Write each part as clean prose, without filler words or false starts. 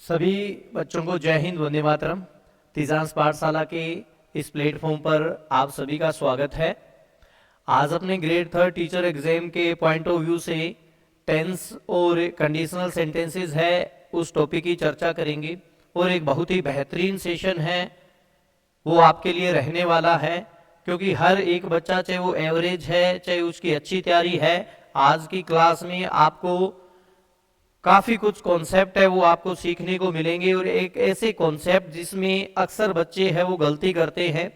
सभी बच्चों को जय हिंद, वंदे मातरम। तीजांस पाठशाला के इस प्लेटफॉर्म पर आप सभी का स्वागत है। आज अपने ग्रेड 3 टीचर एग्जाम के पॉइंट ऑफ व्यू से टेंस और कंडीशनल सेंटेंसेस है उस टॉपिक की चर्चा करेंगे और एक बहुत ही बेहतरीन सेशन है वो आपके लिए रहने वाला है, क्योंकि हर एक बच्चा चाहे वो एवरेज है चाहे उसकी अच्छी तैयारी है, आज की क्लास में आपको काफी कुछ कॉन्सेप्ट है वो आपको सीखने को मिलेंगे। और एक ऐसे कॉन्सेप्ट जिसमें अक्सर बच्चे हैं वो गलती करते हैं।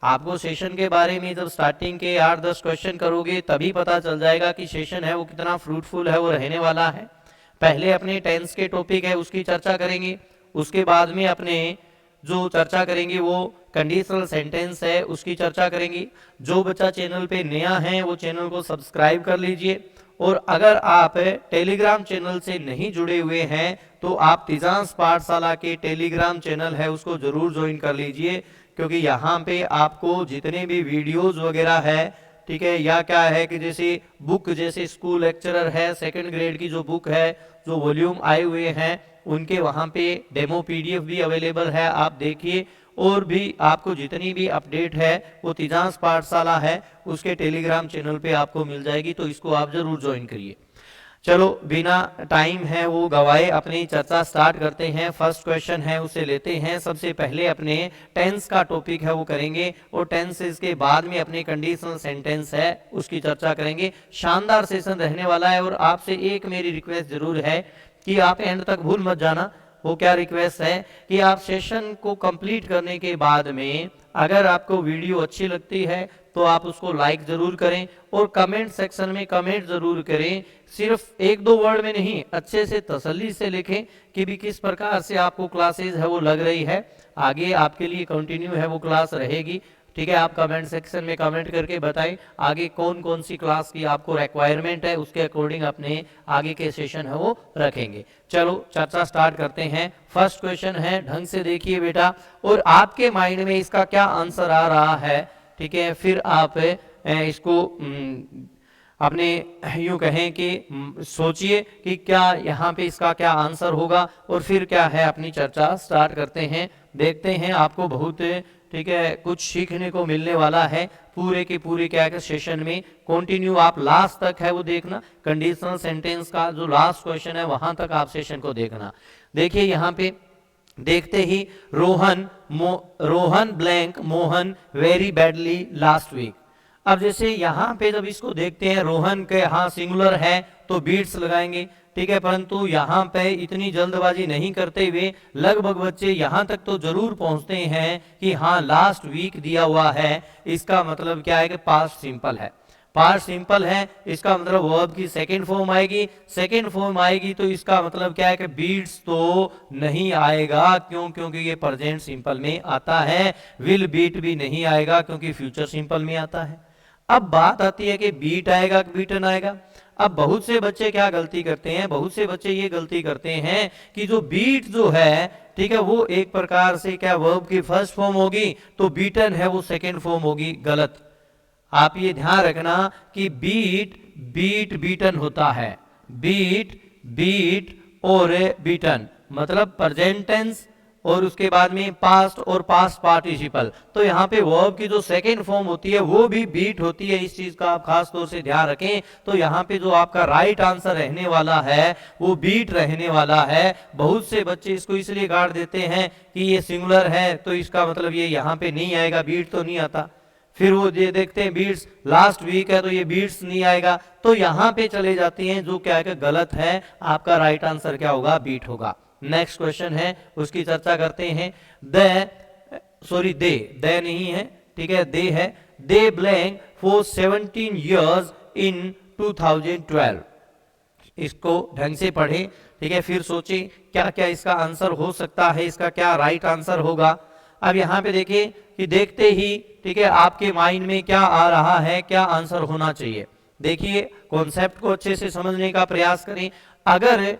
आपको सेशन के बारे में जब स्टार्टिंग के 8-10 क्वेश्चन करोगे तभी पता चल जाएगा कि सेशन है वो कितना फ्रूटफुल है, वो रहने वाला है। पहले अपने टेंस के टॉपिक है उसकी चर्चा करेंगे, उसके बाद में अपने जो चर्चा करेंगे वो कंडीशनल सेंटेंस है उसकी चर्चा करेंगे। जो बच्चा चैनल पे नया है वो चैनल को सब्सक्राइब कर लीजिए, और अगर आप टेलीग्राम चैनल से नहीं जुड़े हुए हैं तो आप तीजांस पाठशाला के टेलीग्राम चैनल है उसको जरूर ज्वाइन कर लीजिए, क्योंकि यहाँ पे आपको जितने भी वीडियोस वगैरह है, ठीक है, या क्या है कि जैसे बुक, जैसे स्कूल लेक्चरर है सेकंड ग्रेड की जो बुक है, जो वॉल्यूम आए हुए हैं उनके वहाँ पे डेमो पीडीएफ भी अवेलेबल है, आप देखिए। और भी आपको जितनी भी अपडेट है वो तीजांस पाठशाला है उसके टेलीग्राम चैनल पे आपको मिल जाएगी, तो इसको आप जरूर ज्वाइन करिए। चलो बिना टाइम है वो गवाए अपनी चर्चा स्टार्ट करते हैं। फर्स्ट क्वेश्चन है उसे लेते हैं। सबसे पहले अपने टेंस का टॉपिक है वो करेंगे, और टेंसेस के बाद में अपने कंडीशनल सेंटेंस है उसकी चर्चा करेंगे। शानदार सेशन रहने वाला है, और आपसे एक मेरी रिक्वेस्ट जरूर है कि आप एंड तक भूल मत जाना। वो क्या रिक्वेस्ट है कि आप सेशन को कंप्लीट करने के बाद में अगर आपको वीडियो अच्छी लगती है तो आप उसको लाइक जरूर करें, और कमेंट सेक्शन में कमेंट जरूर करें। सिर्फ 1-2 वर्ड में नहीं, अच्छे से तसल्ली से लिखें कि भी किस प्रकार से आपको क्लासेस है वो लग रही है। आगे आपके लिए कंटिन्यू है वो क्लास रहेगी, ठीक है। आप कमेंट सेक्शन में कमेंट करके बताएं आगे कौन कौन सी क्लास की आपको रिक्वायरमेंट है, उसके अकॉर्डिंग अपने आगे के सेशन है वो रखेंगे। चलो चर्चा स्टार्ट करते हैं। फर्स्ट क्वेश्चन है, ढंग से देखिए बेटा, और आपके माइंड में इसका क्या आंसर आ रहा है, ठीक है। फिर आप इसको अपने यूं कहें कि सोचिए कि क्या यहाँ पे इसका क्या आंसर होगा, और फिर क्या है अपनी चर्चा स्टार्ट करते हैं। देखते हैं आपको बहुत, ठीक है, कुछ सीखने को मिलने वाला है पूरे के पूरे क्या है सेशन में। कंटिन्यू आप लास्ट तक है वो देखना। कंडीशनल सेंटेंस का जो लास्ट क्वेश्चन है वहां तक आप सेशन को देखना। देखिए यहाँ पे देखते ही Rohan blank Mohan very badly last week. अब जैसे यहाँ पे जब इसको देखते हैं, रोहन के यहाँ सिंगुलर है तो बीट्स लगाएंगे, ठीक है, परंतु यहाँ पे इतनी जल्दबाजी नहीं करते हुए लगभग बच्चे यहाँ तक तो जरूर पहुंचते हैं कि हाँ लास्ट वीक दिया हुआ है। इसका मतलब क्या है कि पास्ट सिंपल है। पास्ट सिंपल है इसका मतलब वर्ब की सेकंड फॉर्म आएगी। सेकंड फॉर्म आएगी तो इसका मतलब क्या है कि बीट्स तो नहीं आएगा, क्यों? क्योंकि ये प्रेजेंट सिंपल में आता है। विल बीट भी नहीं आएगा क्योंकि फ्यूचर सिंपल में आता है। अब बात आती है कि बीट आएगा कि बीटन आएगा। अब बहुत से बच्चे क्या गलती करते हैं, बहुत से बच्चे ये गलती करते हैं कि जो बीट जो है, ठीक है, वो एक प्रकार से क्या वर्ब की फर्स्ट फॉर्म होगी तो बीटन है वो सेकंड फॉर्म होगी। गलत। आप ये ध्यान रखना कि बीट बीट बीटन होता है। बीट बीट और बीटन मतलब प्रेजेंट टेंस, और उसके बाद में पास्ट और पास्ट पार्टिसिपल। तो यहाँ पे वर्ब की जो सेकंड फॉर्म होती है वो भी बीट होती है। इस चीज का आप खास तौर से ध्यान रखें। तो यहाँ पे जो आपका राइट आंसर रहने वाला है वो बीट रहने वाला है। बहुत से बच्चे इसको इसलिए गाड़ देते हैं कि ये सिंगुलर है तो इसका मतलब ये यहाँ पे नहीं आएगा, बीट तो नहीं आता। फिर वो ये देखते हैं बीट्स लास्ट वीक है तो ये बीट्स नहीं आएगा, तो यहाँ पे चले जाते हैं, जो क्या है कि गलत है। आपका राइट आंसर क्या होगा? बीट होगा। नेक्स्ट क्वेश्चन है उसकी चर्चा करते हैं। दे नहीं है, ठीक है, दे है। दे ब्लैंक फॉर 17 years इन 2012। इसको ढंग से पढ़े, ठीक है, फिर सोचे क्या क्या इसका आंसर हो सकता है, इसका क्या राइट आंसर होगा। अब यहाँ पे देखिए कि देखते ही, ठीक है, आपके माइंड में क्या आ रहा है, क्या आंसर होना चाहिए। देखिए कॉन्सेप्ट को अच्छे से समझने का प्रयास करें। अगर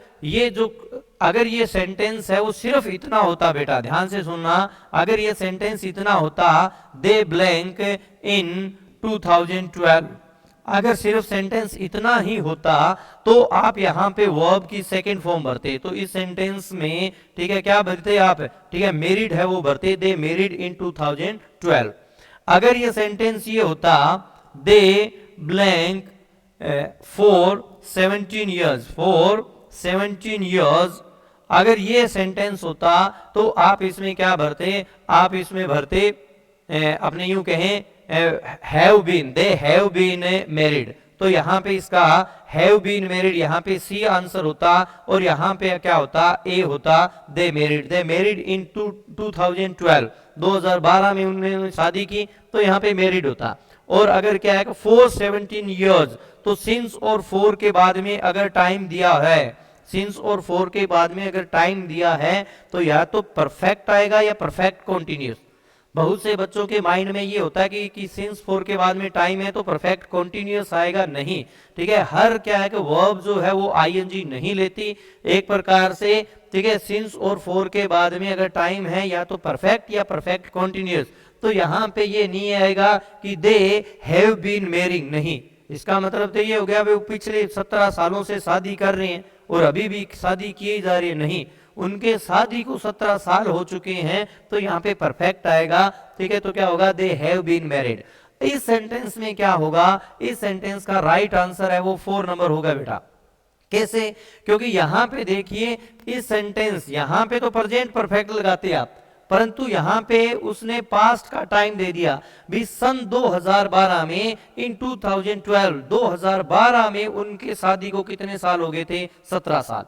ये सेंटेंस है वो सिर्फ इतना होता, बेटा ध्यान से सुनना, अगर ये सेंटेंस इतना होता, दे ब्लैंक इन 2012, अगर सिर्फ सेंटेंस इतना ही होता तो आप यहाँ पे वर्ब की सेकंड फॉर्म भरते। तो इस सेंटेंस में ठीक है क्या भरते आप, ठीक है मेरिड है वो भरते, दे मेरिड इन 2012। अगर ये सेंटेंस ये होता दे ब्लैंक फॉर 17 ईयर्स, अगर ये सेंटेंस होता तो आप इसमें क्या भरते, आप इसमें भरते अपने यूं कहें have been, they have been married. तो यहाँ पे इसका हैव बीन मैरिड यहाँ पे सी आंसर होता और यहाँ पे क्या होता ए होता दे मैरिड इन 2012 में उन्होंने शादी की तो यहाँ पे मैरिड होता। और अगर क्या है फॉर 17 ईयर्स, तो सिंस और फॉर के बाद में अगर टाइम दिया है, सिंस और फॉर के बाद में अगर टाइम दिया है तो या तो परफेक्ट आएगा या परफेक्ट कॉन्टिन्यूस। बहुत से बच्चों के माइंड में ये होता है कि सिंस फॉर के बाद में टाइम है तो परफेक्ट कॉन्टिन्यूस आएगा, नहीं। ठीक है, हर क्या है कि वर्ब जो है वो आईएनजी नहीं लेती एक प्रकार से। ठीक है, सिंस और फॉर के बाद में अगर टाइम है या तो परफेक्ट या परफेक्ट कॉन्टिन्यूस। तो यहाँ पे ये नहीं आएगा कि दे हैव बीन मैरिंग, नहीं। इसका मतलब तो ये हो गया वो पिछले 17 सालों से शादी कर रहे हैं और अभी भी शादी की जा रही है, नहीं। उनके शादी को 17 साल हो चुके हैं तो यहाँ पे परफेक्ट आएगा। ठीक है, तो क्या होगा दे हैव बीन मैरिड। इस सेंटेंस में क्या होगा, इस सेंटेंस का राइट आंसर है वो 4 नंबर होगा बेटा। कैसे, क्योंकि यहाँ पे देखिए इस सेंटेंस, यहाँ पे तो प्रेजेंट परफेक्ट लगाते आप, परंतु यहाँ पे उसने पास्ट का टाइम दे दिया भी सन 2012 में, इन 2012 में उनके शादी को कितने साल हो गए थे, 17 साल।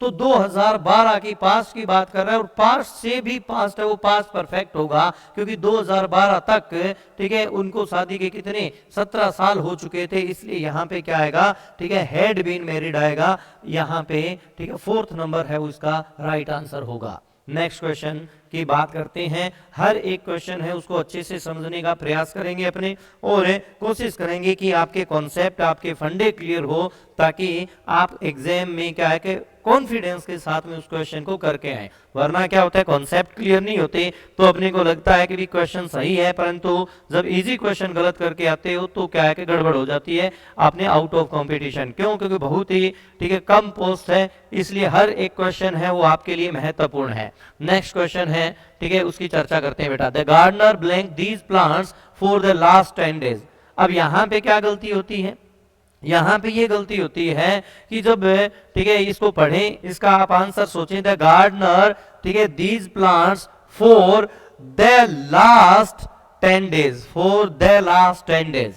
तो 2012 की पास्ट की बात कर रहा है और पास्ट से भी पास्ट है वो पास्ट परफेक्ट होगा क्योंकि 2012 तक ठीक है उनको शादी के कितने 17 साल हो चुके थे, इसलिए यहाँ पे क्या आएगा, ठीक है हैड बीन मैरिड आएगा यहाँ पे। ठीक है, 4th नंबर है वो इसका राइट आंसर होगा। नेक्स्ट क्वेश्चन की बात करते हैं। हर एक क्वेश्चन है उसको अच्छे से समझने का प्रयास करेंगे अपने और कोशिश करेंगे कि आपके कॉन्सेप्ट, आपके फंडे क्लियर हो ताकि आप एग्जाम में क्या है कि कॉन्फिडेंस के साथ में उस क्वेश्चन को करके आए। वरना क्या होता है कॉन्सेप्ट क्लियर नहीं होते तो अपने को लगता है कि भी क्वेश्चन सही है, परंतु जब इजी क्वेश्चन गलत करके आते हो तो क्या है कि गड़बड़ हो जाती है, आपने आउट ऑफ कंपटीशन। क्यों, क्योंकि बहुत ही ठीक है कम पोस्ट है, इसलिए हर एक क्वेश्चन है वो आपके लिए महत्वपूर्ण है। नेक्स्ट क्वेश्चन है, ठीक है उसकी चर्चा करते हैं बेटा। The gardener blank these plants for the last 10 days। अब यहाँ पे क्या गलती होती है, यहाँ पे ये गलती होती है कि जब ठीक है इसको पढ़ें, इसका आप आंसर सोचें। द गार्डनर ठीक है these plants for the last 10 days, for the last 10 days।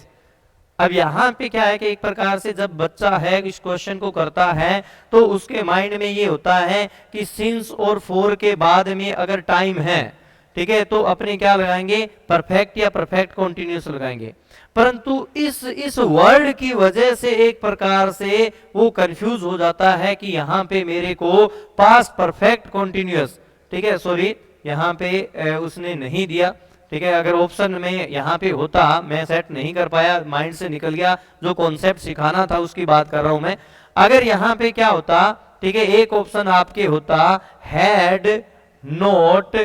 अब यहाँ पे क्या है कि एक प्रकार से जब बच्चा है इस क्वेश्चन को करता है तो उसके माइंड में ये होता है कि सिंस और फॉर के बाद में अगर टाइम है, ठीक है तो अपने क्या लगाएंगे, परफेक्ट या परफेक्ट कॉन्टिन्यूस लगाएंगे। परंतु इस वर्ड की वजह से एक प्रकार से वो कंफ्यूज हो जाता है कि यहाँ पे मेरे को पास्ट परफेक्ट कॉन्टिन्यूस, ठीक है सॉरी यहाँ पे उसने नहीं दिया। ठीक है, अगर ऑप्शन में यहाँ पे होता, मैं सेट नहीं कर पाया, माइंड से निकल गया, जो कॉन्सेप्ट सिखाना था उसकी बात कर रहा हूं मैं। अगर यहाँ पे क्या होता, ठीक है एक ऑप्शन आपके होता हैड नॉट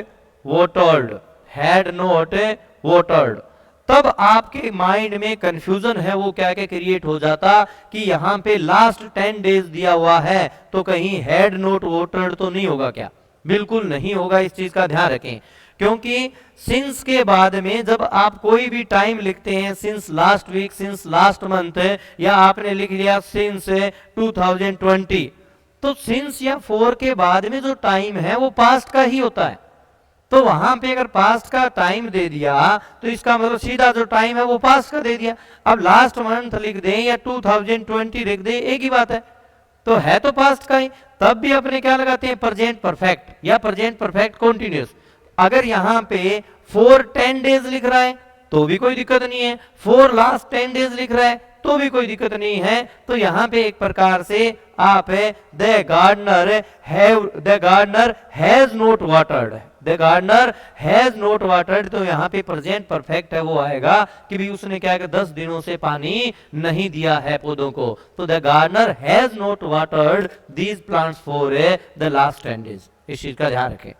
वोटर्ड, हैड नॉट वोटर्ड, तब आपके माइंड में कंफ्यूजन है वो क्या क्रिएट हो जाता कि यहाँ पे लास्ट 10 days दिया हुआ है तो कहीं हैड नॉट वोटर्ड तो नहीं होगा क्या, बिल्कुल नहीं होगा, इस चीज का ध्यान रखें। क्योंकि सिंस के बाद में जब आप कोई भी टाइम लिखते हैं, since last week, since last month, या आपने लिख लिया सिंस 2020, तो सिंस या फॉर के बाद में जो टाइम है वो पास्ट का ही होता है। तो वहां पे अगर पास्ट का टाइम दे दिया तो इसका मतलब सीधा जो टाइम है वो पास्ट का दे दिया। अब लास्ट मंथ लिख दें या 2020 लिख दें, एक ही बात है, तो है तो पास्ट का ही। तब भी अपने क्या लगाते हैं, प्रेजेंट परफेक्ट या प्रेजेंट परफेक्ट कॉन्टिन्यूस। अगर यहाँ पे फॉर 10 days लिख रहा है तो भी कोई दिक्कत नहीं है, फॉर लास्ट 10 days लिख रहा है तो भी कोई दिक्कत नहीं है। तो यहाँ पे एक प्रकार से आप the gardener has not watered, the gardener has not watered, तो यहाँ पे प्रेजेंट परफेक्ट है वो आएगा कि भी उसने क्या 10 दिनों से पानी नहीं दिया है पौधों को। तो the gardener has not watered these plants for the last 10 days, इस चीज का ध्यान रखें।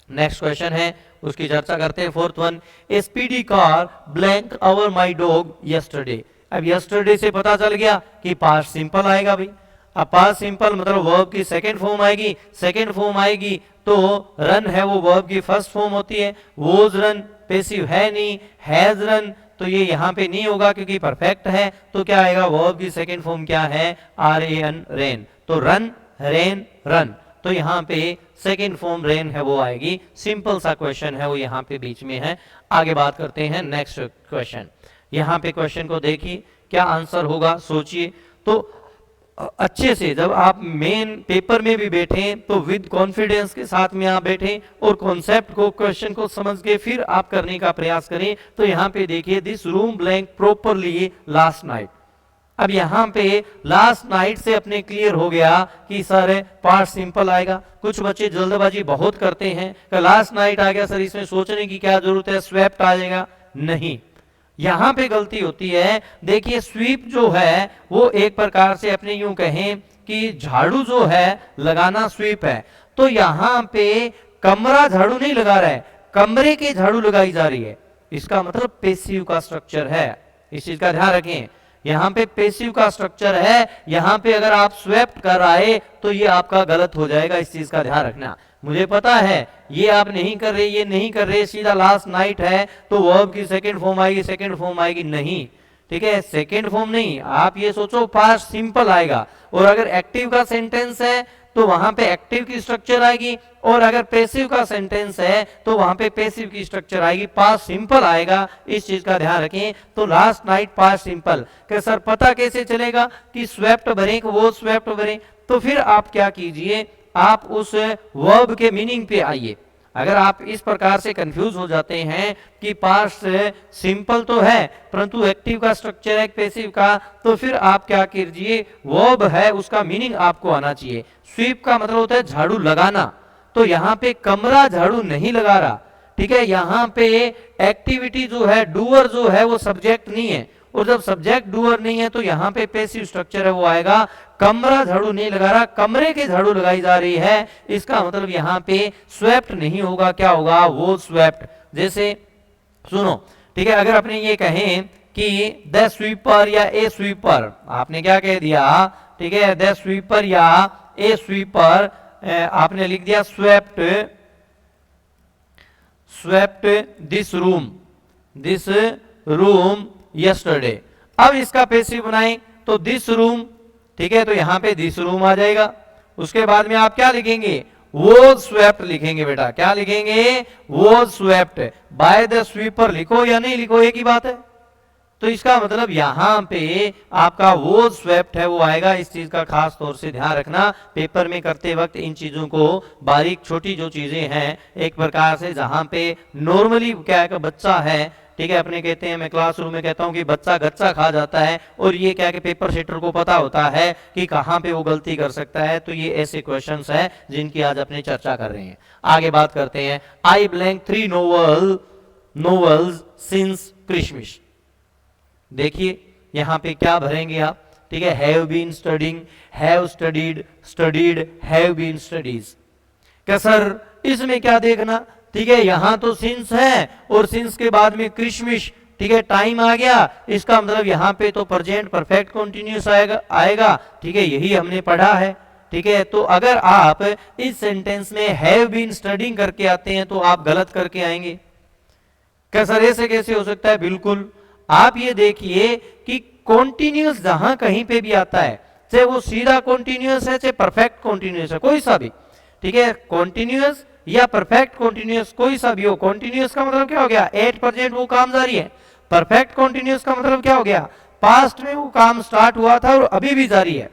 नेक्स्ट क्वेश्चन है उसकी चर्चा करते हैं। 4th one, A speedy car blank over my dog yesterday. अब यस्टरडे से पता चल गया कि पास्ट सिंपल आएगा भाई। अब पास्ट सिंपल मतलब वर्ब की सेकंड फॉर्म आएगी, सेकंड फॉर्म आएगी तो रन है वो वर्ब की फर्स्ट फॉर्म होती है। वोज रन पैसिव है नहीं, हैज रन तो ये यहाँ पे नहीं होगा क्योंकि परफेक्ट है, तो क्या आएगा वर्ब की सेकंड फॉर्म क्या है, आर ए एन रेन, तो रन रेन रन, तो यहाँ पे सेकंड फॉर्म रेन है वो आएगी। सिंपल सा क्वेश्चन है वो यहाँ पे बीच में है। आगे बात करते हैं नेक्स्ट क्वेश्चन। यहाँ पे क्वेश्चन को देखिए क्या आंसर होगा, सोचिए। तो अच्छे से जब आप मेन पेपर में भी बैठे तो विद कॉन्फिडेंस के साथ में आप बैठे और कॉन्सेप्ट को, क्वेश्चन को समझ के फिर आप करने का प्रयास करें। तो यहाँ पे देखिए this room blank properly last night. अब यहाँ पे लास्ट नाइट से अपने क्लियर हो गया कि सर पास्ट सिंपल आएगा। कुछ बच्चे जल्दबाजी बहुत करते हैं कि लास्ट नाइट आ गया सर, इसमें सोचने की क्या जरूरत है, स्वेप्ट आ जाएगा। नहीं, यहां पे गलती होती है। देखिए स्वीप जो है वो एक प्रकार से अपने यूं कहें कि झाड़ू जो है लगाना स्वीप है, तो यहां पे कमरा झाड़ू नहीं लगा रहा है, कमरे की झाड़ू लगाई जा रही है। इसका मतलब पैसिव का स्ट्रक्चर है, इस चीज का ध्यान रखें। यहां पे पैसिव का स्ट्रक्चर है, यहां पे अगर आप स्वेप्ट कर आए तो ये आपका गलत हो जाएगा, इस चीज का ध्यान रखना। मुझे पता है ये आप नहीं कर रहे, ये नहीं कर रहे, सीधा लास्ट नाइट है तो वर्ब की सेकंड फॉर्म आएगी, सेकंड फॉर्म आएगी, नहीं, ठीक है, सेकंड फॉर्म नहीं। आप ये सोचो पास्ट सिंपल आएगा, और अगर एक्टिव का सेंटेंस है तो वहां पे एक्टिव की स्ट्रक्चर आएगी, और अगर पैसिव का सेंटेंस है तो वहां पे पैसिव की स्ट्रक्चर आएगी, पास्ट सिंपल आएगा, इस चीज का ध्यान रखें। तो लास्ट नाइट पास्ट सिंपल कि सर पता कैसे चलेगा कि स्वेप्ट भरे कि वो स्वेप्ट भरे, तो फिर आप क्या कीजिए, आप उस वर्ब के मीनिंग पे आइए। अगर आप इस प्रकार से कंफ्यूज हो जाते हैं कि पास्ट सिंपल तो है परंतु एक्टिव का स्ट्रक्चर है पैसिव का, तो फिर आप क्या कीजिए, वर्ब है उसका मीनिंग आपको आना चाहिए। स्वीप का मतलब होता है झाड़ू लगाना, तो यहाँ पे कमरा झाड़ू नहीं लगा रहा, ठीक है, यहाँ पे एक्टिविटी जो है, डूअर जो है वो सब्जेक्ट नहीं है, और जब सब्जेक्ट डूअर नहीं है तो यहाँ पे पैसिव स्ट्रक्चर है वो आएगा। कमरा झाड़ू नहीं लगा रहा, कमरे की झाड़ू लगाई जा रही है, इसका मतलब यहाँ पे स्वेप्ट नहीं होगा, क्या होगा, वो स्वेप्ट। जैसे सुनो, ठीक है, अगर अपने ये कहें कि द स्वीपर या ए स्वीपर, आपने क्या कह दिया, ठीक है, द स्वीपर या ए स्वीपर, आपने लिख दिया swept, swept this room yesterday. अब इसका पैसिव बनाएं तो दिस रूम, ठीक है, तो यहां पे दिस रूम आ जाएगा। उसके बाद में आप क्या लिखेंगे, वो स्वेप्ट लिखेंगे बेटा, क्या लिखेंगे, वो स्वेप्ट बाय द स्वीपर, लिखो या नहीं लिखो एक ही बात है। तो इसका मतलब यहां पे आपका वो स्वेप्ट है वो आएगा, इस चीज का खास तौर से ध्यान रखना। पेपर में करते वक्त इन चीजों को बारीक छोटी जो चीजें हैं, एक प्रकार से जहां पे नॉर्मली क्या है बच्चा है, ठीक है, अपने कहते हैं, मैं क्लासरूम में कहता हूं कि बच्चा गच्चा खा जाता है, और ये क्या है कि पेपर सेटर को पता होता है कि कहां पे वो गलती कर सकता है। तो ये ऐसे क्वेश्चंस हैं जिनकी आज अपने चर्चा कर रहे हैं। आगे बात करते हैं, I blank 3 novels since Christmas. देखिए यहां पे क्या भरेंगे आप, ठीक है, have been studying, have studied, studied, have been studies. क्या सर इसमें क्या देखना, ठीक है, यहां तो सिंस है और सिंस के बाद में क्रिसमस, ठीक है, टाइम आ गया, इसका मतलब यहां पे तो प्रेजेंट परफेक्ट कंटीन्यूअस आएगा, ठीक है, यही हमने पढ़ा है, ठीक है। तो अगर आप इस सेंटेंस में हैव बीन स्टडिंग करके आते हैं तो आप गलत करके आएंगे। क्या सर ऐसे कैसे हो सकता है, बिल्कुल, आप ये देखिए कि कॉन्टिन्यूअस जहां कहीं पे भी आता है, चाहे वो सीधा कॉन्टिन्यूअस है चाहे परफेक्ट कॉन्टिन्यूअस है, कोई सा भी, ठीक है, कॉन्टिन्यूअस या परफेक्ट कॉन्टिन्यूअस कोई सा भी हो। कॉन्टिन्यूअस का मतलब क्या हो गया, एट प्रेजेंट वो काम जारी है। परफेक्ट कॉन्टिन्यूअस का मतलब क्या हो गया, पास्ट में वो काम स्टार्ट हुआ था और अभी भी जारी है।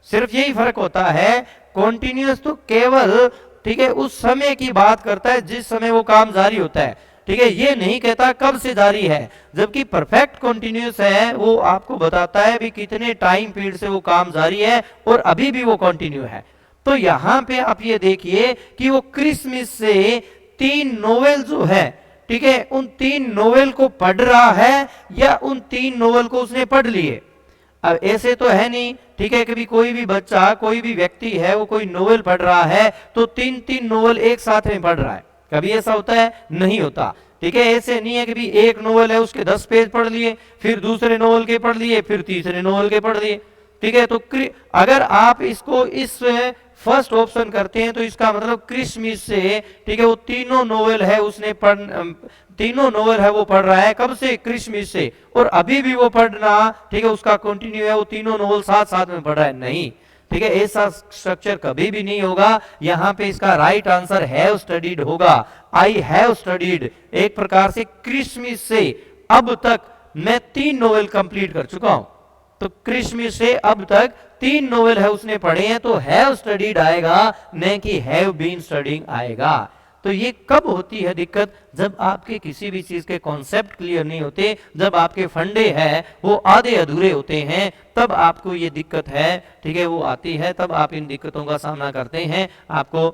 सिर्फ यही फर्क होता है, कॉन्टिन्यूअस तो केवल, ठीक है, उस समय की बात करता है जिस समय वो काम जारी होता है, ठीक है, ये नहीं कहता कब से जारी है। जबकि परफेक्ट कॉन्टिन्यूअस है वो आपको बताता है भी कितने टाइम पीरियड से वो काम जारी है और अभी भी वो कंटिन्यू है। तो यहां पे आप ये देखिए कि वो क्रिसमस से 3 नोवेल जो है, ठीक है, उन 3 नोवेल को पढ़ रहा है या उन 3 नोवेल को उसने पढ़ लिए। अब ऐसे तो है नहीं, ठीक है, कभी कोई भी बच्चा, कोई भी व्यक्ति है वो कोई नोवेल पढ़ रहा है तो 3-3 नोवेल एक साथ में पढ़ रहा है, कभी ऐसा होता है? नहीं होता। ठीक है, ऐसे नहीं है कि भी एक नोवेल है उसके 10 पेज पढ़ लिए, फिर दूसरे नोवेल के पढ़ लिए, फिर तीसरे नोवेल के पढ़ लिए। ठीक है, तो अगर आप इसको इस फर्स्ट ऑप्शन करते हैं तो इसका मतलब क्रिस स्मिथ से, ठीक है, वो तीनों नोवेल है उसने तीनों नोवेल है वो पढ़ रहा है। कब से? क्रिस स्मिथ से। और अभी भी वो पढ़ना, ठीक है, उसका कंटिन्यू है, वो तीनों नोवेल साथ साथ में पढ़ रहा है। नहीं, ठीक है, ऐसा स्ट्रक्चर कभी भी नहीं होगा। यहां पे इसका राइट आंसर हैव स्टडीड होगा। आई हैव स्टडीड, एक प्रकार से क्रिस स्मिथ से अब तक मैं 3 नोवेल कंप्लीट कर चुका हूं। तो क्रिस स्मिथ से अब तक 3 नोवेल है उसने पढ़े हैं, तो हैव स्टडीड आएगा, न कि हैव बीन स्टडीइंग आएगा। तो ये कब होती है दिक्कत? जब आपके किसी भी चीज के कॉन्सेप्ट क्लियर नहीं होते, जब आपके फंडे हैं वो आधे अधूरे होते हैं, तब आपको ये दिक्कत है, ठीक है, वो आती है, तब आप इन दिक्कतों का सामना करते हैं। आपको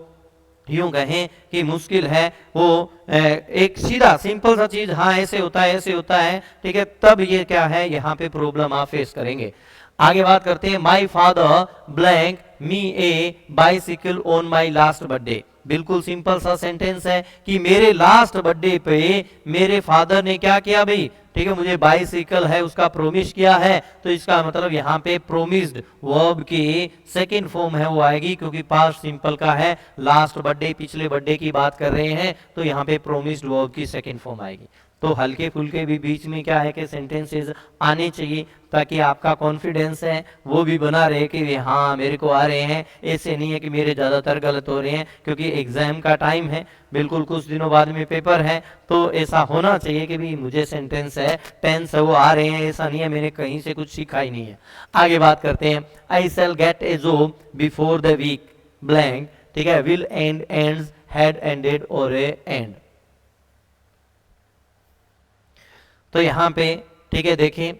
यूं कहें कि मुश्किल है वो एक सीधा सिंपल सा चीज, हाँ ऐसे होता है ऐसे होता है, ठीक है, तब ये क्या है, यहाँ पे प्रॉब्लम आप फेस करेंगे। आगे बात करते हैं, my father blank me A bicycle on my last birthday. बिल्कुल सिंपल सा सेंटेंस है कि मेरे लास्ट बर्थडे पे मेरे फादर ने क्या किया भाई, ठीक है, मुझे बाइसिकल है उसका प्रोमिस किया है। तो इसका मतलब यहाँ पे प्रोमिस्ड वर्ब की सेकंड फॉर्म है वो आएगी, क्योंकि पास्ट सिंपल का है, लास्ट बर्थडे पिछले बर्थडे की बात कर रहे हैं, तो यहाँ पे प्रोमिस्ड वर्ब की सेकंड फॉर्म आएगी। तो हल्के फुल्के भी बीच में क्या है कि सेंटेंसेस आने चाहिए, ताकि आपका कॉन्फिडेंस है वो भी बना रहे कि हाँ मेरे को आ रहे हैं। ऐसे नहीं है कि मेरे ज्यादातर गलत हो रहे हैं, क्योंकि एग्जाम का टाइम है, बिल्कुल कुछ दिनों बाद में पेपर है, तो ऐसा होना चाहिए कि भी मुझे सेंटेंस है, टेंस है वो आ रहे हैं। ऐसा नहीं है मैंने कहीं से कुछ सीखा ही नहीं है। आगे बात करते हैं, I shall get a job before the week blank, ठीक है, will end ends had ended और ए एंड। तो यहां पे, ठीक है, देखें,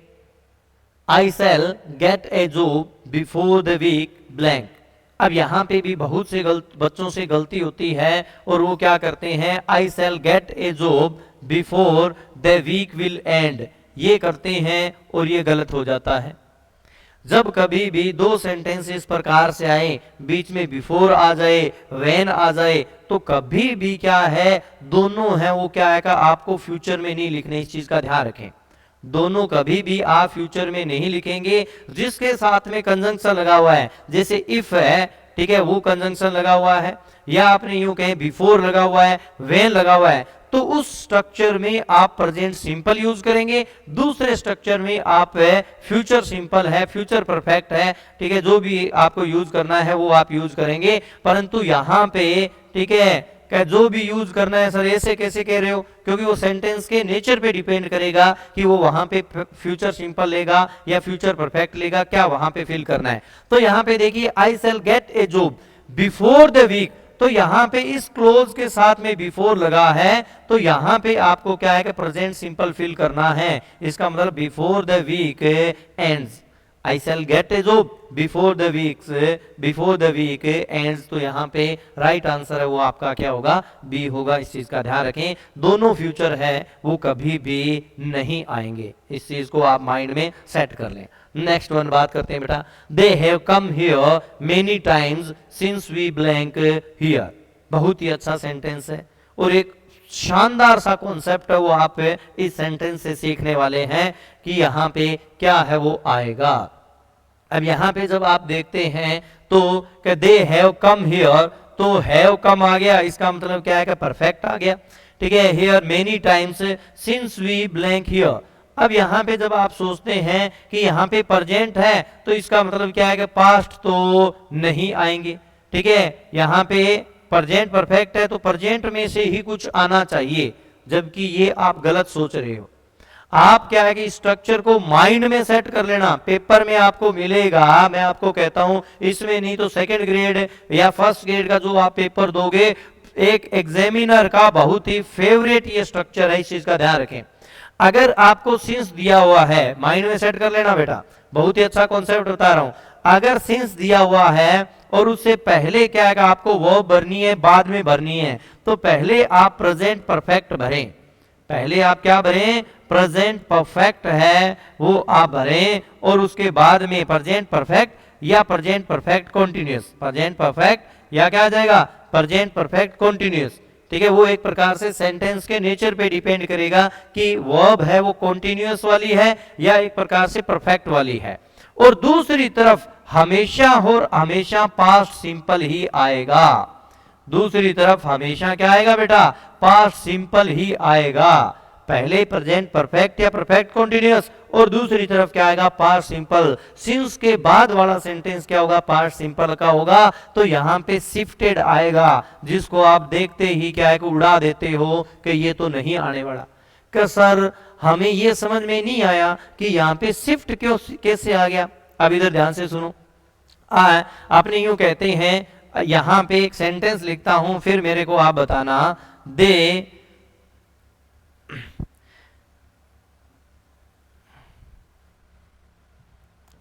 I shall get a job before the week blank. अब यहां पे भी बहुत से बच्चों से गलती होती है, और वो क्या करते हैं, I shall get a job before the week will end, ये करते हैं और ये गलत हो जाता है। जब कभी भी दो सेंटेंस इस प्रकार से आए, बीच में बिफोर आ जाए, व्हेन आ जाए, तो कभी भी क्या है, दोनों है वो क्या है का आपको फ्यूचर में नहीं लिखने, इस चीज का ध्यान रखें। दोनों कभी भी आप फ्यूचर में नहीं लिखेंगे। जिसके साथ में कंजंक्शन लगा हुआ है, जैसे इफ है, ठीक है, वो कंजंक्शन लगा हुआ है, या आपने यूं कहे बिफोर लगा हुआ है, व्हेन लगा हुआ है, तो उस स्ट्रक्चर में आप प्रेजेंट सिंपल यूज करेंगे। दूसरे स्ट्रक्चर में आप फ्यूचर सिंपल है, फ्यूचर परफेक्ट है, ठीक है, जो भी आपको यूज करना है वो आप यूज करेंगे। परंतु यहां पे, ठीक है, जो भी यूज करना है, सर ऐसे कैसे कह रहे हो, क्योंकि वो सेंटेंस के नेचर पे डिपेंड करेगा कि वो वहां पे फ्यूचर सिंपल लेगा या फ्यूचर परफेक्ट लेगा, क्या वहां पे फिल करना है। तो यहां पे देखिए, I shall get a job before the week, तो यहां पे इस क्लोज के साथ में बिफोर लगा है, तो यहां पे आपको क्या है कि प्रेजेंट सिंपल फिल करना है। इसका मतलब before the week ends, I shall get a job before the week ends. तो यहाँ पे राइट आंसर है वो आपका क्या होगा, बी होगा। इस चीज का ध्यान रखें, दोनों फ्यूचर है वो कभी भी नहीं आएंगे, इस चीज को आप माइंड में सेट कर लें। नेक्स्ट वन बात करते हैं बेटा, they have come here many times since we blank here. बहुत ही अच्छा सेंटेंस है और एक शानदार सा कॉन्सेप्ट है वो आप इस सेंटेंस से सीखने वाले हैं कि यहाँ पे क्या है वो आएगा। अब यहाँ पे जब आप देखते हैं तो दे हैव कम हियर, तो हैव कम आ गया, इसका मतलब क्या है कि परफेक्ट आ गया, ठीक है। Here many times since we blank here. अब यहाँ पे जब आप सोचते हैं कि यहाँ पे प्रेजेंट है, तो इसका मतलब क्या है कि पास्ट तो नहीं आएंगे, ठीक है। यहाँ पे प्रेजेंट परफेक्ट है तो प्रेजेंट में से ही कुछ आना चाहिए, जबकि ये आप गलत सोच रहे हो। आप क्या है कि स्ट्रक्चर को माइंड में सेट कर लेना, पेपर में आपको मिलेगा, मैं आपको कहता हूं इसमें नहीं तो सेकंड ग्रेड या फर्स्ट ग्रेड का जो आप पेपर दोगे, एक एग्जामिनर का बहुत ही फेवरेट ये स्ट्रक्चर है, इस चीज का ध्यान रखें। अगर आपको सिंस दिया हुआ है, माइंड में सेट कर लेना बेटा, बहुत ही अच्छा कॉन्सेप्ट बता रहा हूं। अगर सिंस दिया हुआ है और उससे पहले क्या है आपको वो भरनी है, बाद में भरनी है, तो पहले आप प्रेजेंट परफेक्ट भरें। पहले आप क्या भरें, प्रेजेंट परफेक्ट है वो आप भरें, और उसके बाद में प्रेजेंट परफेक्ट या present perfect continuous, present perfect या क्या आ जाएगा, प्रेजेंट परफेक्ट कॉन्टिन्यूअस, ठीक है, वो एक प्रकार से सेंटेंस के नेचर पे डिपेंड करेगा कि वर्ब है वो कॉन्टिन्यूअस वाली है या एक प्रकार से परफेक्ट वाली है। और दूसरी तरफ हमेशा और हमेशा पास्ट सिंपल ही आएगा। दूसरी तरफ हमेशा क्या आएगा बेटा, पास्ट सिंपल ही आएगा। पहले प्रेजेंट परफेक्ट या परफेक्ट कॉन्टिन्यूअस और दूसरी तरफ क्या आएगा, पास्ट सिंपल। सिंस के बाद वाला सेंटेंस क्या होगा, पास्ट सिंपल का होगा। तो यहां पे शिफ्टेड आएगा, जिसको आप देखते ही क्या है, उड़ा देते हो कि ये तो नहीं आने वाला। कि सर हमें ये समझ में नहीं आया कि यहाँ पे शिफ्ट क्यों कैसे आ गया। अब इधर ध्यान से सुनो। आपने यूं कहते हैं, यहां पे एक सेंटेंस लिखता हूं, फिर मेरे को आप बताना। दे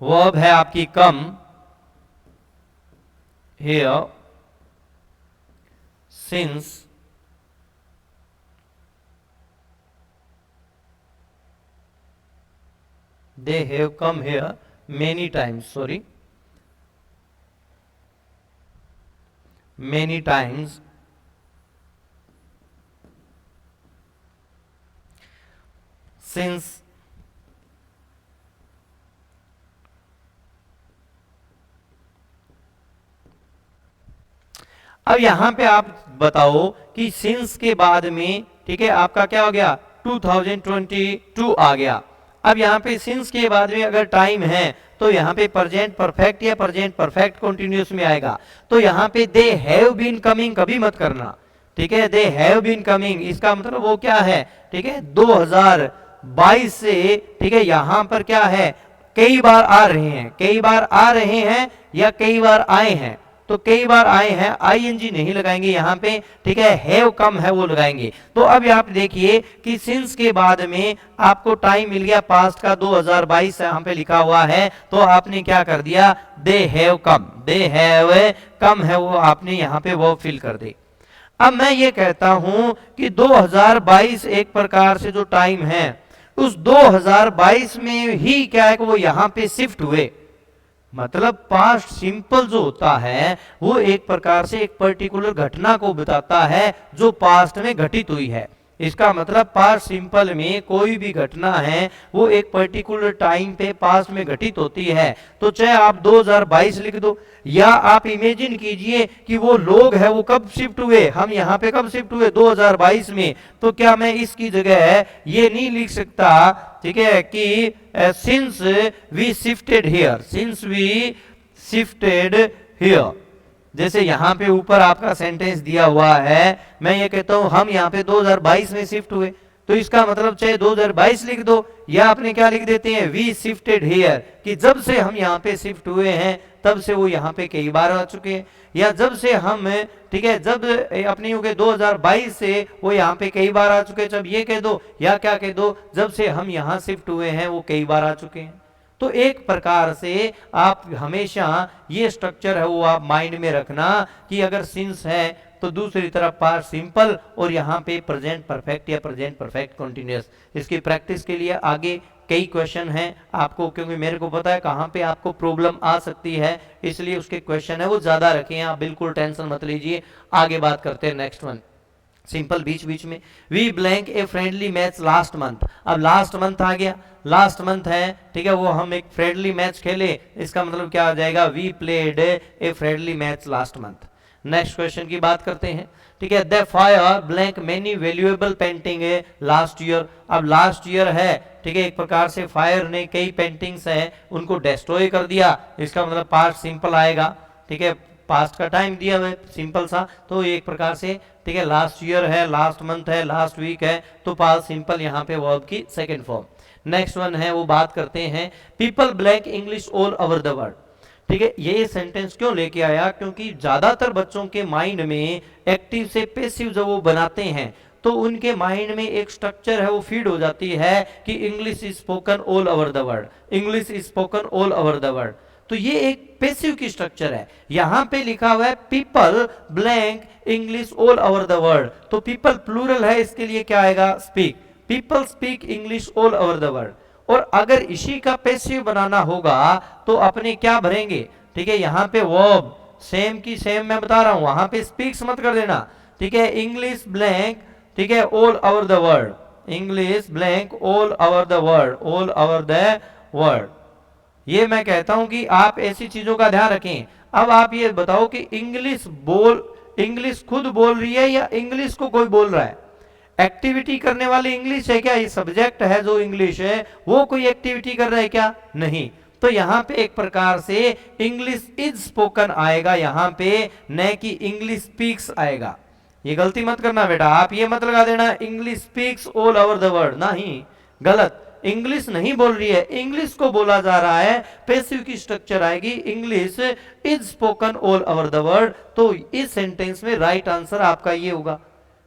वर्ब है आपकी come here since they have come here many times, sorry, many times since अब यहां पे आप बताओ कि सिंस के बाद में, ठीक है, आपका क्या हो गया, 2022 आ गया। अब यहाँ पे सिंस के बाद में अगर टाइम है तो यहाँ पे प्रेजेंट परफेक्ट या प्रेजेंट परफेक्ट कंटिन्यूअस में आएगा। तो यहाँ पे दे हैव बीन कमिंग कभी मत करना, ठीक है। दे हैव बीन कमिंग इसका मतलब वो क्या है, ठीक है, 2022 से, ठीक है, यहाँ पर क्या है, कई बार आ रहे हैं, कई बार आ रहे हैं या कई बार आए हैं। तो कई बार आए हैं, आईएनजी नहीं लगाएंगे यहाँ पे, ठीक है, हैव कम है वो लगाएंगे। तो अब आप देखिए कि सिंस के बाद में आपको टाइम मिल गया पास्ट का 2022 यहाँ पे लिखा हुआ है। तो आपने क्या कर दिया, दे हैव कम, दे हैव कम है वो आपने यहाँ पे वो फिल कर दी। अब मैं ये कहता हूं कि 2022 एक प्रकार से जो टाइम है, उस 2022 में ही क्या है कि वो यहाँ पे शिफ्ट हुए। मतलब पास्ट सिंपल जो होता है वो एक प्रकार से एक पर्टिकुलर घटना को बताता है जो पास्ट में घटित हुई है। इसका मतलब पास्ट सिंपल में कोई भी घटना है वो एक पर्टिकुलर टाइम पे पास्ट में घटित होती है। तो चाहे आप 2022 लिख दो, या आप इमेजिन कीजिए कि वो लोग है वो कब शिफ्ट हुए, हम यहाँ पे कब शिफ्ट हुए, 2022 में। तो क्या मैं इसकी जगह ये नहीं लिख सकता, ठीक है, कि since we shifted here, since we shifted here. जैसे यहाँ पे ऊपर आपका सेंटेंस दिया हुआ है, मैं ये कहता हूं हम यहाँ पे 2022 में शिफ्ट हुए, तो इसका मतलब चाहे 2022 लिख दो या आपने क्या लिख देते हैं, वी शिफ्टेड हियर, कि जब से हम यहाँ पे शिफ्ट हुए हैं तब से वो यहाँ पे कई बार आ चुके हैं। या जब से हम, ठीक है, जब अपनी हो गए 2022 से वो यहाँ पे कई बार आ चुके हैं, जब ये कह दो या क्या कह दो, जब से हम यहाँ शिफ्ट हुए हैं वो कई बार आ चुके हैं। तो एक प्रकार से आप हमेशा ये स्ट्रक्चर है वो आप माइंड में रखना कि अगर सिंस है तो दूसरी तरफ पास्ट सिंपल और यहाँ पे प्रेजेंट परफेक्ट या प्रेजेंट परफेक्ट कंटीन्यूअस। इसकी प्रैक्टिस के लिए आगे कई क्वेश्चन हैं आपको, क्योंकि मेरे को पता है कहाँ पे आपको प्रॉब्लम आ सकती है, इसलिए उसके क्वेश्चन है वो ज्यादा रखे हैं। आप बिल्कुल टेंशन मत लीजिए। आगे बात करते हैं नेक्स्ट वन, सिंपल बीच बीच में। We blank a friendly match last month. अब लास्ट मंथ आ गया, लास्ट मंथ है, ठीक है, वो हम एक फ्रेंडली मैच खेले, इसका मतलब क्या आ जाएगा, we played a friendly match last month. Next question की बात करते हैं, ठीक है। The fire blank many valuable painting है लास्ट ईयर। अब लास्ट ईयर है, ठीक है, एक प्रकार से फायर ने कई पेंटिंग्स है उनको डिस्ट्रॉय कर दिया, इसका मतलब पास्ट सिंपल आएगा, ठीक है, पास्ट का टाइम दिया हुआ है सिंपल सा, तो एक प्रकार से, ठीक है, लास्ट ईयर है, लास्ट मंथ है, लास्ट वीक है, तो पास्ट सिंपल यहाँ पे वर्ब की सेकंड फॉर्म। नेक्स्ट वन है वो बात करते हैं, people blank English all over the world. ठीक है, ये सेंटेंस क्यों लेके आया, क्योंकि ज्यादातर बच्चों के माइंड में एक्टिव से पैसिव जब वो बनाते हैं तो उनके माइंड में एक स्ट्रक्चर है वो फीड हो जाती है कि English is spoken all over the world, English is spoken all over the world. तो ये एक पैसिव की स्ट्रक्चर है। यहां पे लिखा हुआ है people blank English all over the world, तो पीपल प्लूरल है, इसके लिए क्या आएगा, speak, people speak English all over the world. और अगर इसी का पैसिव बनाना होगा तो अपने क्या भरेंगे, ठीक है, यहाँ पे वर्ब सेम की सेम मैं बता रहा हूं, वहां पे स्पीक्स मत कर देना, ठीक ठीक है, इंग्लिश ब्लैंक, ठीक है, all over the world, English blank all over the world, all over the world. ये मैं कहता हूं कि आप ऐसी चीजों का ध्यान रखें। अब आप ये बताओ कि इंग्लिश खुद बोल रही है या इंग्लिश को कोई बोल रहा है? एक्टिविटी करने वाली इंग्लिश है क्या? ये सब्जेक्ट है जो इंग्लिश है वो कोई एक्टिविटी कर रहा है क्या? नहीं। तो यहां पे एक प्रकार से इंग्लिश इज स्पोकन आएगा यहां पे, न कि इंग्लिश स्पीक्स आएगा। ये गलती मत करना बेटा, आप ये मत लगा देना English speaks all over the world, नहीं, गलत। इंग्लिश नहीं बोल रही है, इंग्लिश को बोला जा रहा है, पैसिव की स्ट्रक्चर आएगी, English is spoken all over the world. तो इस सेंटेंस में राइट आंसर आपका ये होगा।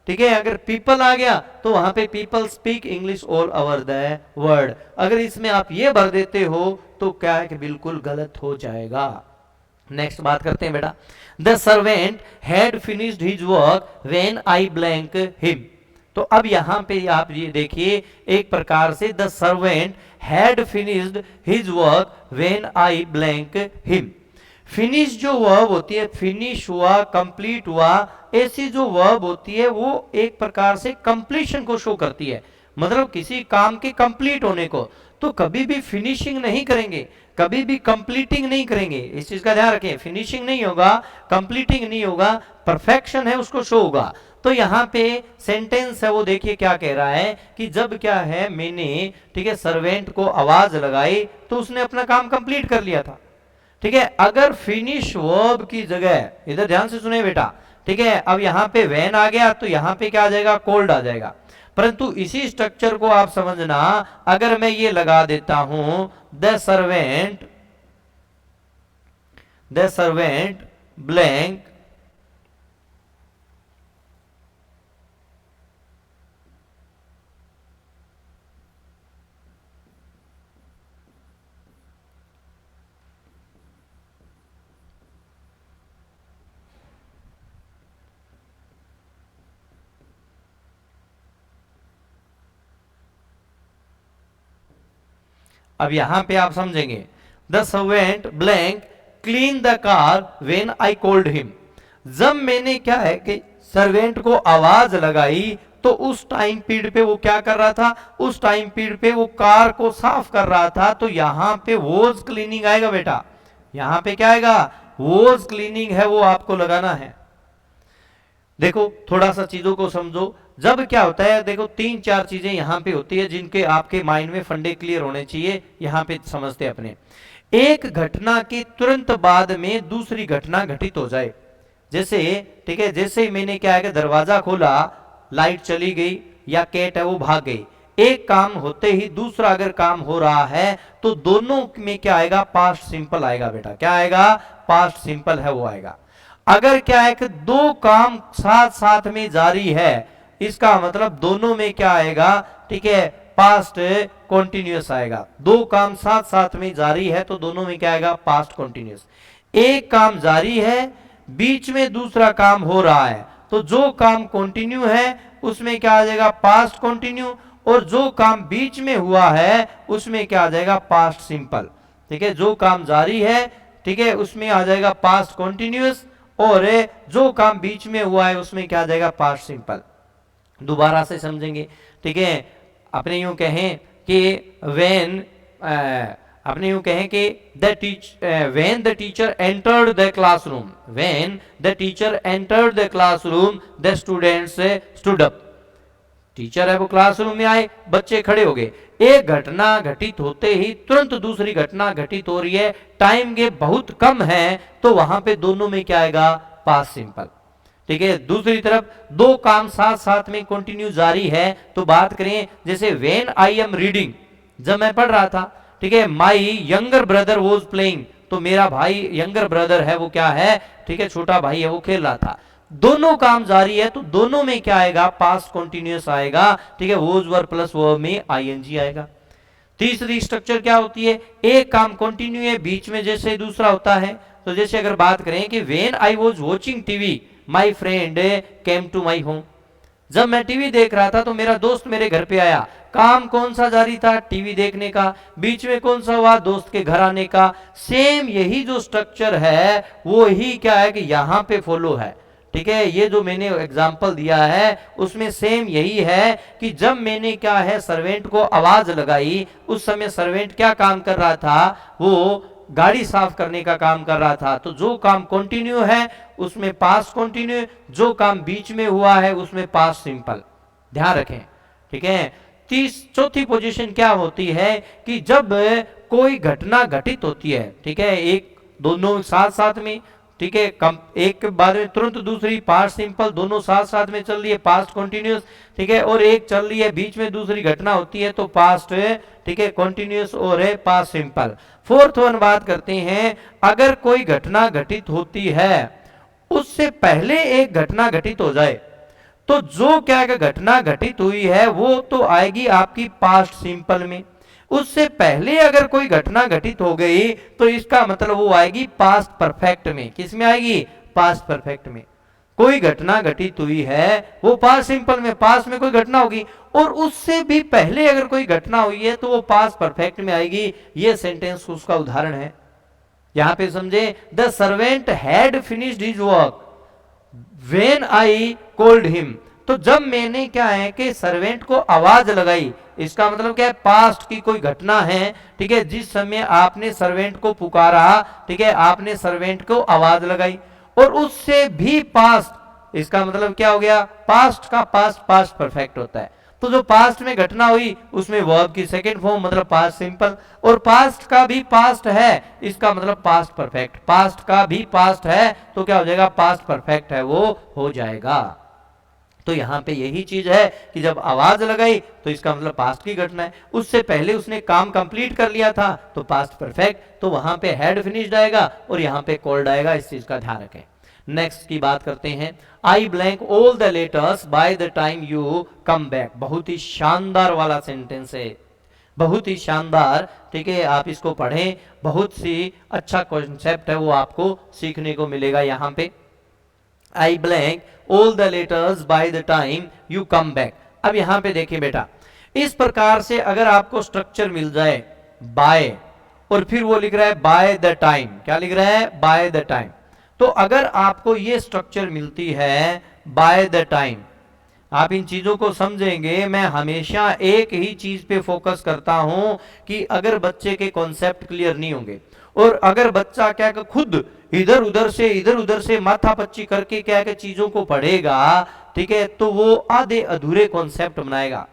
ठीक है, अगर पीपल आ गया तो वहां पे people speak English all over the world. अगर इसमें आप ये भर देते हो तो क्या है कि बिल्कुल गलत हो जाएगा। नेक्स्ट बात करते हैं बेटा, the servant had finished his work when I blank him. तो अब यहां पे आप ये देखिए, एक प्रकार से the servant had finished his work when I blank him. Finish जो वर्ब होती है, फिनिश हुआ, कंप्लीट हुआ, ऐसी जो वर्ब होती है वो एक प्रकार से कंप्लीशन को शो करती है, मतलब किसी काम के कंप्लीट होने को। तो कभी भी फिनिशिंग नहीं करेंगे, कभी भी कंप्लीटिंग नहीं करेंगे, इस चीज का ध्यान रखें। फिनिशिंग नहीं होगा, कंप्लीटिंग नहीं होगा, परफेक्शन है उसको शो होगा। तो यहाँ पे सेंटेंस है वो देखिए क्या कह रहा है कि जब क्या है मैंने, ठीक है, सर्वेंट को आवाज लगाई तो उसने अपना काम कंप्लीट कर लिया था। ठीक है, अगर फिनिश वर्ब की जगह, इधर ध्यान से सुने बेटा, ठीक है, अब यहां पे व्हेन आ गया तो यहां पे क्या आ जाएगा? कोल्ड आ जाएगा। परंतु इसी स्ट्रक्चर को आप समझना, अगर मैं ये लगा देता हूं द सर्वेंट ब्लैंक अब यहां पे आप समझेंगे, the servant blank clean the car when I called him. जब मैंने क्या है कि सर्वेंट को आवाज लगाई तो उस टाइम पीरियड पे वो क्या कर रहा था? उस टाइम पीरियड पे वो कार को साफ कर रहा था। तो यहां पे वॉज क्लीनिंग आएगा बेटा, यहां पे क्या आएगा? वॉज क्लीनिंग है वो आपको लगाना है। देखो थोड़ा सा चीजों को समझो, जब क्या होता है, देखो तीन चार चीजें यहां पे होती है जिनके आपके माइंड में फंडे क्लियर होने चाहिए, यहां पे समझते हैं अपने। एक घटना के तुरंत बाद में दूसरी घटना घटित हो जाए, जैसे, ठीक है, जैसे ही मैंने क्या है कि दरवाजा खोला, लाइट चली गई या कैट है वो भाग गई, एक काम होते ही दूसरा अगर काम हो रहा है तो दोनों में क्या आएगा? पास्ट सिंपल आएगा बेटा। क्या आएगा? पास्ट सिंपल है वो आएगा। अगर क्या है कि दो काम साथ साथ में जारी है, इसका मतलब दोनों में क्या आएगा? ठीक है, पास्ट कॉन्टिन्यूअस आएगा। दो काम साथ साथ में जारी है तो दोनों में क्या आएगा? Past continuous. एक काम जारी है, बीच में दूसरा काम हो रहा है, तो जो काम कंटिन्यू है उसमें क्या आ जाएगा? Past continue. और जो काम बीच में हुआ है उसमें क्या आ जाएगा? Past simple. ठीक है, जो काम जारी है, ठीक है, उसमें आ जाएगा पास्ट कंटिन्यूअस, और जो काम बीच में हुआ है उसमें क्या आ जाएगा? Past simple. दोबारा से समझेंगे, ठीक है, अपने यूं कहें कि अपने यूं कहें कि when the teacher entered the classroom, when the teacher entered the classroom, the students stood up। Teacher है वो क्लासरूम में आए, बच्चे खड़े हो गए। एक घटना घटित होते ही तुरंत दूसरी घटना घटित हो रही है, टाइम गैप बहुत कम है, तो वहां पे दोनों में क्या आएगा? Past simple. ठीक है, दूसरी तरफ दो काम साथ साथ में कंटिन्यू जारी है, तो बात करें जैसे व्हेन आई एम रीडिंग, जब मैं पढ़ रहा था, ठीक है, my younger brother was playing, तो मेरा भाई यंगर ब्रदर है वो क्या है? ठीक है, छोटा भाई है वो खेल रहा था। दोनों काम जारी है तो दोनों में क्या आएगा? पास्ट कंटिन्यूअस आएगा। ठीक है, वोज वर प्लस वर्ब में आईएनजी आएगा। तीसरी स्ट्रक्चर क्या होती है? एक काम कंटिन्यू है, बीच में जैसे दूसरा होता है, तो जैसे अगर बात करें कि when I was watching TV my friend came to my home, जब मैं टीवी देख रहा था तो मेरा दोस्त मेरे घर पे आया। काम कौन सा जारी था? टीवी देखने का। बीच में कौन सा हुआ? दोस्त के घर आने का। सेम यही जो स्ट्रक्चर है वो ही क्या है कि यहां पे फॉलो है। ठीक है, ये जो मैंने एग्जाम्पल दिया है उसमें सेम यही है कि जब मैंने क्या है सर्वेंट को आवाज लगाई, उस समय सर्वेंट क्या काम कर रहा था, वो गाड़ी साफ करने का काम कर रहा था। तो जो काम कंटिन्यू है उसमें पास्ट कंटिन्यू, जो काम बीच में हुआ है उसमें पास्ट सिंपल, ध्यान रखें। ठीक है, चौथी पोजीशन क्या होती है कि जब कोई घटना घटित होती है, ठीक है, एक दोनों साथ साथ में, ठीक है, एक के बाद में तुरंत दूसरी पास्ट सिंपल, दोनों साथ साथ में चल रही है पास्ट कंटिन्यूअस, ठीक है, और एक चल रही है बीच में दूसरी घटना होती है तो पास्ट है, ठीक है, कंटिन्यूअस और है पास्ट सिंपल। फोर्थ वन बात करते हैं, अगर कोई घटना घटित होती है उससे पहले एक घटना घटित हो जाए तो जो क्या घटना घटित हुई है वो तो आएगी आपकी पास्ट सिंपल में, उससे पहले अगर कोई घटना घटित हो गई तो इसका मतलब वो आएगी पास्ट परफेक्ट में। किस में आएगी? पास्ट परफेक्ट में। कोई घटना घटित हुई है वो पास्ट सिंपल में, पास्ट में कोई घटना होगी, और उससे भी पहले अगर कोई घटना हुई है तो वो पास्ट परफेक्ट में आएगी। ये सेंटेंस उसका उदाहरण है। यहां पे समझे, the servant had finished his work when I called him. तो जब मैंने क्या है कि सर्वेंट को आवाज लगाई, इसका मतलब क्या है? पास्ट की कोई घटना है, ठीक है, जिस समय आपने सर्वेंट को पुकारा, ठीक है, आपने सर्वेंट को आवाज लगाई, और उससे भी पास्ट, इसका मतलब क्या हो गया? पास्ट का पास्ट पास्ट परफेक्ट होता है। तो जो पास्ट में घटना हुई उसमें वर्ब की सेकंड फॉर्म मतलब पास्ट सिंपल, और पास्ट का भी पास्ट है, इसका मतलब पास्ट परफेक्ट। पास्ट का भी पास्ट है तो क्या हो जाएगा? पास्ट परफेक्ट है वो हो जाएगा। तो यहां पे यही चीज है कि जब आवाज लगाई तो इसका मतलब पास्ट की घटना है, उससे पहले उसने काम कंप्लीट कर लिया था तो पास्ट परफेक्ट, तो वहां पे हैड फिनिश्ड आएगा और यहां पे कॉल्ड आएगा। इस चीज का ध्यान रखें। नेक्स्ट की बात करते हैं, I blank all the letters bye the time you come back. बहुत ही शानदार वाला सेंटेंस है, बहुत ही शानदार, ठीक है, आप इसको पढ़ें, बहुत सी अच्छा कॉन्सेप्ट है वो आपको सीखने को मिलेगा यहां पे। आई blank all the letters bye the time you come back. अब यहां पे देखिए बेटा, इस प्रकार से अगर आपको स्ट्रक्चर मिल जाए बाय, और फिर वो लिख रहा है बाय द टाइम, क्या लिख रहा है? Bye the time. तो अगर आपको ये स्ट्रक्चर मिलती है बाय द टाइम, आप इन चीजों को समझेंगे। मैं हमेशा एक ही चीज पे फोकस करता हूं कि अगर बच्चे के कॉन्सेप्ट क्लियर नहीं होंगे और अगर बच्चा क्या खुद इधर उधर से माथापच्ची करके क्या चीजों को पढ़ेगा, ठीक है, तो वो आधे अधूरे कॉन्सेप्ट बनाएगा।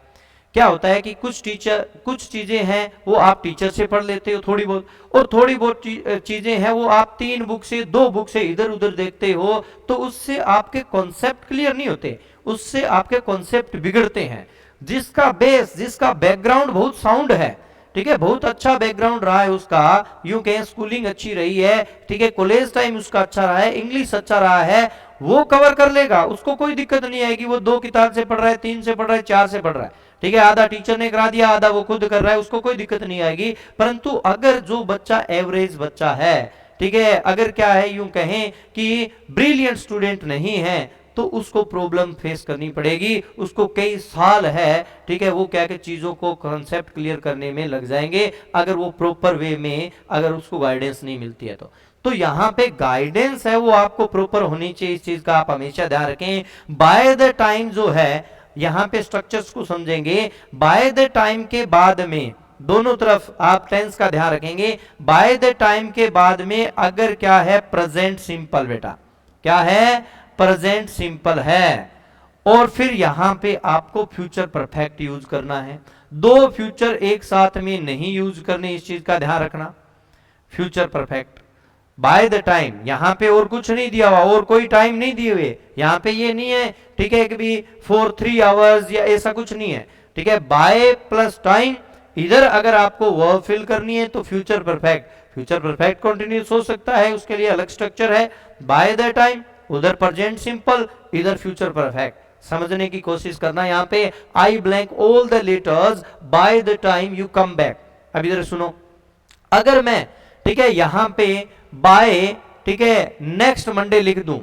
क्या होता है कि कुछ चीजें हैं वो आप टीचर से पढ़ लेते हो थोड़ी बहुत, और थोड़ी बहुत चीजें हैं वो आप 3 बुक से 2 बुक से इधर उधर देखते हो, तो उससे आपके कॉन्सेप्ट क्लियर नहीं होते, उससे आपके कॉन्सेप्ट बिगड़ते हैं। जिसका बेस, जिसका बैकग्राउंड बहुत साउंड है, ठीक है, बहुत अच्छा बैकग्राउंड रहा है उसका, यूं कहें स्कूलिंग अच्छी रही है, ठीक है, कॉलेज टाइम उसका अच्छा रहा है, इंग्लिश अच्छा रहा है, वो कवर कर लेगा, उसको कोई दिक्कत नहीं आएगी। वो 2 किताब से पढ़ रहा है, 3 से पढ़ रहा है, 4 से पढ़ रहा है, ठीक है, आधा टीचर ने करा दिया, आधा वो खुद कर रहा है, उसको कोई दिक्कत नहीं आएगी। परंतु अगर जो बच्चा एवरेज बच्चा है, ठीक है, अगर क्या है यूं कहें कि ब्रिलियंट स्टूडेंट नहीं है, तो उसको प्रॉब्लम फेस करनी पड़ेगी, उसको कई साल है, ठीक है, वो क्या क्या चीजों को कॉन्सेप्ट क्लियर करने में लग जाएंगे अगर वो प्रॉपर वे में अगर उसको गाइडेंस नहीं मिलती है तो यहां पे गाइडेंस है वो आपको प्रॉपर होनी चाहिए। इस चीज का आप हमेशा ध्यान रखें। बाय द टाइम जो है, यहां पे स्ट्रक्चर्स को समझेंगे। बाय द टाइम के बाद में दोनों तरफ आप टेंस का ध्यान रखेंगे। बाय द टाइम के बाद में अगर क्या है? Present simple. बेटा क्या है? प्रेजेंट सिंपल है। और फिर यहां पे आपको फ्यूचर परफेक्ट यूज करना है। 2 फ्यूचर एक साथ में नहीं यूज करने, इस चीज का ध्यान रखना। Future perfect by the time, यहां पे और कुछ नहीं दिया हुआ, और कोई टाइम नहीं दिए हुए, यहां पे ये नहीं है, ठीक है, कि भी फॉर 3 आवर्स या ऐसा कुछ नहीं है, ठीक है। बाय प्लस टाइम, इधर अगर आपको वर्ब फिल करनी है तो future perfect, future perfect continuous हो सकता है, उसके लिए अलग स्ट्रक्चर है। बाय द टाइम, उधर प्रेजेंट सिंपल, इधर फ्यूचर परफेक्ट। समझने की कोशिश करना। यहां पे आई blank all the letters bye the time you come back. अब इधर सुनो, अगर मैं, ठीक है, यहां पे बाय, ठीक है, नेक्स्ट मंडे लिख दूं,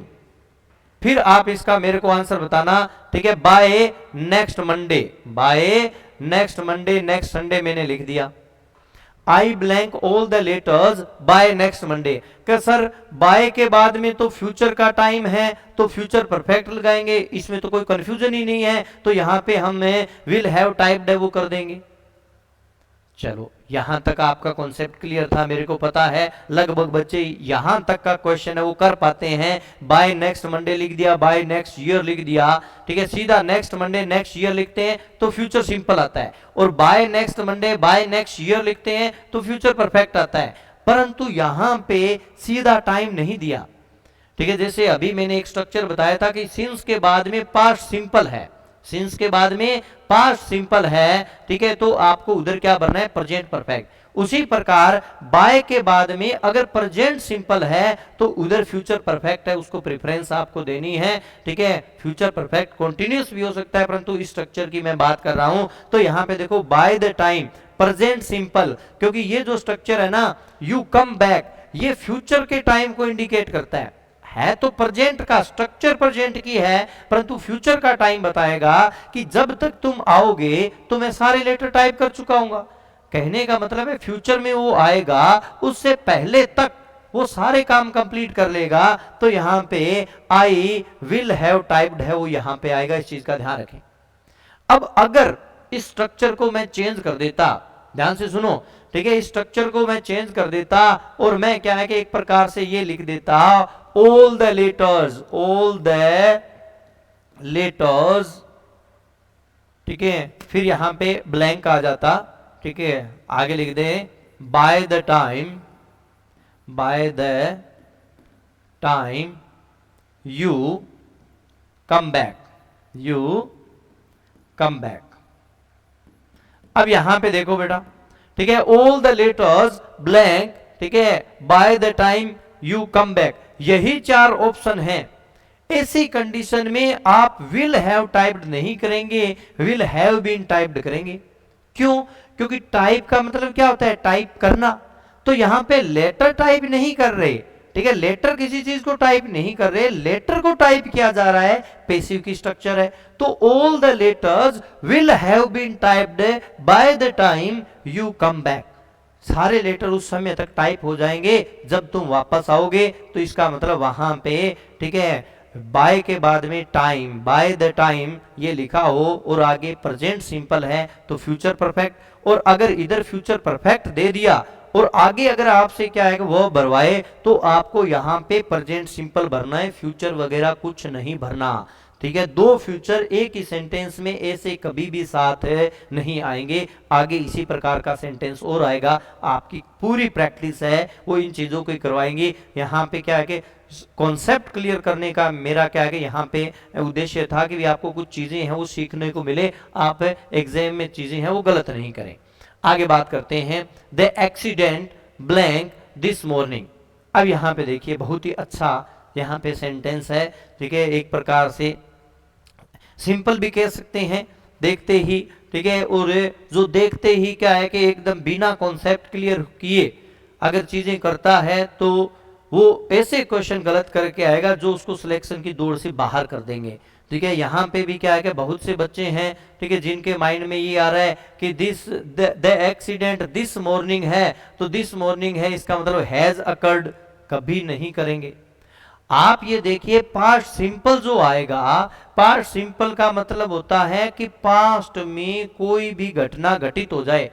फिर आप इसका मेरे को आंसर बताना, ठीक है। By next Monday, by next Monday, next Sunday मैंने लिख दिया। I blank all the letters by next Monday. क्या सर बाय के बाद में तो फ्यूचर का टाइम है तो फ्यूचर परफेक्ट लगाएंगे, इसमें तो कोई कंफ्यूजन ही नहीं है, तो यहां पे हम विल हैव टाइप्ड है वो कर देंगे। चलो यहां तक आपका कॉन्सेप्ट क्लियर था, मेरे को पता है लगभग बच्चे यहां तक का क्वेश्चन है वो कर पाते हैं। बाय नेक्स्ट मंडे लिख दिया, बाय नेक्स्ट ईयर लिख दिया, ठीक है, सीधा नेक्स्ट मंडे नेक्स्ट ईयर लिखते हैं तो फ्यूचर सिंपल आता है, और by next Monday by next year लिखते हैं तो फ्यूचर परफेक्ट आता है। परंतु यहां पे सीधा टाइम नहीं दिया, ठीक है। जैसे अभी मैंने एक स्ट्रक्चर बताया था कि सिंस के बाद में पास्ट सिंपल है, सिंस के बाद में पास्ट सिंपल है, ठीक है, तो आपको उधर क्या भरना है, प्रेजेंट परफेक्ट। उसी प्रकार बाय के बाद में अगर प्रेजेंट सिंपल है तो उधर फ्यूचर परफेक्ट है, उसको प्रेफरेंस आपको देनी है, ठीक है। फ्यूचर परफेक्ट कंटिन्यूअस भी हो सकता है, परंतु इस स्ट्रक्चर की मैं बात कर रहा हूं। तो यहां पे देखो bye the time present simple, क्योंकि ये जो स्ट्रक्चर है ना यू कम बैक, ये फ्यूचर के टाइम को इंडिकेट करता है तो प्रेजेंट का स्ट्रक्चर प्रेजेंट की है, परंतु फ्यूचर का टाइम बताएगा कि जब तक तुम आओगे तो मैं सारे लेटर टाइप कर चुका हूंगा। कहने का मतलब है फ्यूचर में वो आएगा उससे पहले तक वो सारे काम कंप्लीट कर लेगा। तो यहां पे आई विल हैव टाइप्ड है वो यहां पे आएगा, इस चीज का ध्यान रखें। अब अगर इस स्ट्रक्चर को मैं चेंज कर देता, ध्यान से सुनो, ठीक है, इस स्ट्रक्चर को मैं चेंज कर देता और मैं क्या है कि एक प्रकार से ये लिख देता ऑल द लेटर्स, ठीक है, फिर यहां पे ब्लैंक आ जाता, ठीक है, आगे लिख दे by the time you come back. अब यहां पे देखो बेटा, ठीक है, ऑल द लेटर्स ब्लैंक, ठीक है, bye the time you come back, यही 4 ऑप्शन हैं। ऐसी कंडीशन में आप विल हैव टाइप्ड नहीं करेंगे, विल हैव बीन टाइप्ड करेंगे। क्यों? क्योंकि टाइप का मतलब क्या होता है, टाइप करना। तो यहां पे लेटर टाइप नहीं कर रहे, ठीक है, लेटर किसी चीज को टाइप नहीं कर रहे, लेटर को टाइप किया जा रहा है, पैसिव की स्ट्रक्चर है। तो all the letters will have been typed by the time you come back, सारे लेटर उस समय तक टाइप हो जाएंगे जब तुम वापस आओगे। तो इसका मतलब वहां पे, ठीक है, बाय के बाद में टाइम, बाय द टाइम ये लिखा हो और आगे प्रेजेंट सिंपल है तो फ्यूचर परफेक्ट, और अगर इधर फ्यूचर परफेक्ट दे दिया और आगे अगर आपसे क्या है कि वो भरवाए तो आपको यहां पे प्रेजेंट सिंपल भरना है, फ्यूचर वगैरह कुछ नहीं भरना, ठीक है। 2 फ्यूचर एक ही सेंटेंस में ऐसे कभी भी साथ नहीं आएंगे। आगे इसी प्रकार का सेंटेंस और आएगा, आपकी पूरी प्रैक्टिस है वो इन चीजों को करवाएंगी। यहाँ पे क्या है कि कॉन्सेप्ट क्लियर करने का मेरा क्या है कि यहाँ पे उद्देश्य था कि भी आपको कुछ चीजें हैं वो सीखने को मिले, आप एग्जाम में चीजें हैं वो गलत नहीं करें। आगे बात करते हैं, the accident blank this morning. अब यहाँ पे देखिए बहुत ही अच्छा यहाँ पे सेंटेंस है, ठीक है, एक प्रकार से सिंपल भी कह सकते हैं देखते ही, ठीक है, और जो देखते ही क्या है कि एकदम बिना कॉन्सेप्ट क्लियर किए अगर चीजें करता है तो वो ऐसे क्वेश्चन गलत करके आएगा जो उसको सिलेक्शन की दौड़ से बाहर कर देंगे, ठीक है। यहाँ पे भी क्या है कि बहुत से बच्चे हैं, ठीक है, जिनके माइंड में ये आ रहा है कि द एक्सीडेंट दिस मॉर्निंग है, तो दिस मॉर्निंग है इसका मतलब हैज अकर्ड, कभी नहीं करेंगे। आप ये देखिए पास्ट सिंपल जो आएगा, पास्ट सिंपल का मतलब होता है कि पास्ट में कोई भी घटना घटित हो जाए।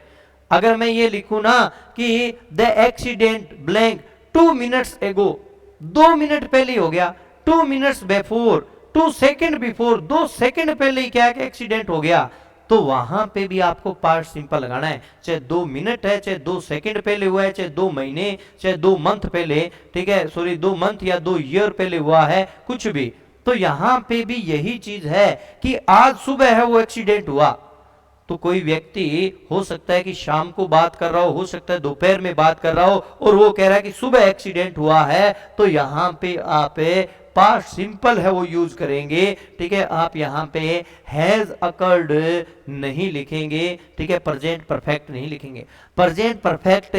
अगर मैं ये लिखूं ना कि द एक्सीडेंट ब्लैंक 2 मिनट्स एगो, 2 मिनट पहले हो गया, 2 minutes before, 2 second before, 2 second पहले ही क्या है कि एक्सीडेंट हो गया, तो वहां पे भी आपको पास्ट सिंपल लगाना है। चाहे 2 मिनट है, चाहे 2 सेकंड पहले हुआ है, चाहे 2 महीने, चाहे 2 मंथ पहले, ठीक है, सॉरी 2 मंथ या 2 ईयर पहले हुआ है, कुछ भी। तो यहां पे भी यही चीज है कि आज सुबह है वो एक्सीडेंट हुआ, तो कोई व्यक्ति हो सकता है कि शाम को बात कर रहा हो सकता है दोपहर में बात कर रहा हो और वो कह रहा है कि सुबह एक्सीडेंट हुआ है, तो यहां पे आप पास्ट सिंपल है वो यूज करेंगे, ठीक है। आप यहाँ पे हैज अकर्ड नहीं लिखेंगे, ठीक है, प्रेजेंट परफेक्ट नहीं लिखेंगे। प्रेजेंट परफेक्ट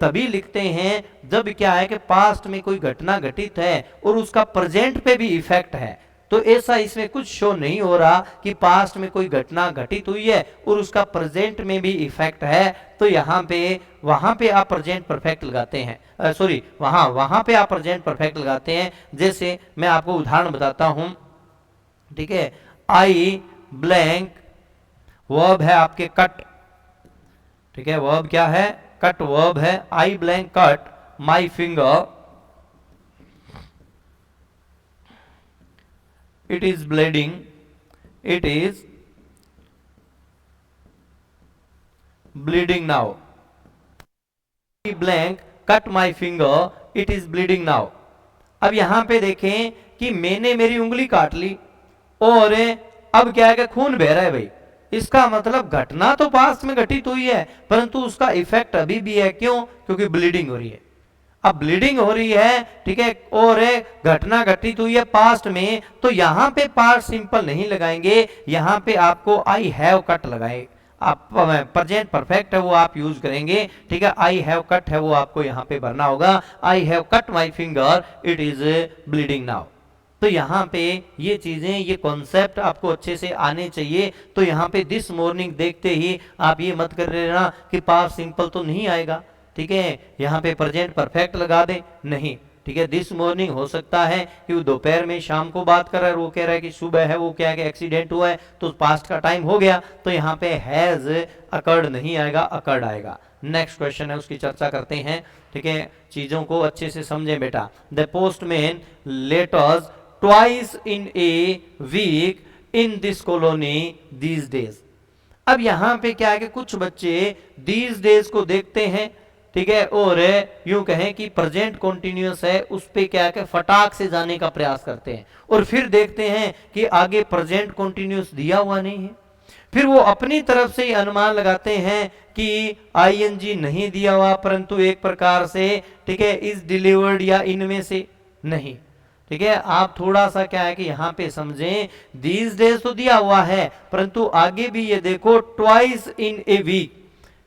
तभी लिखते हैं जब क्या है कि पास्ट में कोई घटना घटित है और उसका प्रेजेंट पे भी इफेक्ट है, तो ऐसा इसमें कुछ शो नहीं हो रहा कि पास्ट में कोई घटना घटित हुई है और उसका प्रेजेंट में भी इफेक्ट है। तो यहाँ पे वहां पे आप प्रेजेंट परफेक्ट लगाते हैं, सॉरी वहां पे आप प्रेजेंट परफेक्ट लगाते हैं। जैसे मैं आपको उदाहरण बताता हूं, ठीक है। आई ब्लैंक वर्ब है आपके कट, ठीक है, वर्ब क्या है, कट वर्ब है। आई blank cut my finger, it is bleeding, it is bleeding now, blank cut my finger, it is bleeding now। अब यहां पे देखें कि मैंने मेरी उंगली काट ली और अब क्या है कि खून बह रहा है भाई। इसका मतलब घटना तो पास्ट में घटित हुई है परंतु उसका इफेक्ट अभी भी है। क्यों? क्योंकि ब्लीडिंग हो रही है। अब ब्लीडिंग हो रही है, ठीक है, और घटना घटित हुई है पास्ट में, तो यहां पे पास्ट सिंपल नहीं लगाएंगे, यहां पे आपको आई हैव कट लगाए। आप प्रेजेंट परफेक्ट है वो आप यूज करेंगे, ठीक है। आई हैव कट है वो आपको यहां पे भरना होगा। I have cut my finger, it is bleeding now. तो यहाँ पे ये चीजें, ये कॉन्सेप्ट आपको अच्छे से आने चाहिए। तो यहाँ पे दिस मॉर्निंग देखते ही आप ये मत कर लेना कि पास्ट सिंपल तो नहीं आएगा, ठीक है, यहाँ पे प्रेजेंट परफेक्ट लगा दे, नहीं, ठीक है। दिस मॉर्निंग हो सकता है कि वो दोपहर में शाम को बात कर रहा है, वो कह रहा है कि सुबह है, वो क्या है कि एक्सीडेंट हुआ है, तो पास्ट का टाइम हो गया, तो यहाँ पे हैज अकर्ड नहीं आएगा, अकर्ड आएगा। नेक्स्ट क्वेश्चन है, उसकी चर्चा करते हैं, ठीक है। चीजों को अच्छे से समझे बेटा। The postman letters twice in a week in this colony these days. अब यहाँ पे क्या है कि कुछ बच्चे दीज डेज को देखते हैं, ठीक है, और यूं कहें कि प्रेजेंट कॉन्टिन्यूअस है, उस पे क्या है फटाक से जाने का प्रयास करते हैं, और फिर देखते हैं कि आगे प्रेजेंट कॉन्टिन्यूअस दिया हुआ नहीं है। फिर वो अपनी तरफ से अनुमान लगाते हैं कि आईएनजी नहीं दिया हुआ, परंतु एक प्रकार से, ठीक है, इज डिलीवर्ड या इनमें से नहीं, ठीक है। आप थोड़ा सा क्या है कि यहाँ पे समझें, दीज डेज तो दिया हुआ है परंतु आगे भी ये देखो ट्वाइस इन ए वीक,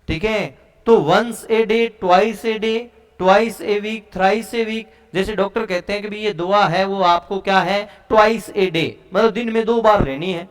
ठीक है, तो once a day, twice a day, twice a week, thrice a week. जैसे डॉक्टर कहते हैं कि भी ये दुआ है वो आपको क्या है, ट्वाइस ए डे, मतलब दिन में 2 बार लेनी है।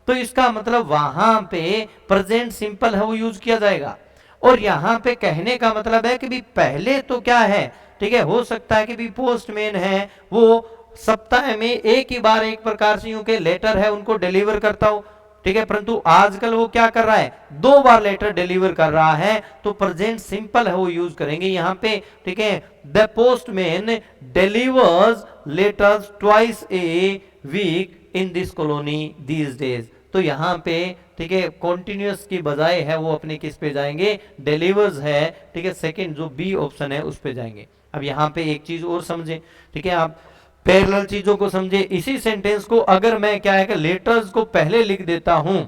तो इसका मतलब वहां पे प्रेजेंट सिंपल है वो यूज किया जाएगा। और यहां पे कहने का मतलब है कि भी पहले तो क्या है, ठीक है, हो सकता है कि भी पोस्टमैन है वो सप्ताह में एक ही बार एक प्रकार से यूं के लेटर है उनको डिलीवर करता हो, ठीक है, परंतु आजकल वो क्या कर रहा है, 2 बार लेटर डिलीवर कर रहा है, तो प्रेजेंट सिंपल है वो यूज करेंगे यहाँ पे, ठीक है। The postman delivers letters twice a week in this colony these days. तो यहाँ पे, ठीक है, कॉन्टिन्यूअस की बजाय है वो अपने किस पे जाएंगे, डिलीवर्स है, ठीक है, सेकंड जो बी ऑप्शन है उस पे जाएंगे। अब यहाँ पे एक चीज और समझे, ठीक है, आप पैरेलल चीजों को समझे। इसी सेंटेंस को अगर मैं क्या है कि लेटर्स को पहले लिख देता हूं,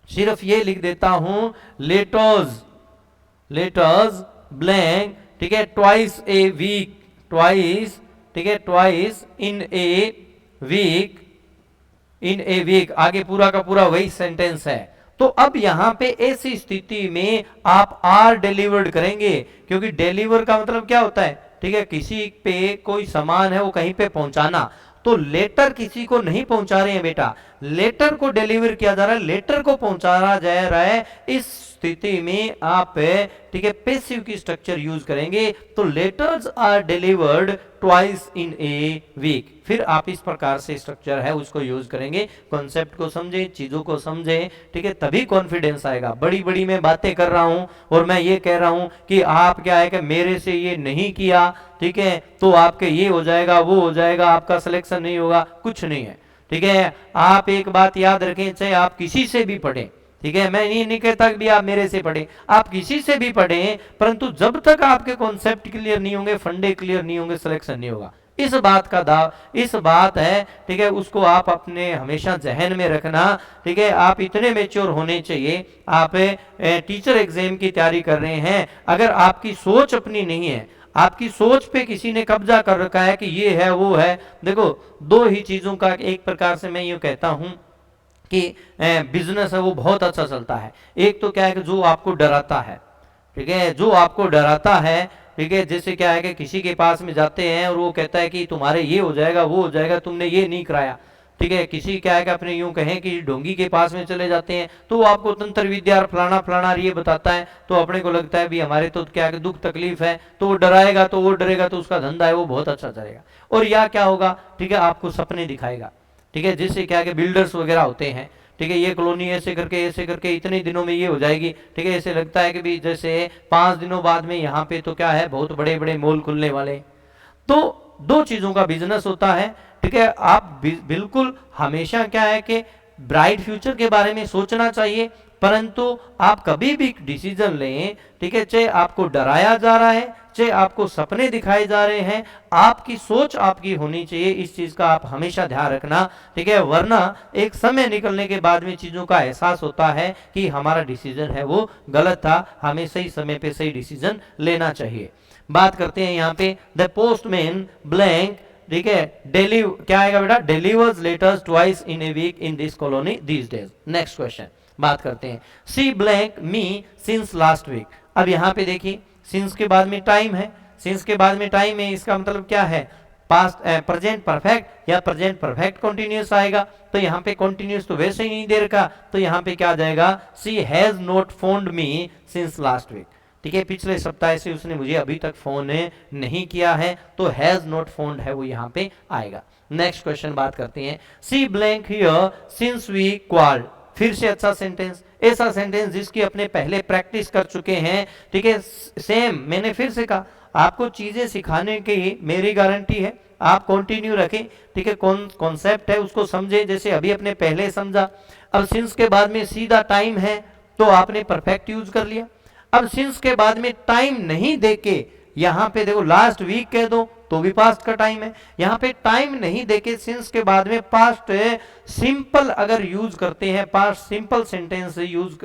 सिर्फ ये लिख देता हूं लेटर्स, लेटर्स ब्लैंक, ठीक है, ट्वाइस ए वीक, ट्वाइस, ठीक है, twice in a week, in a week, आगे पूरा का पूरा वही सेंटेंस है। तो अब यहां पे ऐसी स्थिति में आप आर डिलीवर्ड करेंगे, क्योंकि डिलीवर का मतलब क्या होता है, ठीक है, किसी पे कोई सामान है वो कहीं पे पहुंचाना। तो लेटर किसी को नहीं पहुंचा रहे हैं बेटा, लेटर को डिलीवर किया जा रहा है, लेटर को पहुंचाया जा रहा है। इस स्थिति में आप, ठीक है, पैसिव की स्ट्रक्चर यूज करेंगे। तो letters are delivered twice in a week. फिर आप इस प्रकार से स्ट्रक्चर है उसको यूज करेंगे। कॉन्सेप्ट को समझे, चीजों को समझे, ठीक है, तभी कॉन्फिडेंस आएगा। बड़ी बड़ी मैं बातें कर रहा हूं और मैं ये कह रहा हूं कि आप क्या है कि मेरे से ये नहीं किया, ठीक है, तो आपके ये हो जाएगा, वो हो जाएगा, आपका सिलेक्शन नहीं होगा, कुछ नहीं है, ठीक है। आप एक बात याद रखें, चाहे आप किसी से भी पढ़ें, ठीक है, मैं ये नहीं कहता कि भी आप मेरे से पढ़ें, आप किसी से भी पढ़ें, परंतु जब तक आपके कॉन्सेप्ट क्लियर नहीं होंगे, फंडे क्लियर नहीं होंगे, सिलेक्शन नहीं होगा। इस बात का दाव, इस बात है, ठीक है, उसको आप अपने हमेशा जहन में रखना, ठीक है। आप इतने मैच्योर होने चाहिए, आप टीचर एग्जाम की तैयारी कर रहे हैं, अगर आपकी सोच अपनी नहीं है, आपकी सोच पे किसी ने कब्जा कर रखा है कि ये है वो है, देखो 2 ही चीजों का, एक प्रकार से मैं यूं कहता हूं कि बिजनेस है वो बहुत अच्छा चलता है। एक तो क्या है कि जो आपको डराता है, ठीक है, जो आपको डराता है, ठीक है, जैसे क्या है कि किसी के पास में जाते हैं और वो कहता है कि तुम्हारे ये हो जाएगा, वो हो जाएगा, तुमने ये नहीं कराया, ठीक है, किसी क्या है कि अपने यूं कहें कि ढोंगी के पास में चले जाते हैं तो वो आपको तंत्र विद्या और फलाना फलाना ये बताता है, तो अपने को लगता है भी हमारे तो क्या है दुख तकलीफ है, तो वो डराएगा, तो वो डरेगा तो उसका धंधा है वो बहुत अच्छा चलेगा। और या क्या होगा, ठीक है, आपको सपने दिखाएगा, ठीक है, जिससे क्या है कि बिल्डर्स वगैरह होते हैं, ठीक है, ये कॉलोनी ऐसे करके इतने दिनों में ये हो जाएगी, ठीक है, ऐसे लगता है कि भी जैसे 5 दिनों बाद में यहाँ पे तो क्या है बहुत बड़े बड़े मॉल खुलने वाले। तो दो चीजों का बिजनेस होता है, ठीक है, आप बिल्कुल हमेशा क्या है कि ब्राइट फ्यूचर के बारे में सोचना चाहिए, परंतु आप कभी भी डिसीजन लें, ठीक है, चाहे आपको डराया जा रहा है, चाहे आपको सपने दिखाए जा रहे हैं, आपकी सोच आपकी होनी चाहिए, इस चीज का आप हमेशा ध्यान रखना, ठीक है, वरना एक समय निकलने के बाद में चीजों का एहसास होता है कि हमारा डिसीजन है वो गलत था, हमें सही समय पे सही डिसीजन लेना चाहिए। बात करते हैं यहाँ पे द पोस्टमैन ब्लैंक, ठीक है, क्या आएगा बेटा, delivers letters twice in a week in this colony these days. Next question बात करते हैं, she blank me since last week. अब यहाँ पे देखिए सिंस के बाद में टाइम है, सिंस के बाद में टाइम है, इसका मतलब क्या है, पास्ट प्रेजेंट परफेक्ट या प्रेजेंट परफेक्ट कंटिन्यूअस आएगा, तो यहाँ पे कंटिन्यूअस तो वैसे ही नहीं दे रखा, तो यहाँ पे क्या आ जाएगा, she has not phoned me since last week, ठीक है, पिछले सप्ताह से उसने मुझे अभी तक फोन नहीं किया है, तो हैज नॉट फोन्ड है वो यहाँ पे आएगा। नेक्स्ट क्वेश्चन बात करते हैं, she blank here since we quarrelled. फिर से अच्छा सेंटेंस, ऐसा सेंटेंस जिसकी अपने पहले प्रैक्टिस कर चुके हैं, ठीक है, सेम मैंने फिर से कहा आपको चीजें सिखाने की मेरी गारंटी है, आप कंटिन्यू रखें, ठीक है, कौन कॉन्सेप्ट है उसको समझे, जैसे अभी अपने पहले समझा। अब सिंस के बाद में सीधा टाइम है तो आपने परफेक्ट यूज कर लिया। अब सिंस के बाद में टाइम नहीं देके यहां पे देखो लास्ट वीक कह दो तो भी पास्ट का टाइम है, यहां पे टाइम नहीं देके सिंस के बाद में पास्ट सिंपल अगर यूज करते हैं, past simple sentence use,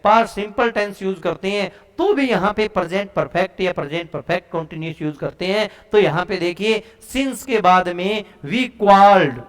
past simple tense use करते हैं, तो भी यहां पे प्रेजेंट परफेक्ट या प्रेजेंट परफेक्ट कंटिन्यूअस यूज करते हैं। तो यहां पे देखिए सिंस के बाद में वी क्वार्ल्ड,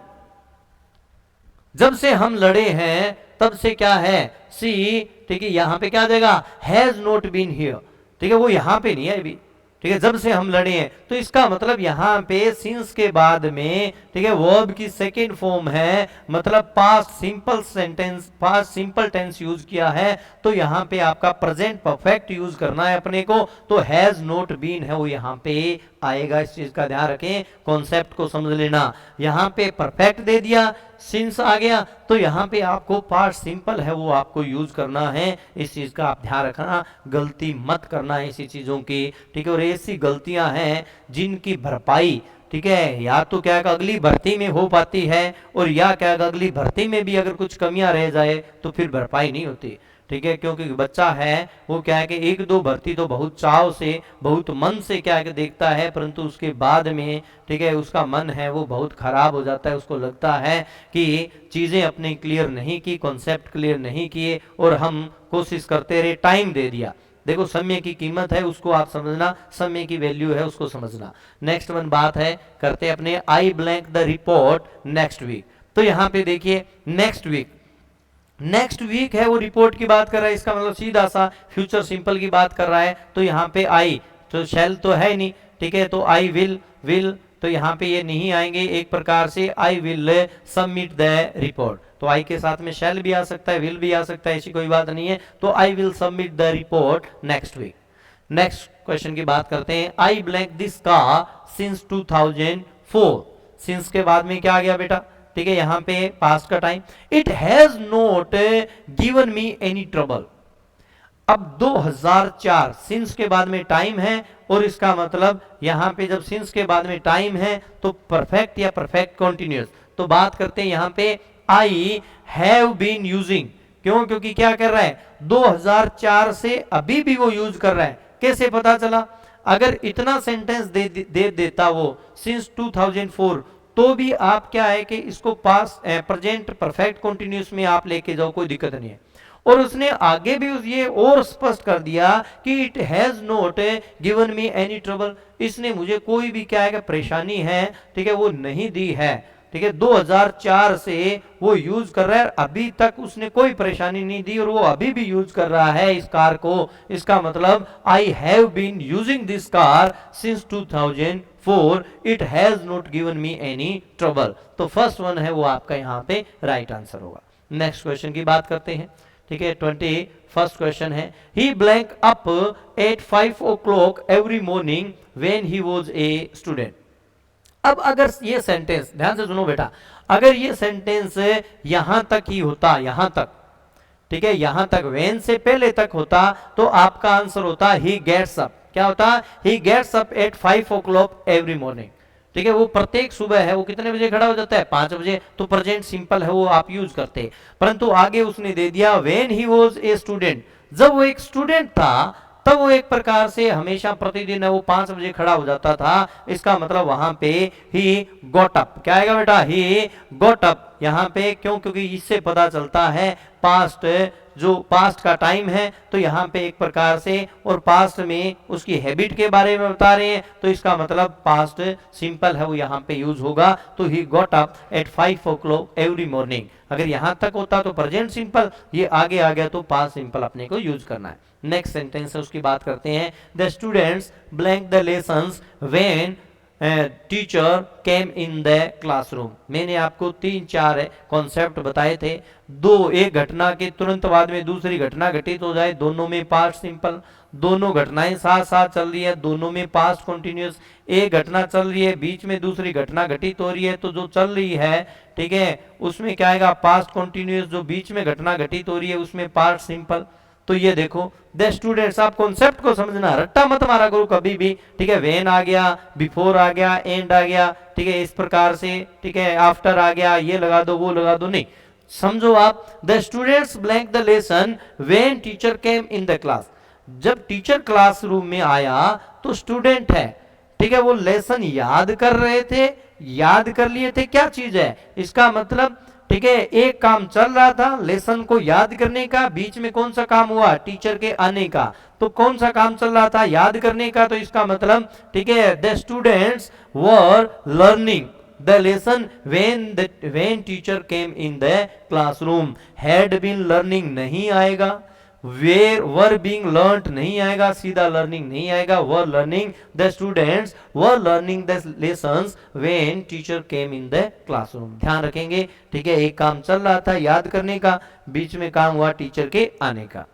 जब से हम लड़े हैं तब से क्या है, सी, ठीक है, यहां पे क्या आ जाएगा, हैज नॉट बीन हियर, ठीक है, वो यहां पे नहीं है अभी, ठीक है, जब से हम लड़े हैं, तो इसका मतलब यहां पे सिंस के बाद में, ठीक है, वर्ब की सेकेंड फॉर्म है, मतलब past simple sentence, past simple tense use किया है, तो यहां पे आपका प्रेजेंट परफेक्ट यूज करना है अपने को, तो हैज नॉट बीन है वो यहां पे आएगा। इस चीज का ध्यान रखें, कॉन्सेप्ट को समझ लेना, यहां पे परफेक्ट दे दिया, सिंस आ गया, तो यहां पे आपको पास्ट सिंपल है वो आपको यूज करना है, इस चीज का आप ध्यान रखना, गलती मत करना है ऐसी चीजों की, ठीक है, और ऐसी गलतियां हैं जिनकी भरपाई, ठीक है, या तो क्या अगली भर्ती में हो पाती है, और या क्या अगली भर्ती में भी अगर कुछ कमियां रह जाए तो फिर भरपाई नहीं होती, ठीक है, क्योंकि बच्चा है वो क्या है कि एक दो भर्ती तो बहुत चाव से बहुत मन से क्या है कि देखता है, परंतु उसके बाद में, ठीक है, उसका मन है वो बहुत खराब हो जाता है, उसको लगता है कि चीजें अपने क्लियर नहीं की, कॉन्सेप्ट क्लियर नहीं किए, और हम कोशिश करते रहे, टाइम दे दिया। देखो समय की कीमत है उसको आप समझना, समय की वैल्यू है उसको समझना। नेक्स्ट वन बात है करते अपने, I blank the report next week. तो यहाँ पे देखिए नेक्स्ट वीक, नेक्स्ट वीक है वो रिपोर्ट की बात कर रहा है, इसका मतलब सीधा सा फ्यूचर सिंपल की बात कर रहा है, तो यहाँ पे आई तो शैल तो है नहीं, ठीक है, तो आई विल तो यहाँ पे ये नहीं आएंगे, एक प्रकार से आई विल सबमिट द रिपोर्ट, तो आई के साथ में शैल भी आ सकता है, विल भी आ सकता है, ऐसी कोई बात नहीं है, तो I will submit the report next week. Next question की बात करते हैं, I blank this car since 2004। Since के बाद में क्या आ गया बेटा, ठीक है, यहां पे पास्ट का time, it has not given me any trouble. अब 2004 सिंस के बाद में टाइम है, और इसका मतलब यहां पे जब सिंस के बाद में टाइम है तो परफेक्ट या परफेक्ट कंटिन्यूअस। तो बात करते हैं यहां पे आई हैव बीन यूजिंग, क्यों, क्योंकि क्या कर रहा है 2004 से अभी भी वो यूज कर रहा है, कैसे पता चला, अगर इतना सेंटेंस दे देता वो सिंस 2004, तो भी आप क्या है कि इसको पास्ट प्रेजेंट परफेक्ट कंटिन्यूअस में आप लेके जाओ, कोई दिक्कत नहीं है। और उसने आगे भी ये और स्पष्ट कर दिया कि it has not given me any trouble, इसने मुझे कोई भी क्या है कि परेशानी है, ठीक है, वो नहीं दी है, ठीक है, 2004 से वो यूज कर रहा है, अभी तक उसने कोई परेशानी नहीं दी, और वो अभी भी यूज कर रहा है इस कार को, इसका मतलब I have been using this car since 2004। For it has not given me any trouble. तो फर्स्ट वन है वो आपका यहाँ पे राइट आंसर होगा। नेक्स्ट क्वेश्चन की बात करते हैं, ठीक है। 21st क्वेश्चन है, he blank up at 5 o'clock every morning when he was a student. अब अगर ये सेंटेंस, ध्यान से सुनो बेटा, अगर ये सेंटेंस यहां तक ही होता, यहां तक, ठीक है, यहां तक व्हेन से पहले तक होता, तो आपका आंसर होता ही गेट्स अप। क्या होता? He gets up at 5 o'clock every morning. ठीक है, वो प्रत्येक सुबह है, वो कितने बजे खड़ा हो जाता है? 5 बजे। तो प्रेजेंट सिंपल है, वो आप यूज करते हैं। परंतु आगे उसने दे दिया when he was a student, जब वो एक स्टूडेंट था तब वो एक प्रकार से हमेशा प्रतिदिन वो 5 बजे खड़ा हो जाता था। इसका मतलब वहां पे ही गॉट अप। क्या आएगा बेटा? ही गॉट अप यहाँ पे। क्यों? क्योंकि इससे पता चलता है पास्ट, जो पास्ट का टाइम है, तो यहाँ पे एक प्रकार से, और पास्ट में उसकी हैबिट के बारे में बता रहे हैं, तो इसका मतलब पास्ट सिंपल है, वो यहाँ पे यूज होगा। तो he got up at 5 o'clock every morning. अगर यहाँ तक होता तो प्रेजेंट सिंपल, ये आगे आ गया तो पास्ट सिंपल अपने को यूज करना है। नेक्स्ट सेंटेंस है, उसकी बात करते हैं। The students blank the lessons when teacher came in the classroom. मैंने आपको 3-4 कॉन्सेप्ट बताए थे। एक घटना के तुरंत बाद में दूसरी घटना घटित हो जाए, दोनों में पास्ट सिंपल। दोनों घटनाएं साथ साथ चल रही है, दोनों में पास्ट कॉन्टिन्यूअस। एक घटना चल रही है, बीच में दूसरी घटना घटित हो रही है, तो जो चल रही है, ठीक है, उसमें क्या आएगा? Past continuous. जो बीच में घटना घटित हो रही है उसमें पास्ट सिंपल। तो ये देखो, द स्टूडेंट्स, आप कॉन्सेप्ट को समझना, रट्टा मत मारा करो कभी भी। ठीक है, व्हेन आ गया, बिफोर आ गया, एंड आ गया, ठीक है, इस प्रकार से, ठीक है, आफ्टर आ गया, ये लगा दो वो लगा दो, नहीं। समझो आप, the students blank the lesson when teacher came in the class. जब टीचर क्लासरूम में आया तो स्टूडेंट है, ठीक है, वो लेसन याद कर रहे थे, याद कर लिए थे। क्या चीज है? इसका मतलब, ठीक है, एक काम चल रहा था लेसन को याद करने का, बीच में कौन सा काम हुआ? टीचर के आने का। तो कौन सा काम चल रहा था? याद करने का। तो इसका मतलब, ठीक है, the students were learning the lesson when teacher came in the classroom. Had been learning नहीं आएगा, वर बीइंग लर्नड नहीं आएगा, सीधा लर्निंग नहीं आएगा, were learning, the students were learning the lessons when teacher came in the classroom. ध्यान रखेंगे, ठीक है, एक काम चल रहा था याद करने का, बीच में काम हुआ टीचर के आने का।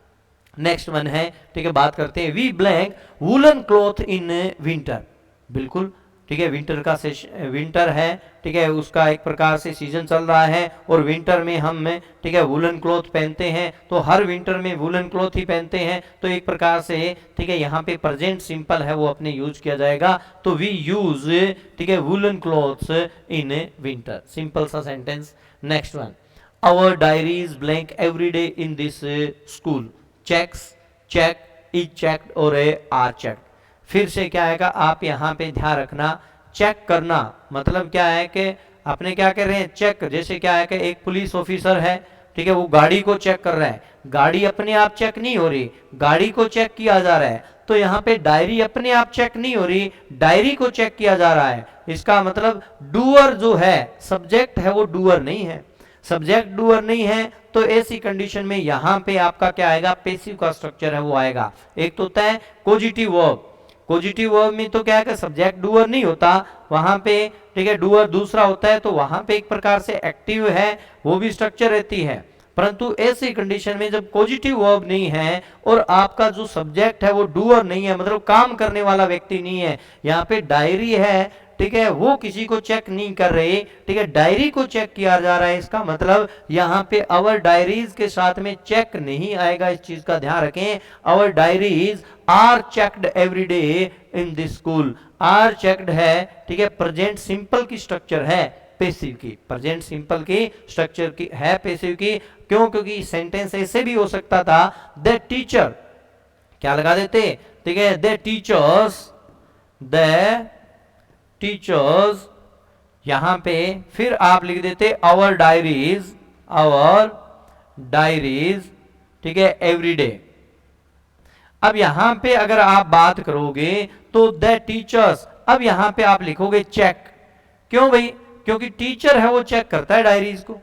नेक्स्ट वन है, ठीक है, बात करते हैं। We blank woollen cloth in winter. बिल्कुल, ठीक है, विंटर का विंटर है, ठीक है, उसका एक प्रकार से सीजन चल रहा है, और विंटर में हम, ठीक है, वुलन क्लॉथ पहनते हैं, तो हर विंटर में वुलन क्लॉथ ही पहनते हैं। तो एक प्रकार से, ठीक है, यहाँ पे प्रेजेंट सिंपल है, वो अपने यूज किया जाएगा। तो वी यूज, ठीक है, woollen clothes in winter. Simple सा sentence. Next one, our diaries blank every day in this school. Checks, check, is checked और आर चेक्ड। फिर से क्या आएगा? आप यहाँ पे ध्यान रखना, चेक करना मतलब क्या है कि अपने क्या कर रहे हैं? चेक। जैसे क्या है कि एक पुलिस ऑफिसर है, ठीक है, वो गाड़ी को चेक कर रहा है। गाड़ी अपने आप चेक नहीं हो रही, गाड़ी को चेक किया जा रहा है। तो यहाँ पे डायरी अपने आप चेक नहीं हो रही, डायरी को चेक किया जा रहा है। इसका मतलब डूअर जो है, सब्जेक्ट है, वो डूअर नहीं है। सब्जेक्ट डूअर नहीं है, तो ऐसी कंडीशन में यहाँ पे आपका क्या आएगा? पैसिव का स्ट्रक्चर है वो आएगा। एक तो होता है पॉजिटिव वर्ब। पॉजिटिव वर्ब में तो क्या है कि सब्जेक्ट डूअर नहीं होता वहां पे, ठीक है, डूअर दूसरा होता है, तो वहां पे एक प्रकार से एक्टिव है, वो भी स्ट्रक्चर रहती है। परंतु ऐसी कंडीशन में जब पॉजिटिव वर्ब नहीं है और आपका जो सब्जेक्ट है वो डूअर नहीं है, मतलब काम करने वाला व्यक्ति नहीं है, यहाँ पे डायरी है, ठीक है, वो किसी को चेक नहीं कर रहे, ठीक है, डायरी को चेक किया जा रहा है। इसका मतलब यहाँ पे आवर डायरीज के साथ में चेक नहीं आएगा, इस चीज का ध्यान रखें। Our diaries are checked every day in this school. Are checked है, ठीक है, प्रेजेंट सिंपल की स्ट्रक्चर है, पैसिव की, प्रेजेंट सिंपल की स्ट्रक्चर की है, पैसिव की। क्यों? क्योंकि सेंटेंस ऐसे भी हो सकता था, द टीचर, क्या लगा देते, ठीक है, द टीचर्स, यहां पे फिर आप लिख देते आवर डायरीज, ठीक है, एवरी डे। अब यहां पे अगर आप बात करोगे तो द टीचर्स, अब यहां पे आप लिखोगे चेक। क्यों भाई? क्योंकि टीचर है वो चेक करता है डायरीज को।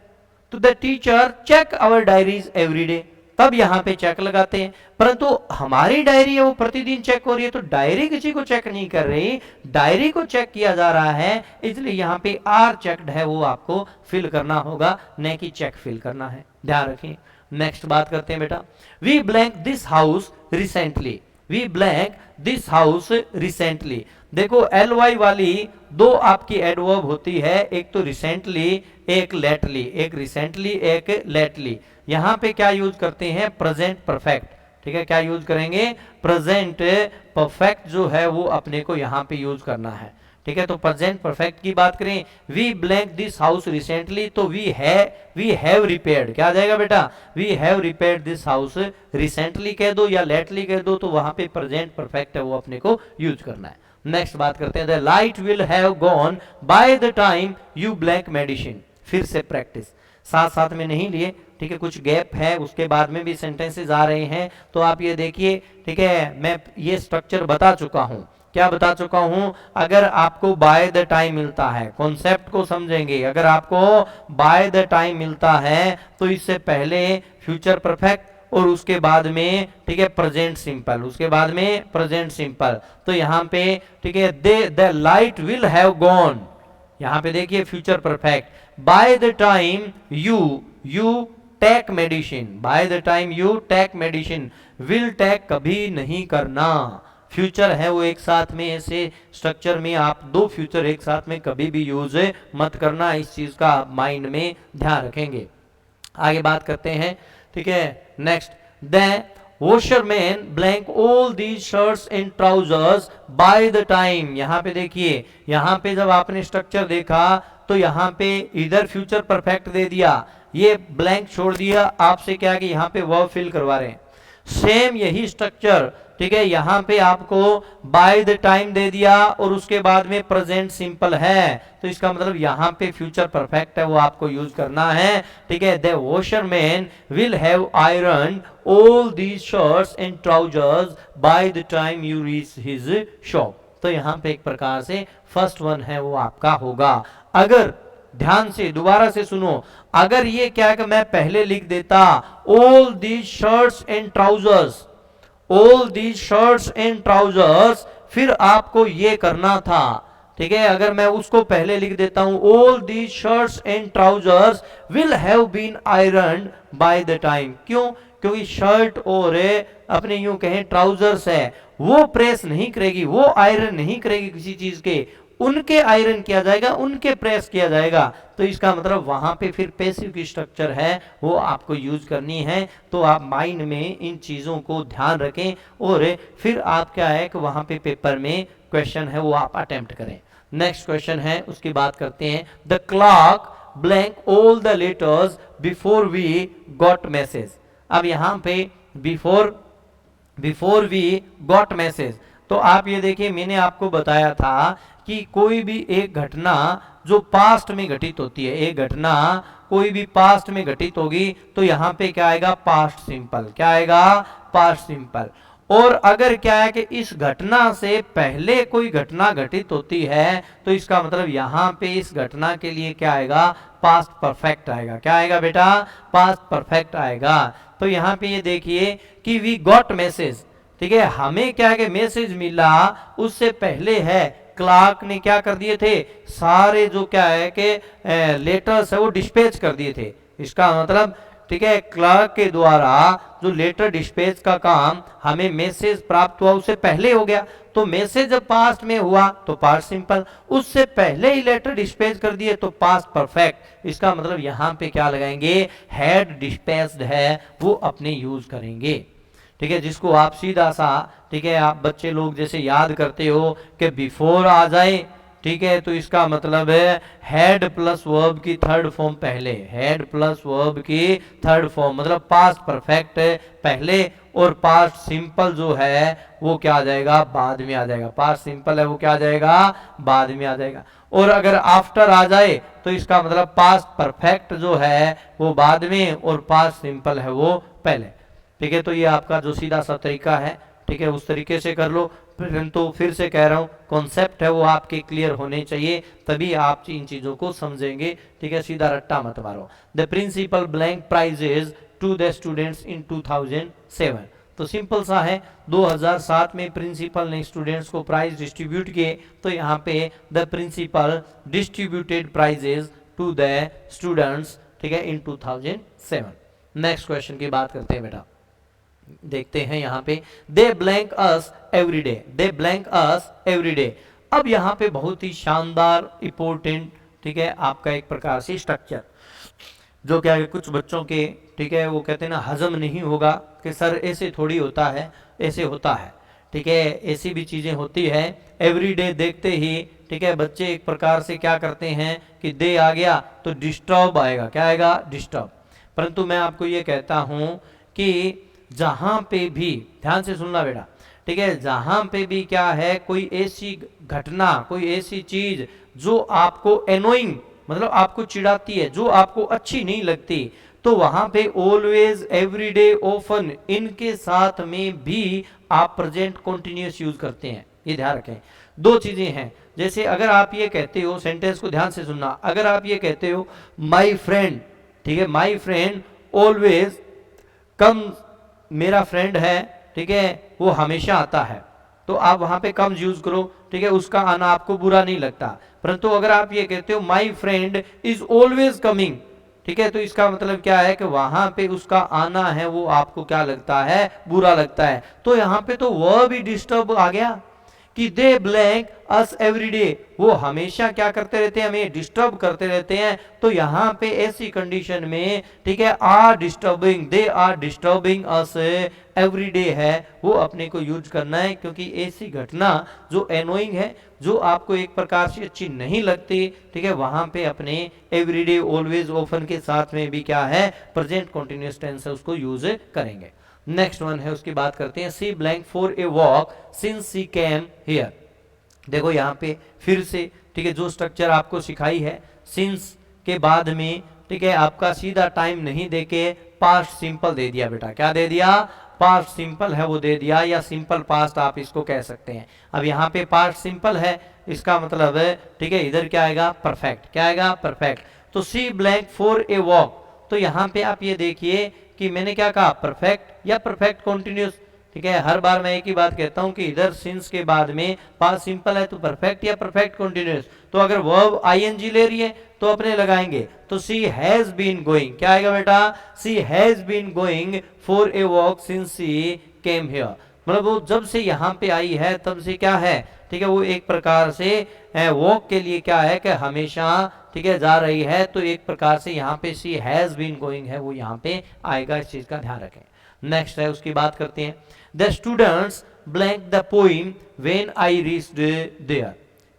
तो the teacher check our diaries every day. तब यहाँ पे चेक लगाते हैं। परंतु हमारी डायरी है वो प्रतिदिन चेक हो रही है, तो डायरी किसी को चेक नहीं कर रही, डायरी को चेक किया जा रहा है, इसलिए यहाँ पे आर चेक्ड है वो आपको फिल करना होगा, न कि चेक फिल करना है, ध्यान रखें। नेक्स्ट बात करते हैं बेटा, we blank this house recently, we blank this house recently. देखो एल वाई वाली दो आपकी एडवर्ब होती है, एक तो रिसेंटली एक लेटली, एक रिसेंटली एक लेटली। यहां पे क्या यूज करते हैं, प्रेजेंट परफेक्ट, ठीक है, क्या यूज करेंगे, प्रेजेंट परफेक्ट जो है वो अपने को यहां पे यूज करना है, ठीक है। तो प्रेजेंट परफेक्ट की बात करें, we blank this house recently, तो वी हैव रिपेयर्ड, क्या आ जाएगा बेटा, we have repaired this house recently कह दो या लेटली कह दो, तो वहां पे प्रेजेंट परफेक्ट है वो अपने को यूज करना है। नेक्स्ट बात करते हैं, the light will have gone by the time you blank medicine, फिर से प्रैक्टिस, साथ साथ में नहीं लिए, ठीक है, कुछ गैप है, उसके बाद में भी सेंटेंसेस आ रहे हैं, तो आप ये देखिए, ठीक है, मैं ये स्ट्रक्चर बता चुका हूं, क्या बता चुका हूं, अगर आपको बाय द टाइम मिलता है, कॉन्सेप्ट को समझेंगे, अगर आपको बाय द टाइम मिलता है तो इससे पहले फ्यूचर परफेक्ट और उसके बाद में, ठीक है, प्रेजेंट सिंपल, उसके बाद में प्रेजेंट सिंपल, तो यहां पे, ठीक है, the light will have gone, यहां पे देखिए future perfect, by the time you take medicine, by the time you take medicine, will take कभी नहीं करना, फ्यूचर है वो एक साथ में, ऐसे स्ट्रक्चर में आप दो फ्यूचर एक साथ में कभी भी यूज मत करना, इस चीज का आप माइंड में ध्यान रखेंगे। आगे बात करते हैं, ठीक है, next, the washerman blank all these shirts and trousers bye the time, यहां पे देखिए, यहां पे जब आपने स्ट्रक्चर देखा तो यहां पे इधर फ्यूचर परफेक्ट दे दिया, ये ब्लैंक छोड़ दिया, आपसे क्या कि यहां पे वर्ब फिल करवा रहे हैं, सेम यही स्ट्रक्चर, ठीक है, यहां पे आपको बाय द टाइम दे दिया और उसके बाद में प्रेजेंट सिंपल है, तो इसका मतलब यहां पे फ्यूचर परफेक्ट है वो आपको यूज करना है, ठीक है। The washerman will have iron all these shirts and trousers bye the time you reach his shop, तो यहां पे एक प्रकार से फर्स्ट वन है वो आपका होगा। अगर ध्यान से दोबारा से सुनो, अगर ये क्या है कि मैं पहले लिख देता all these shirts and trousers, all these shirts and trousers, फिर आपको ये करना था, ठीक है, अगर मैं उसको पहले लिख देता हूं, all these shirts and trousers will have been ironed by the time, क्यों, क्योंकि शर्ट और अपने यूं कहें ट्राउजर्स है वो प्रेस नहीं करेगी, वो आयरन नहीं करेगी किसी चीज के, उनके आयरन किया जाएगा, उनके प्रेस किया जाएगा, तो इसका मतलब वहां पे फिर पैसिव की स्ट्रक्चर है वो आपको यूज करनी है, तो आप माइंड में इन चीजों को ध्यान रखें और फिर आप क्या है कि वहां पे पेपर में क्वेश्चन है वो आप अटेम्प्ट करें। नेक्स्ट क्वेश्चन है उसकी बात करते हैं, the clock blank all the letters before we got message, अब यहां पे बिफोर वी गॉट मैसेज, तो आप ये देखिए, मैंने आपको बताया था कि कोई भी एक घटना जो पास्ट में घटित होती है, एक घटना कोई भी पास्ट में घटित होगी तो यहां पे क्या आएगा, पास्ट सिंपल, क्या आएगा, पास्ट सिंपल, और अगर क्या है कि इस घटना से पहले कोई घटना घटित होती है तो इसका मतलब यहां पे इस घटना के लिए क्या आएगा, पास्ट परफेक्ट आएगा, क्या आएगा बेटा, पास्ट परफेक्ट आएगा। तो यहां पे ये देखिए कि वी गॉट मैसेज, ठीक है, हमें क्या है कि मैसेज मिला, उससे पहले है क्लार्क ने क्या कर दिए थे, सारे जो क्या है कि लेटर्स है वो डिस्पैच कर दिए थे, इसका मतलब, ठीक है, क्लार्क के द्वारा जो लेटर डिस्पैच का काम हमें मैसेज प्राप्त हुआ उससे पहले हो गया, तो मैसेज जब पास्ट में हुआ तो पास्ट सिंपल, उससे पहले ही लेटर डिस्पैच कर दिए तो पास्ट परफेक्ट, इसका मतलब यहां पे क्या लगाएंगे, हैड डिस्पैच्ड है वो अपने यूज करेंगे, ठीक है, जिसको आप सीधा सा, ठीक है, आप बच्चे लोग जैसे याद करते हो कि बिफोर आ जाए, ठीक है, तो इसका मतलब है हैड प्लस वर्ब की थर्ड फॉर्म पहले, हैड प्लस वर्ब की थर्ड फॉर्म, मतलब पास्ट परफेक्ट पहले और पास्ट सिंपल जो है वो क्या आ जाएगा, बाद में आ जाएगा, पास्ट सिंपल है वो क्या आ जाएगा, बाद में आ जाएगा, और अगर आफ्टर आ जाए तो इसका मतलब पास्ट परफेक्ट जो है वो बाद में और पास्ट सिंपल है वो पहले, ठीक है। तो ये आपका जो सीधा सा तरीका है, ठीक है, उस तरीके से कर लो, परंतु फिर से कह रहा हूं कॉन्सेप्ट है वो आपके क्लियर होने चाहिए, तभी आप इन चीजों को समझेंगे, ठीक है, सीधा रट्टा मत मारो। The principal blank prizes to the students in 2007। तो सिंपल सा है, 2007 में प्रिंसिपल ने स्टूडेंट्स को प्राइज डिस्ट्रीब्यूट किए, तो यहाँ पे the principal distributed prizes to the students, ठीक है, इन 2007। नेक्स्ट क्वेश्चन की बात करते हैं बेटा, देखते हैं यहाँ पे, दे ब्लैंक अस एवरी डे, दे ब्लैंक अस एवरी डे। अब यहाँ पे बहुत ही शानदार इंपॉर्टेंट, ठीक है, आपका एक प्रकार से स्ट्रक्चर, जो क्या है कुछ बच्चों के, ठीक है, वो कहते हैं ना हजम नहीं होगा कि सर ऐसे थोड़ी होता है, ऐसे होता है, ठीक है, ऐसी भी चीजें होती है। एवरीडे देखते ही, ठीक है, बच्चे एक प्रकार से क्या करते हैं कि दे आ गया तो डिस्टर्ब आएगा, क्या आएगा, डिस्टर्ब। परंतु मैं आपको ये कहता हूं कि जहां पे भी, ध्यान से सुनना बेटा, ठीक है, जहां पे भी क्या है, कोई ऐसी घटना, कोई ऐसी चीज जो आपको एनोइंग, मतलब आपको चिढ़ाती है, जो आपको अच्छी नहीं लगती, तो वहां पे ऑलवेज, एवरीडे, ऑफन, इनके साथ में भी आप प्रेजेंट कंटीन्यूअस यूज करते हैं। ये ध्यान रखें, दो चीजें हैं। जैसे अगर आप ये कहते हो, सेंटेंस को ध्यान से सुनना, अगर आप ये कहते हो माई फ्रेंड, ठीक है, माई फ्रेंड ऑलवेज कम, मेरा फ्रेंड है, ठीक है, वो हमेशा आता है, तो आप वहां पे कम यूज करो, ठीक है, उसका आना आपको बुरा नहीं लगता। परंतु अगर आप ये कहते हो my friend is always coming, ठीक है, तो इसका मतलब क्या है कि वहां पे उसका आना है वो आपको क्या लगता है, बुरा लगता है। तो यहाँ पे तो वह भी डिस्टर्ब आ गया कि दे ब्लैंक अस एवरी डे, वो हमेशा क्या करते रहते हैं, हमें डिस्टर्ब करते रहते हैं। तो यहाँ पे ऐसी कंडीशन में, ठीक है, are disturbing, they are disturbing us every day है, वो अपने को यूज करना है, क्योंकि ऐसी घटना जो एनोइंग है, जो आपको एक प्रकार से अच्छी नहीं लगती, ठीक है, वहां पे अपने एवरीडे, ऑलवेज, ऑफन के साथ में भी क्या है, प्रेजेंट कंटीन्यूअस टेंस है, उसको यूज करेंगे। नेक्स्ट वन है, उसकी बात करते हैं, she blank for a walk since she came here. देखो यहाँ पे फिर से, ठीक है, जो स्ट्रक्चर आपको सिखाई है, सिंस के बाद में, ठीक है, आपका सीधा टाइम नहीं देके पास्ट सिंपल दे दिया बेटा, क्या दे दिया, पास्ट सिंपल है वो दे दिया, या सिंपल पास्ट आप इसको कह सकते हैं। अब यहाँ पे पास्ट सिंपल है, इसका मतलब है, ठीक है, इधर क्या आएगा, परफेक्ट, क्या आएगा, परफेक्ट। तो सी ब्लैंक फॉर ए वॉक, तो यहाँ पे आप ये देखिए कि मैंने क्या कहा, परफेक्ट या परफेक्ट कंटीन्यूअस, ठीक है, हर बार मैं एक ही बात कहता हूं कि इधर सिंस के बाद में पास्ट सिंपल है तो परफेक्ट या परफेक्ट कंटीन्यूअस। तो अगर वर्ब आईएनजी ले रही है तो अपने लगाएंगे, तो सी हैज बीन गोइंग, क्या आएगा बेटा, she has been going for a walk since she came here, मतलब वो जब से यहाँ पे आई है तब से क्या है, ठीक है, वो एक प्रकार से वॉक के लिए क्या है कि हमेशा, ठीक है, जा रही है, तो एक प्रकार से यहाँ पे सी हैज बीन गोइंग है वो यहाँ पे आएगा, इस चीज का ध्यान रखें। नेक्स्ट है, उसकी बात करते हैं, the students blank the poem when I reached there.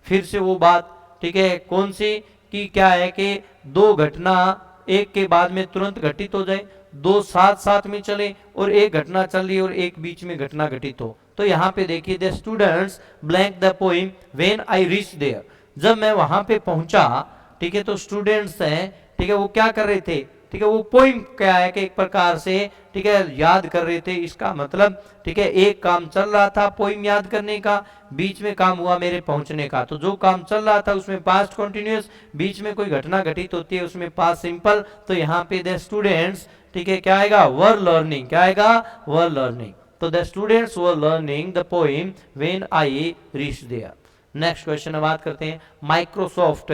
फिर से वो बात, ठीक है, कौन सी, कि क्या है कि दो घटना एक के बाद में तुरंत घटित हो जाए, दो साथ साथ में चले, और एक घटना चल रही और एक बीच में घटना घटित हो। तो यहाँ पे देखिए, the students blank the poem when I reach there, जब मैं वहां पे पहुंचा, ठीक है, तो स्टूडेंट्स हैं, ठीक है, वो क्या कर रहे थे, ठीक है, वो पोइम क्या है कि एक प्रकार से, ठीक है, याद कर रहे थे। इसका मतलब, ठीक है, एक काम चल रहा था पोइम याद करने का, बीच में काम हुआ मेरे पहुंचने का, तो जो काम चल रहा था उसमें पास्ट कंटिन्यूअस, बीच में कोई घटना घटित होती है उसमें पास्ट सिंपल। तो यहाँ पे द स्टूडेंट्स, ठीक है, क्या आएगा, वर लर्निंग, क्या आएगा, वर लर्निंग। तो the students were learning the poem when I reach there. Next question बात करते हैं, माइक्रोसॉफ्ट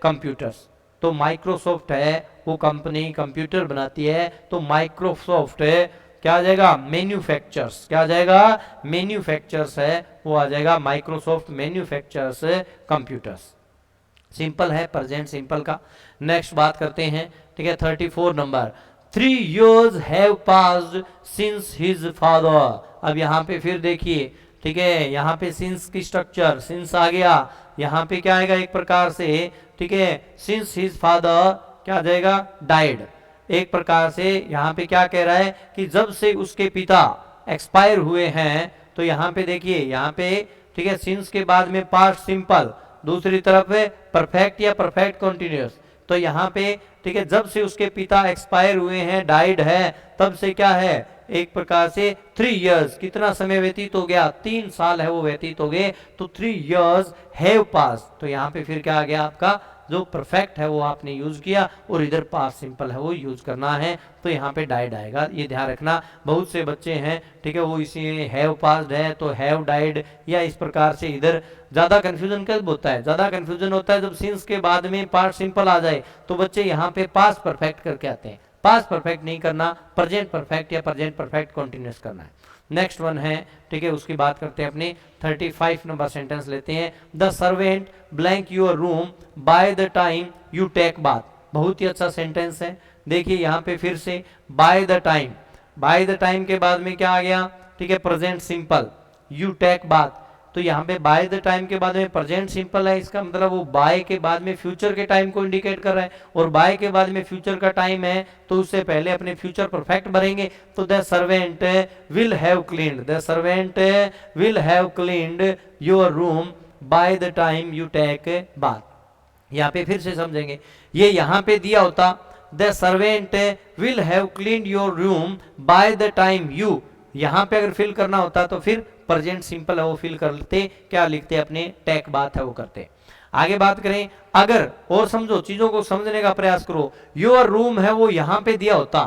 कंप्यूटर्स। तो माइक्रोसॉफ्ट है वो कंपनी कंप्यूटर बनाती है, तो माइक्रोसॉफ्ट है क्या आ जाएगा, मैन्युफैक्चर्स, क्या आ जाएगा, मैन्युफैक्चर्स है, वो आ जाएगा माइक्रोसॉफ्ट मैन्युफैक्चर्स कंप्यूटर्स। सिंपल है, प्रेजेंट सिंपल का। नेक्स्ट बात करते हैं, ठीक है, 34 number, 3 years have passed since his father। अब यहाँ पे फिर देखिए, ठीक है, यहाँ पे सिंस की स्ट्रक्चर, सिंस आ गया, यहाँ पे क्या आएगा एक प्रकार से, ठीक है, सिंस हिज फादर क्या आ जाएगा, डाइड। एक प्रकार से यहाँ पे क्या कह रहा है कि जब से उसके पिता एक्सपायर हुए हैं, तो यहाँ पे देखिए, यहाँ पे, ठीक है, सिंस के बाद में पास्ट सिंपल, दूसरी तरफ है परफेक्ट या परफेक्ट कंटिन्यूअस। तो यहाँ पे, ठीक है, जब से उसके पिता एक्सपायर हुए हैं, डाइड है, तब से क्या है, एक प्रकार से 3 years, कितना समय व्यतीत हो गया, 3 साल है वो व्यतीत हो गए, तो 3 years हैव पास। तो यहाँ पे फिर क्या आ गया, आपका जो परफेक्ट है वो आपने यूज किया और इधर पास सिंपल है वो यूज करना है, तो यहाँ पे डाइड आएगा, ये ध्यान रखना। बहुत से बच्चे हैं, ठीक है, वो इसी हैव पास्ड है तो हैव डाइड, या इस प्रकार से इधर ज्यादा कंफ्यूजन कब होता है, ज्यादा कंफ्यूजन होता है जब सिंस के बाद में पास्ट सिंपल आ जाए, तो बच्चे यहाँ पे पास्ट परफेक्ट करके आते हैं। पास्ट परफेक्ट नहीं करना, प्रेजेंट परफेक्ट या प्रेजेंट परफेक्ट कंटिन्यूअस करना है। नेक्स्ट वन है, ठीक है, उसकी बात करते हैं अपने 35 नंबर सेंटेंस लेते हैं। The servant blank your room by the time you take bath. बहुत ही अच्छा सेंटेंस है। देखिए यहाँ पे फिर से by the time, by the time के बाद में क्या आ गया, ठीक है, present simple, you take bath. तो यहाँ पे बाय द टाइम के बाद में प्रेजेंट सिंपल है, इसका मतलब वो बाय के बाद में फ्यूचर के टाइम को इंडिकेट कर रहा है, और बाय के बाद में फ्यूचर का टाइम है तो उससे पहले अपने फ्यूचर परफेक्ट भरेंगे। तो the servant will have cleaned, the servant will have cleaned your room by the time you take bath. यहाँ पे फिर से समझेंगे, ये यहाँ पे दिया होता the servant will have cleaned your room by the time you, यहाँ पे अगर फिल करना होता तो फिर प्रेजेंट सिंपल है वो फिल करते, क्या लिखते, अपने टेक बात है वो करते। आगे बात करें, अगर और समझो, चीजों को समझने का प्रयास करो, योर रूम है वो यहां पे दिया होता,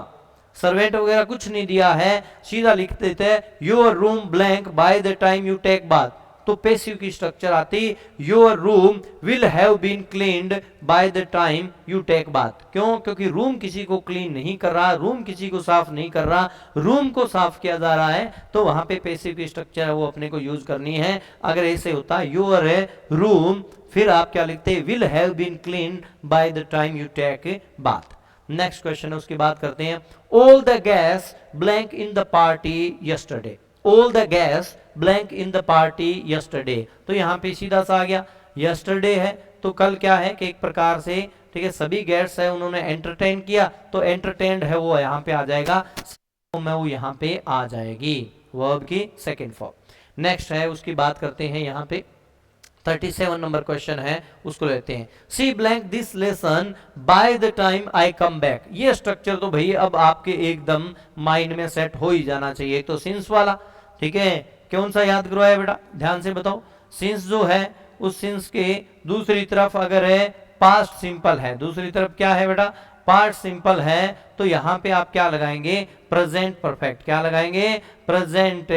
सर्वेंट वगैरह कुछ नहीं दिया है, सीधा लिख देते your room blank by the time you take bath, तो पैसिव की स्ट्रक्चर आती, your room will have been cleaned by the time you take bath. क्यों, क्योंकि रूम किसी को क्लीन नहीं कर रहा, रूम किसी को साफ नहीं कर रहा, रूम को साफ किया जा रहा है, तो वहां पे पैसिव की स्ट्रक्चर है वो अपने को यूज करनी है। अगर ऐसे होता योर रूम, फिर आप क्या लिखते, will have been cleaned by the time you take bath. Next question है, उसकी बात करते हैं। All the guests blank in the party yesterday, all the guests blank in the party yesterday, तो यहाँ पे सीधा सा आ गया, यस्टरडे है तो कल क्या है कि एक प्रकार से, ठीक है, सभी गेट्स है उन्होंने एंटरटेन किया, तो एंटरटेन्ड है वो यहाँ पे आ जाएगा, में वो यहाँ पे आ जाएगी, वर्ब की सेकेंड फॉर्म। नेक्स्ट है, उसकी बात करते हैं, यहाँ पे 37 नंबर क्वेश्चन है, उसको लेते हैं। She blank this lesson by the time I come back. ये स्ट्रक्चर तो भाई अब आपके एकदम माइंड में सेट हो ही जाना चाहिए, तो सिंस वाला, ठीक है, कौन सा याद करवाया बेटा, ध्यान से बताओ। सिंस जो है, उस सिंस के दूसरी तरफ अगर है पास्ट सिंपल है, दूसरी तरफ क्या है बेटा, पास्ट सिंपल है, तो यहां पे आप क्या लगाएंगे, प्रेजेंट परफेक्ट, क्या लगाएंगे, प्रेजेंट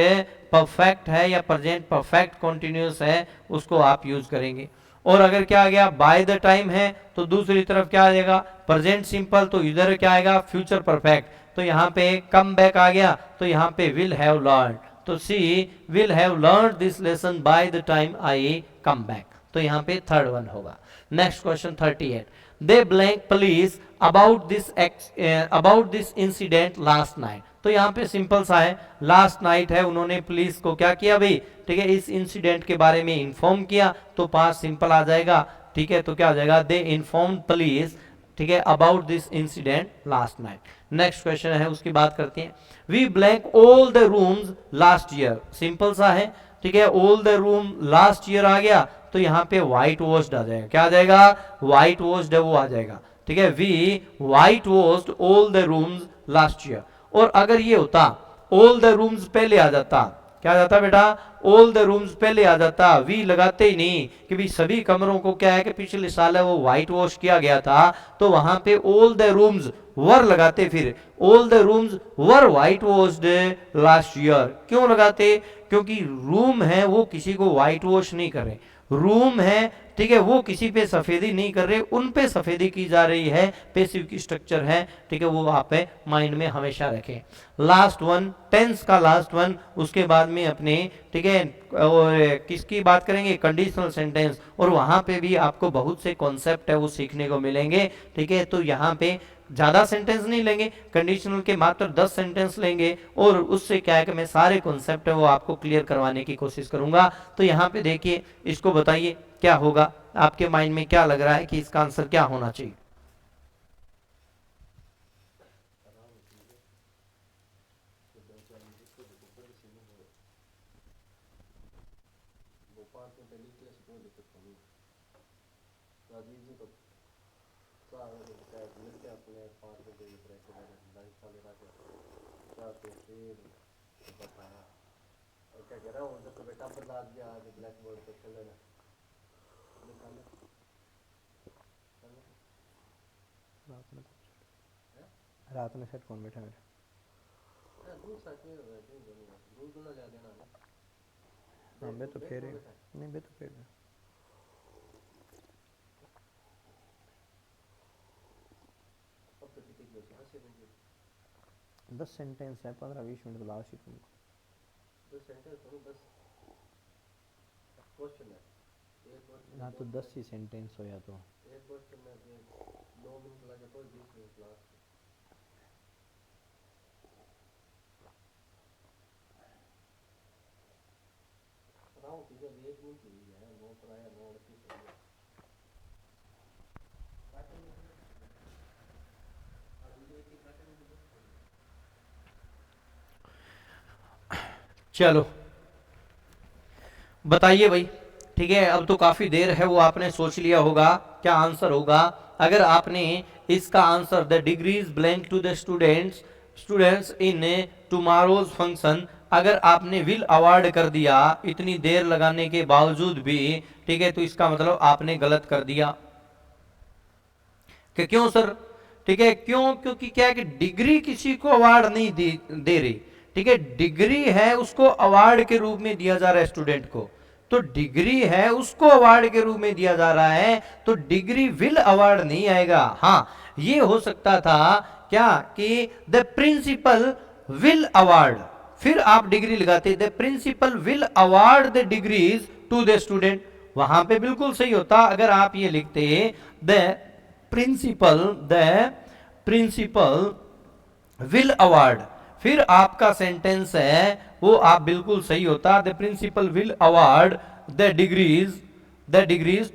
परफेक्ट है या प्रेजेंट परफेक्ट कंटिन्यूअस है, उसको आप यूज करेंगे। और अगर क्या आ गया, बाय द टाइम है, तो दूसरी तरफ क्या आ जाएगा, प्रेजेंट सिंपल, तो इधर क्या आएगा, फ्यूचर परफेक्ट, तो यहाँ पे कम बैक आ गया, तो यहाँ पे विल हैव लर्न, तो she will have learn this lesson by the time I come back, तो यहाँ पे थर्ड वन होगा। Next question 38, they blank police about this incident last night, तो यहाँ पे सिंपल सा है, लास्ट नाइट है, उन्होंने पुलिस को क्या किया भाई, ठीक है, इस इंसिडेंट के बारे में इंफॉर्म किया, तो पास सिंपल आ जाएगा, ठीक है, तो क्या आ जाएगा, दे इन्फॉर्म पुलिस, ठीक है, about this incident last night. Next question है, उसकी बात करते हैं। We blank all the rooms last year, simple सा है, ठीक है, all the room last year आ गया, तो यहाँ पे व्हाइट वॉश्ड आ जाएगा, क्या आ जाएगा, व्हाइट वॉश्ड है वो आ जाएगा, ठीक है, we white washed all the rooms last year. और अगर ये होता ऑल द रूम्स पहले आ जाता, क्या आ जाता बेटा, ऑल द रूम्स पहले आ जाता, वी लगाते ही नहीं, कि भी सभी कमरों को क्या है कि पिछले साल है वो व्हाइट वॉश किया गया था, तो वहां पे ऑल द रूम्स वर लगाते, फिर all the rooms were white washed last year, क्यों लगाते, क्योंकि रूम है वो किसी को व्हाइट वॉश नहीं कर रहे, रूम है, ठीक है, वो किसी पे सफेदी नहीं कर रहे, उन पे सफेदी की जा रही है, पैसिव की स्ट्रक्चर है, ठीक है, वो आप माइंड में हमेशा रखें। लास्ट वन, टेंस का लास्ट वन, उसके बाद में अपने, ठीक है, और किसकी बात करेंगे, कंडीशनल सेंटेंस, और वहां पे भी आपको बहुत से कॉन्सेप्ट है वो सीखने को मिलेंगे, ठीक है, तो यहाँ पे ज्यादा सेंटेंस नहीं लेंगे, कंडीशनल के मात्र 10 सेंटेंस लेंगे, और उससे क्या है कि मैं सारे कॉन्सेप्ट है वो आपको क्लियर करवाने की कोशिश करूंगा। तो यहाँ पे देखिए, इसको बताइए क्या होगा, आपके माइंड में क्या लग रहा है कि इसका आंसर क्या होना चाहिए। क्या तो फिर बताया और क्या कह रहा हूँ जब तो बेटा बदला दिया आज ब्लैक बोर्ड पे चलेगा निकाले रात में सेट कौन बैठा मेरे दूध सा के दूध ना जा देना हाँ बे तो फेर नहीं बे तो फेर अब तो कितनी की होती है 10 सेंटेंस है 15-20 मिनट लास्ट ही तुमको 10 सेंटेंस तो 10 क्वेश्चन है एक क्वेश्चन हाँ तो 10 ही सेंटेंस हो या तो एक क्वेश्चन में 2 मिनट लगे तो 20 मिनट लास्ट राउंड की जब 1 मिनट हुई है 9 पर आया 9:38 हो गया चलो बताइए भाई। ठीक है, अब तो काफी देर है, वो आपने सोच लिया होगा क्या आंसर होगा। अगर आपने इसका answer the degrees blank to the students in tomorrow's function अगर आपने विल अवार्ड कर दिया इतनी देर लगाने के बावजूद भी, ठीक है, तो इसका मतलब आपने गलत कर दिया। कि क्यों सर? ठीक है, क्यों? क्योंकि क्या है कि डिग्री किसी को अवार्ड नहीं दे रही। ठीक है, डिग्री है उसको अवार्ड के रूप में दिया जा रहा है स्टूडेंट को, तो डिग्री है उसको अवार्ड के रूप में दिया जा रहा है, तो डिग्री विल अवार्ड नहीं आएगा। हाँ, ये हो सकता था क्या कि द प्रिंसिपल विल अवार्ड, फिर आप डिग्री लगाते the principal will award the degrees to the student, वहां पे बिल्कुल सही होता अगर आप ये लिखते द प्रिंसिपल विल अवार्ड, फिर आपका सेंटेंस है वो आप बिल्कुल सही होता the principal will award the degrees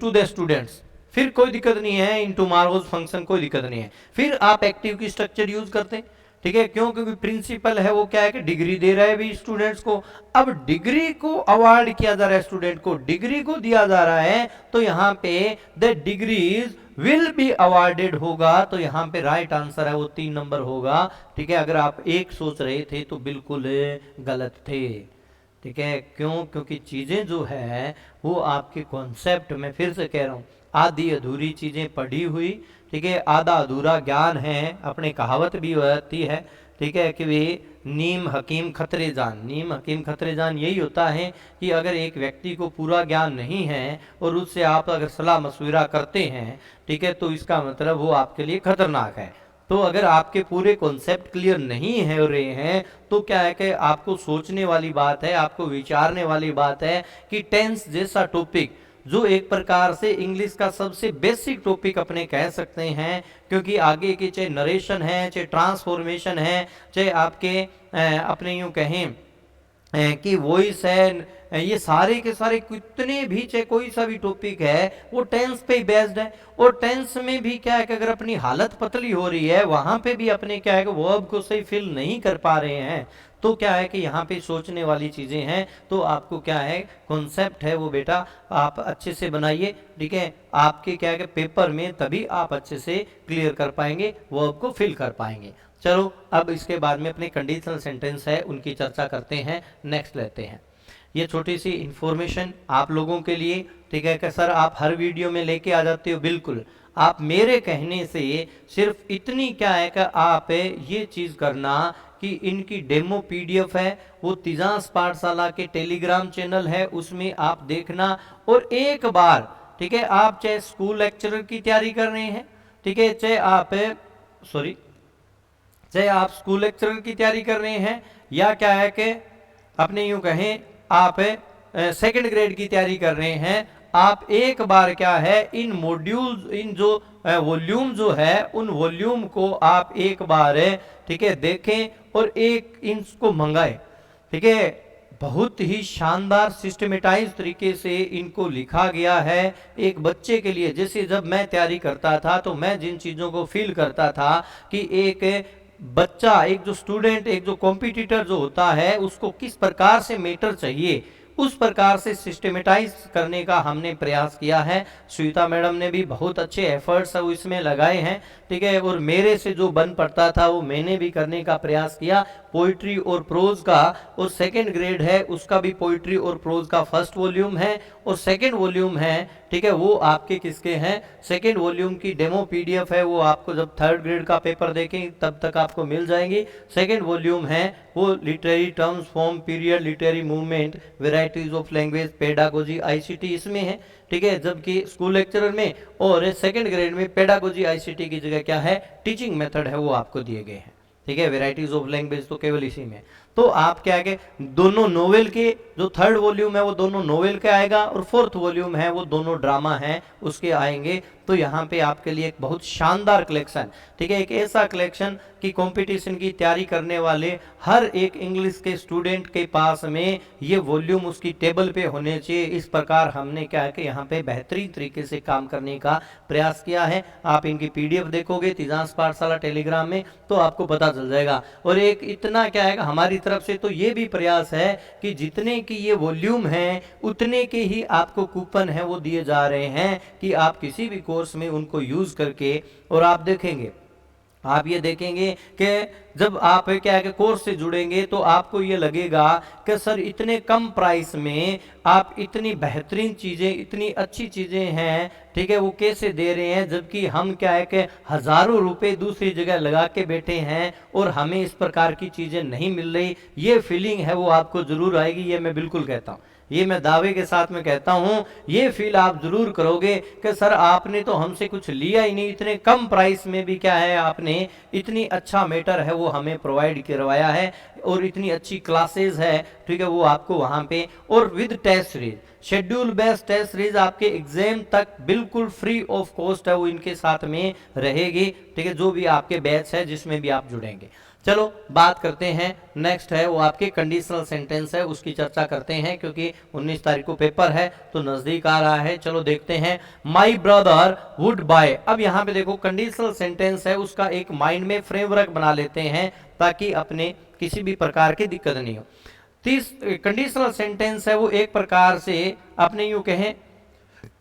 to the students, फिर कोई दिक्कत नहीं है। इन टुमारोज फंक्शन कोई दिक्कत नहीं है, फिर आप एक्टिव की स्ट्रक्चर यूज करते हैं। ठीक है, क्यों? क्योंकि प्रिंसिपल है वो क्या है कि डिग्री दे रहा है भी स्टूडेंट्स को, अब डिग्री को अवार्ड किया जा रहा है, स्टूडेंट को डिग्री को दिया जा रहा है, तो यहां पे the degrees will be awarded होगा, तो यहां पे राइट आंसर है वो 3 नंबर होगा। ठीक है, अगर आप एक सोच रहे थे तो बिल्कुल गलत थे। ठीक है, क्यों? क्योंकि चीजें जो है वो आपके कॉन्सेप्ट में, फिर से कह रहा हूं, आधी अधूरी चीजें पढ़ी हुई, ठीक है, आधा अधूरा ज्ञान है। अपने कहावत भी होती है, ठीक है, कि वे नीम हकीम खतरे जान, नीम हकीम खतरे जान यही होता है कि अगर एक व्यक्ति को पूरा ज्ञान नहीं है और उससे आप अगर सलाह मशविरा करते हैं, ठीक है, तो इसका मतलब वो आपके लिए खतरनाक है। तो अगर आपके पूरे कॉन्सेप्ट क्लियर नहीं है हो रहे हैं, तो क्या है कि आपको सोचने वाली बात है, आपको विचारने वाली बात है कि टेंस जैसा टॉपिक जो एक प्रकार से इंग्लिश का सबसे बेसिक टॉपिक अपने कह सकते हैं, क्योंकि आगे के चाहे नरेशन है, चाहे ट्रांसफॉर्मेशन है, चाहे आपके अपने यूं कहें कि वॉइस है, ये सारे के सारे कितने भी चाहे कोई सा भी टॉपिक है वो टेंस पे ही बेस्ड है। और टेंस में भी क्या है कि अगर अपनी हालत पतली हो रही है वहां पे भी अपने क्या है कि वर्ब को सही फिल नहीं कर पा रहे हैं, तो क्या है कि यहाँ पे सोचने वाली चीजें हैं। तो आपको क्या है कॉन्सेप्ट है वो बेटा आप अच्छे से बनाइए। ठीक है, आपके क्या है कि पेपर में तभी आप अच्छे से क्लियर कर पाएंगे, वर्ब को फिल कर पाएंगे। चलो अब इसके बाद में अपने कंडीशनल सेंटेंस है उनकी चर्चा करते हैं, नेक्स्ट लेते हैं। ये छोटी सी इंफॉर्मेशन आप लोगों के लिए, ठीक है, कि सर आप हर वीडियो में लेके आ जाते हो, बिल्कुल आप मेरे कहने से सिर्फ इतनी क्या है कि आप ये चीज करना कि इनकी डेमो पीडीएफ है वो तिजांस पाठशाला के टेलीग्राम चैनल है उसमें आप देखना, और एक बार, ठीक है, आप चाहे स्कूल लेक्चरर की तैयारी कर रहे हैं, ठीक है, चाहे आप स्कूल लेक्चरर की तैयारी कर रहे हैं, या क्या है कि अपने यूं कहें आप सेकंड ग्रेड की तैयारी कर रहे हैं, आप एक बार क्या है इन मॉड्यूल, इन जो वॉल्यूम जो है उन वॉल्यूम को आप एक बार, ठीक है, देखें और एक इनको मंगाए। ठीक है, बहुत ही शानदार सिस्टमेटाइज तरीके से इनको लिखा गया है एक बच्चे के लिए। जैसे जब मैं तैयारी करता था तो मैं जिन चीजों को फील करता था कि एक बच्चा, एक जो स्टूडेंट, एक जो कॉम्पिटिटर जो होता है उसको किस प्रकार से मेटर चाहिए, उस प्रकार से सिस्टमेटाइज करने का हमने प्रयास किया है। श्वेता मैडम ने भी बहुत अच्छे एफर्ट्स इसमें लगाए हैं, ठीक है, और मेरे से जो बन पड़ता था वो मैंने भी करने का प्रयास किया। पोइट्री और प्रोज का और सेकंड ग्रेड है उसका भी पोइट्री और प्रोज का फर्स्ट वॉल्यूम है और सेकंड वॉल्यूम है, ठीक है, वो आपके किसके हैं, सेकंड वॉल्यूम की डेमो पीडीएफ है, वो आपको जब थर्ड ग्रेड का पेपर देखेंगे तब तक आपको मिल जाएंगी। सेकंड वॉल्यूम है वो literary terms, form, period, literary movement, varieties of language, pedagogy, ICT इसमें है, ठीक है, जबकि स्कूल लेक्चरर में और सेकंड ग्रेड में पेडागोजी आईसीटी की जगह क्या है, टीचिंग मेथड है, वो आपको दिए गए हैं, ठीक है। वेराइटीज ऑफ लैंग्वेज तो केवल इसी में। तो आप क्या है, दोनों नोवेल के जो थर्ड वॉल्यूम है वो दोनों नोवेल के आएगा और फोर्थ वॉल्यूम है वो दोनों ड्रामा है उसके आएंगे। तो यहाँ पे आपके लिए एक बहुत शानदार कलेक्शन, ठीक है, एक ऐसा कलेक्शन कि कंपटीशन की तैयारी करने वाले हर एक इंग्लिश के स्टूडेंट के पास में ये वॉल्यूम उसकी टेबल पे होने चाहिए। इस प्रकार हमने क्या है कि यहाँ पे बेहतरीन तरीके से काम करने का प्रयास किया है। आप इनकी पीडीएफ देखोगे तीजांश पाठशाला टेलीग्राम में तो आपको पता चल जाएगा। और एक इतना क्या है हमारी तरफ से तो ये भी प्रयास है कि जितने की ये वॉल्यूम है उतने के ही आपको कूपन है वो दिए जा रहे हैं कि आप किसी भी कोर्स में उनको यूज करके, और आप देखेंगे, आप ये देखेंगे कि जब आप क्या है कि कोर्स से जुड़ेंगे तो आपको ये लगेगा कि सर इतने कम प्राइस में आप इतनी बेहतरीन चीजें, इतनी अच्छी चीजें हैं, ठीक है, वो कैसे दे रहे हैं, जबकि हम क्या है कि हजारों रुपए दूसरी जगह लगा के बैठे हैं और हमें इस प्रकार की चीजें नहीं मिल रही। ये फीलिंग है वो आपको जरूर आएगी, ये मैं बिल्कुल कहता हूँ, ये मैं दावे के साथ में कहता हूं, ये फील आप जरूर करोगे कि सर आपने तो हमसे कुछ लिया ही नहीं, इतने कम प्राइस में भी क्या है आपने इतनी अच्छा मैटर है वो हमें प्रोवाइड करवाया है और इतनी अच्छी क्लासेस है, ठीक है, वो आपको वहां पे, और with test series, schedule based test series आपके एग्जाम तक बिल्कुल फ्री ऑफ कॉस्ट है वो इनके साथ में रहेगी, ठीक है, जो भी आपके बैच है जिसमें भी आप जुड़ेंगे। चलो बात करते हैं, नेक्स्ट है वो आपके कंडीशनल सेंटेंस है, उसकी चर्चा करते हैं क्योंकि 19 तारीख को पेपर है तो नजदीक आ रहा है। चलो देखते हैं, माई ब्रदर वुड बाय। अब यहाँ पे देखो कंडीशनल सेंटेंस है उसका एक माइंड में फ्रेमवर्क बना लेते हैं ताकि अपने किसी भी प्रकार की दिक्कत नहीं हो। कंडीशनल सेंटेंस है वो एक प्रकार से अपने यूं कहें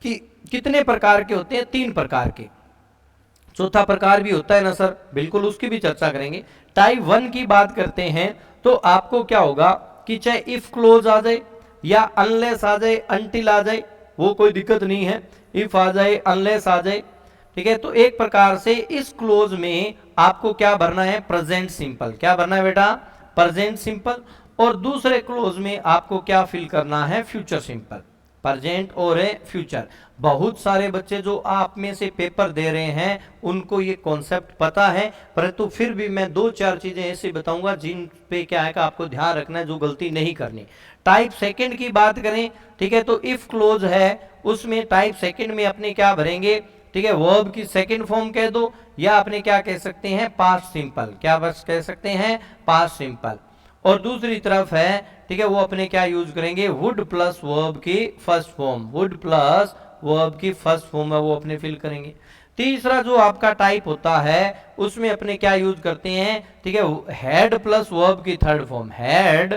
कि कितने प्रकार के होते हैं, 3 प्रकार के। चौथा प्रकार भी होता है ना सर, बिल्कुल उसकी भी चर्चा करेंगे। टाइप 1 की बात करते हैं तो आपको क्या होगा कि चाहे इफ क्लोज आ जाए या अनलेस आ जाए, अनटिल आ जाए, वो कोई दिक्कत नहीं है, इफ आ जाए, अनलेस आ जाए, ठीक है। तो एक प्रकार से इस क्लोज में आपको क्या भरना है, प्रेजेंट सिंपल। क्या भरना है बेटा, प्रेजेंट सिंपल। और दूसरे क्लोज में आपको क्या फिल करना है, फ्यूचर सिंपल, प्रेजेंट और फ्यूचर। बहुत सारे बच्चे जो आप में से पेपर दे रहे हैं उनको ये कॉन्सेप्ट पता है, परंतु फिर भी मैं 2-4 चीजें ऐसी बताऊंगा जिन पे क्या है कि आपको ध्यान रखना है, जो गलती नहीं करनी। टाइप सेकंड की बात करें, ठीक है, तो इफ क्लोज है उसमें टाइप सेकंड में अपने क्या भरेंगे, ठीक है, वर्ब की सेकंड फॉर्म कह दो या अपने क्या कह सकते हैं, पास्ट सिंपल। क्या बस कह सकते हैं, पास्ट सिंपल। और दूसरी तरफ है, ठीक है, वो अपने क्या यूज करेंगे, वुड प्लस वर्ब की first form, would plus verb की फर्स्ट फॉर्म है वो अपने फिल करेंगे। तीसरा जो आपका टाइप होता है उसमें अपने क्या यूज करते हैं, ठीक है, हैड प्लस वर्ब की third form, had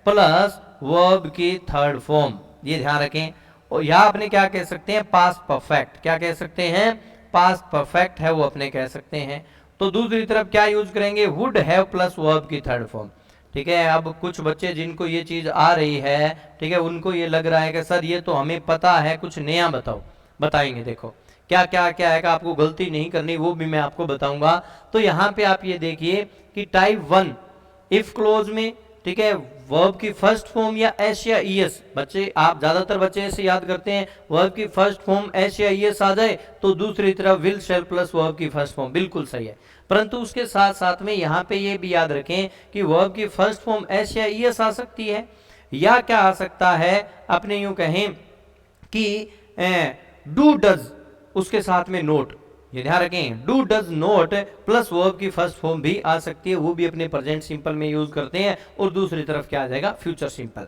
plus verb की थर्ड फॉर्म, ये ध्यान रखें। और यहां अपने क्या कह सकते हैं, पास्ट परफेक्ट। क्या कह सकते हैं, पास्ट परफेक्ट है वो अपने कह सकते हैं। तो दूसरी तरफ क्या यूज करेंगे, वुड हैव प्लस वर्ब की थर्ड फॉर्म, ठीक है। अब कुछ बच्चे जिनको ये चीज आ रही है, ठीक है, उनको ये लग रहा है कि सर ये तो हमें पता है, कुछ नया बताओ। बताएंगे, देखो क्या क्या क्या है कि आपको गलती नहीं करनी वो भी मैं आपको बताऊंगा। तो यहाँ पे आप ये देखिए कि टाइप 1 इफ क्लोज में, ठीक है, वर्ब की फर्स्ट फॉर्म या एस या ईएस, बच्चे आप ज्यादातर बच्चे ऐसे याद करते हैं, वर्ब की फर्स्ट फॉर्म एस या ईएस आ जाए तो दूसरी तरफ विल शैल प्लस वर्ब की फर्स्ट फॉर्म, बिल्कुल सही है। परंतु उसके साथ साथ में यहाँ पे ये भी याद रखें कि वर्ब की फर्स्ट फॉर्म एस या ईएस आ सकती है, या क्या आ सकता है, अपने यूं कहें कि डू डज उसके साथ में नोट, ये ध्यान रखें, do does note plus verb की फर्स्ट फॉर्म भी आ सकती है, वो भी अपने प्रेजेंट सिंपल में यूज करते हैं। और दूसरी तरफ क्या आ जाएगा, फ्यूचर सिंपल।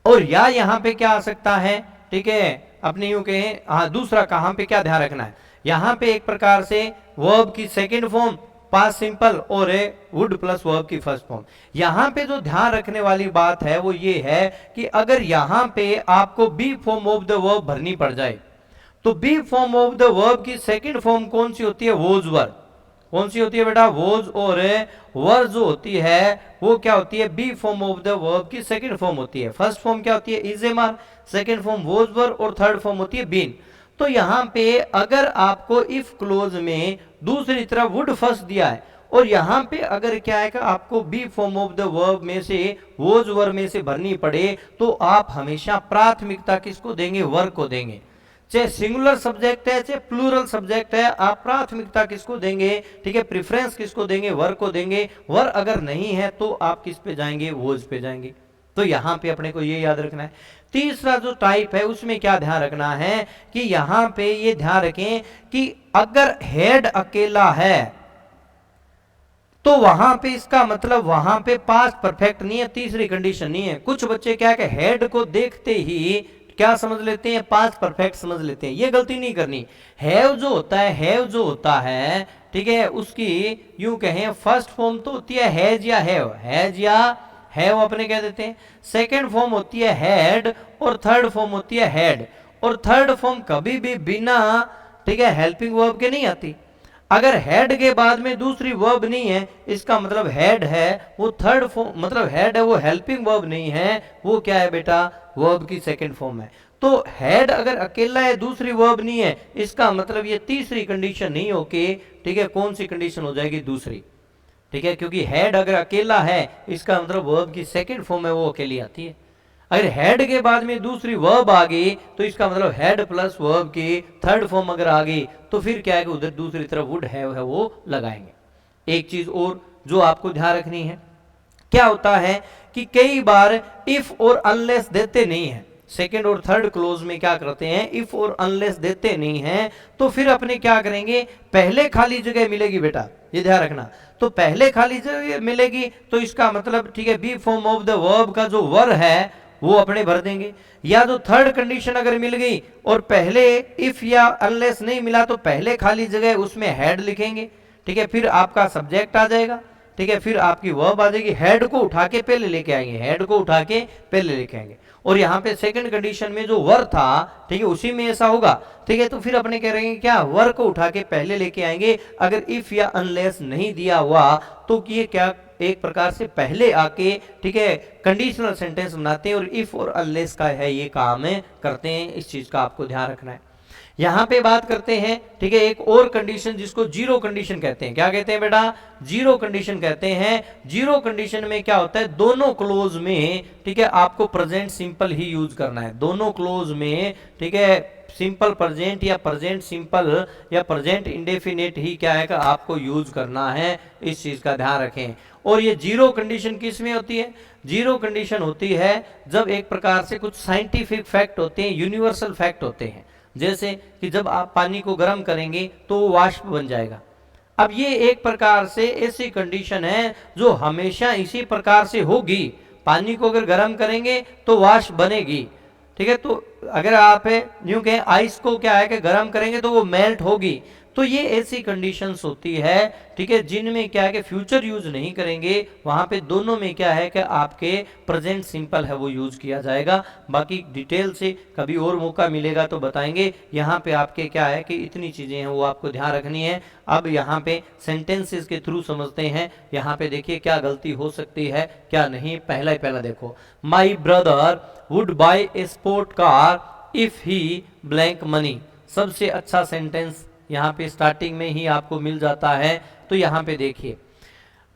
और या यहाँ पे क्या आ सकता है, ठीक है, अपने यूं कहें, हाँ दूसरा कहां पे क्या ध्यान रखना है, यहाँ पे एक प्रकार से वर्ब की सेकंड फॉर्म पास्ट सिंपल और ए वुड प्लस वर्ब की फर्स्ट फॉर्म। यहां पे जो ध्यान रखने वाली बात है वो ये है कि अगर यहां पे आपको be form of the verb भरनी पड़ जाए तो be form of the verb की सेकंड फॉर्म कौन सी होती है? Was were. कौन सी होती है बेटा? वोज और वर जो होती है वो क्या होती है? Be form of the verb की सेकंड फॉर्म होती है। फर्स्ट फॉर्म क्या होती है? इज ए मार, सेकंड फॉर्म वोज वर और थर्ड फॉर्म होती है बीन। तो यहां पे अगर आपको इफ क्लोज में दूसरी तरफ वुड फर्स्ट दिया है और यहां पे अगर क्या है कि आपको be form of the verb में से वोज वर में से भरनी पड़े तो आप हमेशा प्राथमिकता किसको देंगे? वर को देंगे। चाहे सिंगुलर सब्जेक्ट है चाहे प्लूरल सब्जेक्ट है, आप प्राथमिकता किसको देंगे? ठीक है, प्रेफरेंस किसको देंगे? वर को देंगे। वर अगर नहीं है तो आप किस पे जाएंगे? वोज पे जाएंगे। तो यहां पे अपने को ये याद रखना है। तीसरा जो टाइप है उसमें क्या ध्यान रखना है कि यहां पे ये ध्यान रखें कि अगर हेड अकेला है तो वहां पे इसका मतलब वहां पे पास्ट परफेक्ट नहीं है, तीसरी कंडीशन नहीं है। कुछ बच्चे क्या है कि हेड को देखते ही क्या समझ लेते हैं? पास्ट परफेक्ट समझ लेते हैं। ये गलती नहीं करनी। हैव जो होता है ठीक है, उसकी यूं कहें फर्स्ट फॉर्म तो होती है हैज या हैव, हैज या हैव अपने कह देते हैं। सेकंड फॉर्म होती है हैड और थर्ड फॉर्म होती है हैड। और थर्ड फॉर्म कभी भी बिना ठीक है हेल्पिंग वर्ब के नहीं आती। अगर हेड के बाद में दूसरी वर्ब नहीं है इसका मतलब हेड है वो थर्ड फॉर्म, मतलब हेड है वो हेल्पिंग वर्ब नहीं है, वो क्या है बेटा? वर्ब की सेकंड फॉर्म है। तो हेड अगर अकेला है दूसरी वर्ब नहीं है इसका मतलब ये तीसरी कंडीशन नहीं होके ठीक है कौन सी कंडीशन हो जाएगी? दूसरी। ठीक है, क्योंकि हेड अगर अकेला है इसका मतलब वर्ब की सेकंड फॉर्म है वो अकेली आती है। अगर हेड के बाद में दूसरी वर्ब आ गई तो इसका मतलब हेड प्लस वर्ब की थर्ड फॉर्म अगर आ गई तो फिर क्या है कि उधर दूसरी तरफ वुड हैव है वो लगाएंगे। एक चीज और जो आपको ध्यान रखनी है, क्या होता है कि कई बार इफ और अनलेस देते नहीं है। सेकंड और थर्ड क्लोज में क्या करते हैं? इफ और अनलेस देते नहीं है तो फिर अपने क्या करेंगे? पहले खाली जगह मिलेगी बेटा, ये ध्यान रखना। तो पहले खाली जगह मिलेगी तो इसका मतलब ठीक है be form of the verb का जो वर है वो अपने भर देंगे। या तो थर्ड कंडीशन अगर मिल गई और पहले इफ या अनलेस नहीं मिला तो पहले खाली जगह उसमें हेड लिखेंगे। ठीक है, फिर आपका सब्जेक्ट आ जाएगा। ठीक है, फिर आपकी वर्ब आ जाएगी। हेड को उठा के पहले लेके आएंगे, हेड को उठा के पहले लेके आएंगे। और यहाँ पे सेकंड कंडीशन में जो वर था ठीक है उसी में ऐसा होगा। ठीक है, तो फिर अपने कह रहे हैं क्या? वर को उठा के पहले लेके आएंगे। अगर इफ या अनलेस नहीं दिया हुआ तो ये क्या एक प्रकार से पहले आके ठीक है कंडीशनल सेंटेंस बनाते हैं और इफ और अनलेस का है ये काम करते हैं। इस चीज का आपको ध्यान रखना है। यहां पे बात करते हैं ठीक है एक और कंडीशन जिसको जीरो कंडीशन कहते हैं। क्या कहते हैं बेटा? जीरो कंडीशन कहते हैं। जीरो कंडीशन में क्या होता है? दोनों क्लोज में ठीक है आपको प्रेजेंट सिंपल ही यूज करना है। दोनों क्लोज में ठीक है सिंपल प्रेजेंट या प्रेजेंट सिंपल या प्रेजेंट इंडेफिनिट ही क्या है कि आपको यूज करना है। इस चीज का ध्यान रखें। और ये जीरो कंडीशन किस में होती है? जीरो कंडीशन होती है जब एक प्रकार से कुछ साइंटिफिक फैक्ट होते हैं, यूनिवर्सल फैक्ट होते हैं। जैसे कि जब आप पानी को गर्म करेंगे तो वो वाष्प बन जाएगा। अब ये एक प्रकार से ऐसी कंडीशन है जो हमेशा इसी प्रकार से होगी। पानी को अगर गर्म करेंगे तो वाष्प बनेगी। ठीक है, तो अगर आप यूं कहें आइस को क्या है कि गर्म करेंगे तो वो मेल्ट होगी। तो ये ऐसी कंडीशंस होती है ठीक है जिनमें क्या है कि फ्यूचर यूज नहीं करेंगे। वहां पे दोनों में क्या है कि आपके प्रेजेंट सिंपल है वो यूज किया जाएगा। बाकी डिटेल से कभी और मौका मिलेगा तो बताएंगे। यहाँ पे आपके क्या है कि इतनी चीजें हैं वो आपको ध्यान रखनी है। अब यहाँ पे सेंटेंसेस के थ्रू समझते हैं। यहाँ पे देखिए क्या गलती हो सकती है क्या नहीं। पहला देखो, my brother would buy a sport car if he blank money. सबसे अच्छा सेंटेंस यहाँ पे स्टार्टिंग में ही आपको मिल जाता है। तो यहाँ पे देखिए,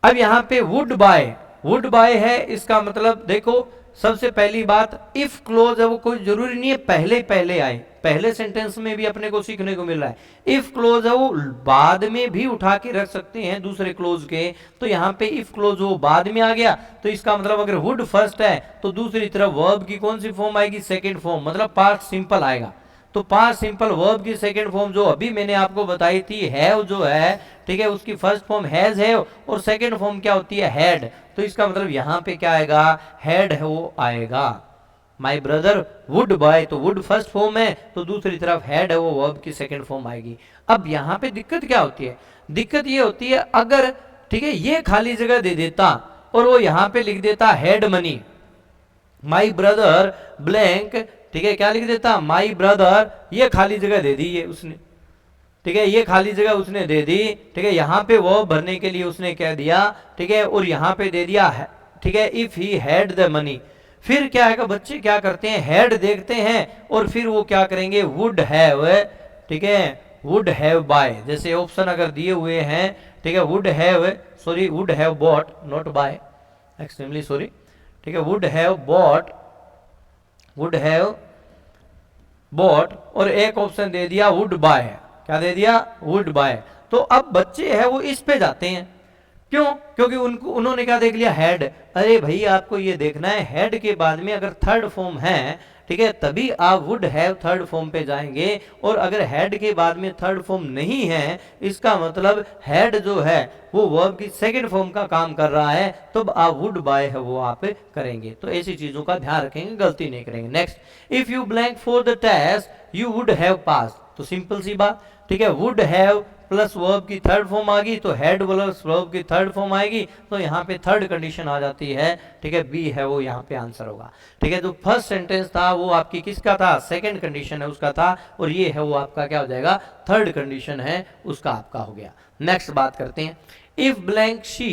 अब यहाँ पे वुड बाय है। इसका मतलब देखो सबसे पहली बात इफ क्लोज है वो कोई जरूरी नहीं है पहले आए। पहले सेंटेंस में भी अपने को सीखने को मिल रहा है। इफ क्लोज है वो बाद में भी उठा के रख सकते हैं दूसरे क्लोज के। तो यहाँ पे इफ क्लोज वो बाद में आ गया तो इसका मतलब अगर वुड फर्स्ट है तो दूसरी तरफ वर्ब की कौन सी फॉर्म आएगी? सेकेंड फॉर्म, मतलब पास्ट सिंपल आएगा। तो पास्ट सिंपल वर्ब की सेकंड फॉर्म जो अभी मैंने आपको बताई थी हैव जो है ठीक है उसकी फर्स्ट फॉर्म हैज है और सेकंड फॉर्म क्या होती है? हैड। तो इसका मतलब यहां पे क्या आएगा? हैड है वो आएगा। माय ब्रदर वुड बाय, तो वुड फर्स्ट फॉर्म है, तो दूसरी तरफ हैड है वो वर्ब की सेकंड फॉर्म आएगी। अब यहाँ पे दिक्कत क्या होती है, दिक्कत ये होती है अगर ठीक है ये खाली जगह दे देता और वो यहाँ पे लिख देता had money, my brother blank, ठीक है क्या लिख देता माई ब्रदर, ये खाली जगह दे दी ये उसने, ठीक है ये खाली जगह उसने दे दी, ठीक है यहाँ पे वो भरने के लिए उसने कह दिया, ठीक है और यहाँ पे दे दिया है, ठीक है if he had the money. फिर क्या है बच्चे क्या करते हैं, हैड देखते हैं और फिर वो क्या करेंगे वुड हैव, ठीक है वुड हैव बाय, जैसे ऑप्शन अगर दिए हुए हैं, ठीक है would have, sorry would have bought not buy, extremely sorry, ठीक है would have bought, would have bought और एक ऑप्शन दे दिया वुड बाय, क्या दे दिया वुड बाय। तो अब बच्चे हैं वो इस पे जाते हैं, क्यों, क्योंकि उनको उन्होंने क्या देख लिया हैड। अरे भाई आपको ये देखना है हैड के बाद में अगर थर्ड फॉर्म है, ठीक है तभी आप वुड हैव थर्ड फॉर्म पे जाएंगे, और अगर हैड के बाद में थर्ड फॉर्म नहीं है इसका मतलब हैड जो है वो वर्ब की सेकंड फॉर्म का काम कर रहा है, तब आप वुड बाय है वो आप करेंगे। तो ऐसी चीजों का ध्यान रखेंगे, गलती नहीं करेंगे। Next, if you blank for the test you would have pass, तो सिंपल सी बात, ठीक है वुड हैव प्लस वर्ब की थर्ड फॉर्म आ गई तो हैड प्लस वर्ब की थर्ड फॉर्म आएगी, तो यहाँ पे थर्ड कंडीशन आ जाती है, ठीक है बी है वो यहाँ पे आंसर होगा। ठीक है जो फर्स्ट सेंटेंस था वो आपकी किसका था, सेकंड कंडीशन है उसका था, और ये है वो आपका क्या हो जाएगा थर्ड कंडीशन है उसका आपका हो गया। नेक्स्ट बात करते हैं, if blank she,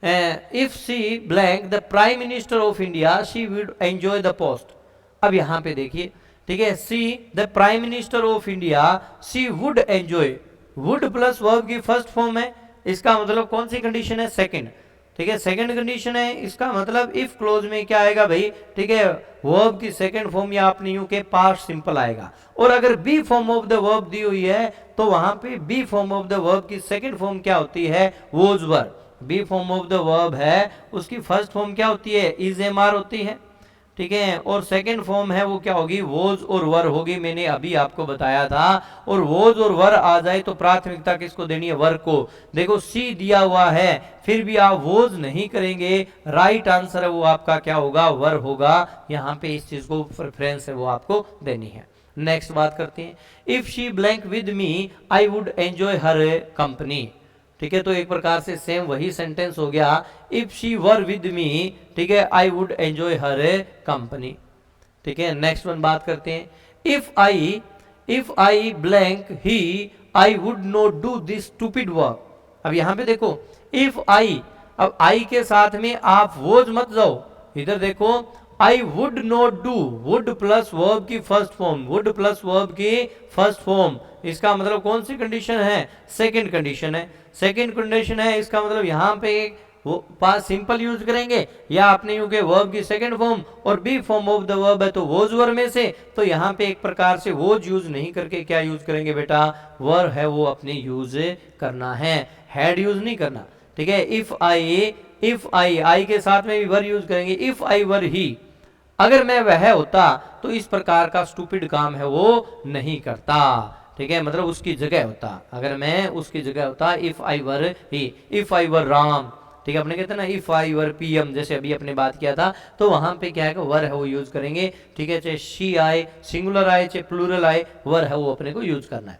if she blank the prime minister of India she would enjoy the post. अब यहाँ पे देखिए, ठीक है she the prime minister of India she would enjoy, would plus verb की फर्स्ट फॉर्म है, इसका मतलब कौन सी कंडीशन है, सेकंड, ठीक है सेकंड कंडीशन है, इसका मतलब इफ क्लोज में क्या आएगा भाई, ठीक है वर्ब की सेकंड फॉर्म या अपनी यूं के पास्ट सिंपल आएगा, और अगर be form of the verb दी हुई है तो वहां पे be form of the verb की सेकंड फॉर्म क्या होती है, was were. Be form of the verb है उसकी फर्स्ट फॉर्म क्या होती है, इज एम आर होती है, ठीक है, और सेकंड फॉर्म है वो क्या होगी, वोज और वर होगी, मैंने अभी आपको बताया था। और वोज और वर आ जाए तो प्राथमिकता किसको देनी है, वर को। देखो सी दिया हुआ है फिर भी आप वोज नहीं करेंगे, राइट आंसर है वो आपका क्या होगा, वर होगा। यहाँ पे इस चीज को प्रेफरेंस है वो आपको देनी है। नेक्स्ट बात करते हैं, if she blank with me I would enjoy her company. ठीक है तो एक प्रकार से सेम वही सेंटेंस हो गया, if she were with me, ठीक है I would enjoy her company. ठीक है नेक्स्ट वन बात करते हैं, if I blank he I would not do this stupid work. अब यहां पे देखो इफ आई, अब आई के साथ में आप वोज मत जाओ, इधर देखो I would not do, would plus verb की first form, would plus verb की फर्स्ट फॉर्म, इसका मतलब कौन सी कंडीशन है, सेकंड कंडीशन है, सेकंड कंडीशन है, इसका मतलब यहाँ पे वो पास सिंपल यूज करेंगे या आपने यूं के वर्ब की सेकंड फॉर्म, और be form of the verb है तो वोज वर में से, तो यहाँ पे एक प्रकार से वोज यूज नहीं करके क्या यूज करेंगे बेटा, वर है वो अपने यूज करना है, हैड यूज नहीं करना। ठीक है इफ आई के साथ में भी वर यूज करेंगे, इफ आई वर ही, अगर मैं वह होता तो इस प्रकार का स्टूपिड काम है वो नहीं करता। ठीक है मतलब उसकी जगह होता, अगर मैं उसकी जगह होता, if I were he, if I were Ram, ठीक है अपने कहते हैं ना इफ आई वर पीएम, जैसे अभी अपने बात किया था, तो वहां पे क्या है कि वर है वो यूज करेंगे। ठीक है चाहे शी आए, सिंगुलर आए, चाहे प्लूरल आए, वर है वो अपने को यूज करना है।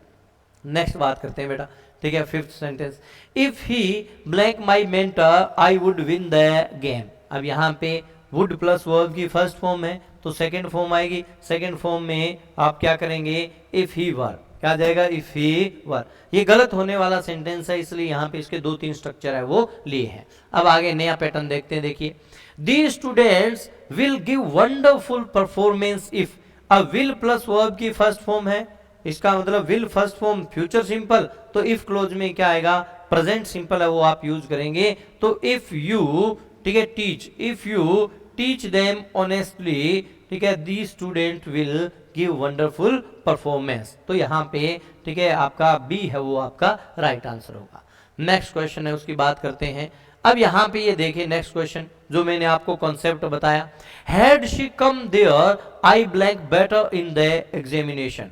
नेक्स्ट बात करते हैं बेटा, ठीक है fifth sentence, if he blank my mentor I would win the game. अब यहाँ पे वुड प्लस वर्ब की फर्स्ट फॉर्म है तो सेकंड फॉर्म आएगी, सेकंड फॉर्म में आप क्या करेंगे, इफ ही वर, क्या जाएगा इफ ही वर। ये गलत होने वाला सेंटेंस है इसलिए यहाँ पे इसके 2-3 स्ट्रक्चर है वो लिए हैं। अब आगे नया पैटर्न देखते हैं, देखिए the students will give wonderful performance if, अब विल प्लस वर्ब की फर्स्ट फॉर्म है, इसका मतलब will first form future simple, तो इफ क्लोज में क्या आएगा, प्रेजेंट सिंपल है वो आप यूज करेंगे। तो इफ यू, ठीक है teach, if you teach them honestly, ठीक है the student will give wonderful performance, तो यहाँ पे ठीक है आपका बी है वो आपका राइट आंसर होगा। नेक्स्ट क्वेश्चन है उसकी बात करते हैं। अब यहाँ पे ये देखिए नेक्स्ट क्वेश्चन जो मैंने आपको कॉन्सेप्ट बताया, had she come there I blank better in the examination.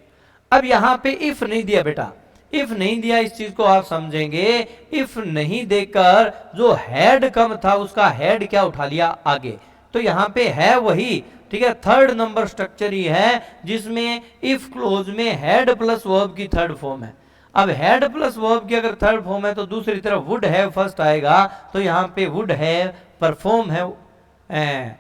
अब यहाँ पे इफ नहीं दिया बेटा, इफ नहीं दिया, इस चीज को आप समझेंगे, इफ नहीं देकर जो हैड कम था उसका हैड क्या उठा लिया आगे, तो यहाँ पे है वही ठीक है, थर्ड नंबर स्ट्रक्चर ही है जिसमें इफ क्लोज में हैड प्लस वर्ब की थर्ड फॉर्म है। अब हैड प्लस वर्ब की अगर थर्ड फॉर्म है तो दूसरी तरफ वुड हैव फर्स्ट आएगा, तो यहाँ पे वुड हैव परफॉर्म है,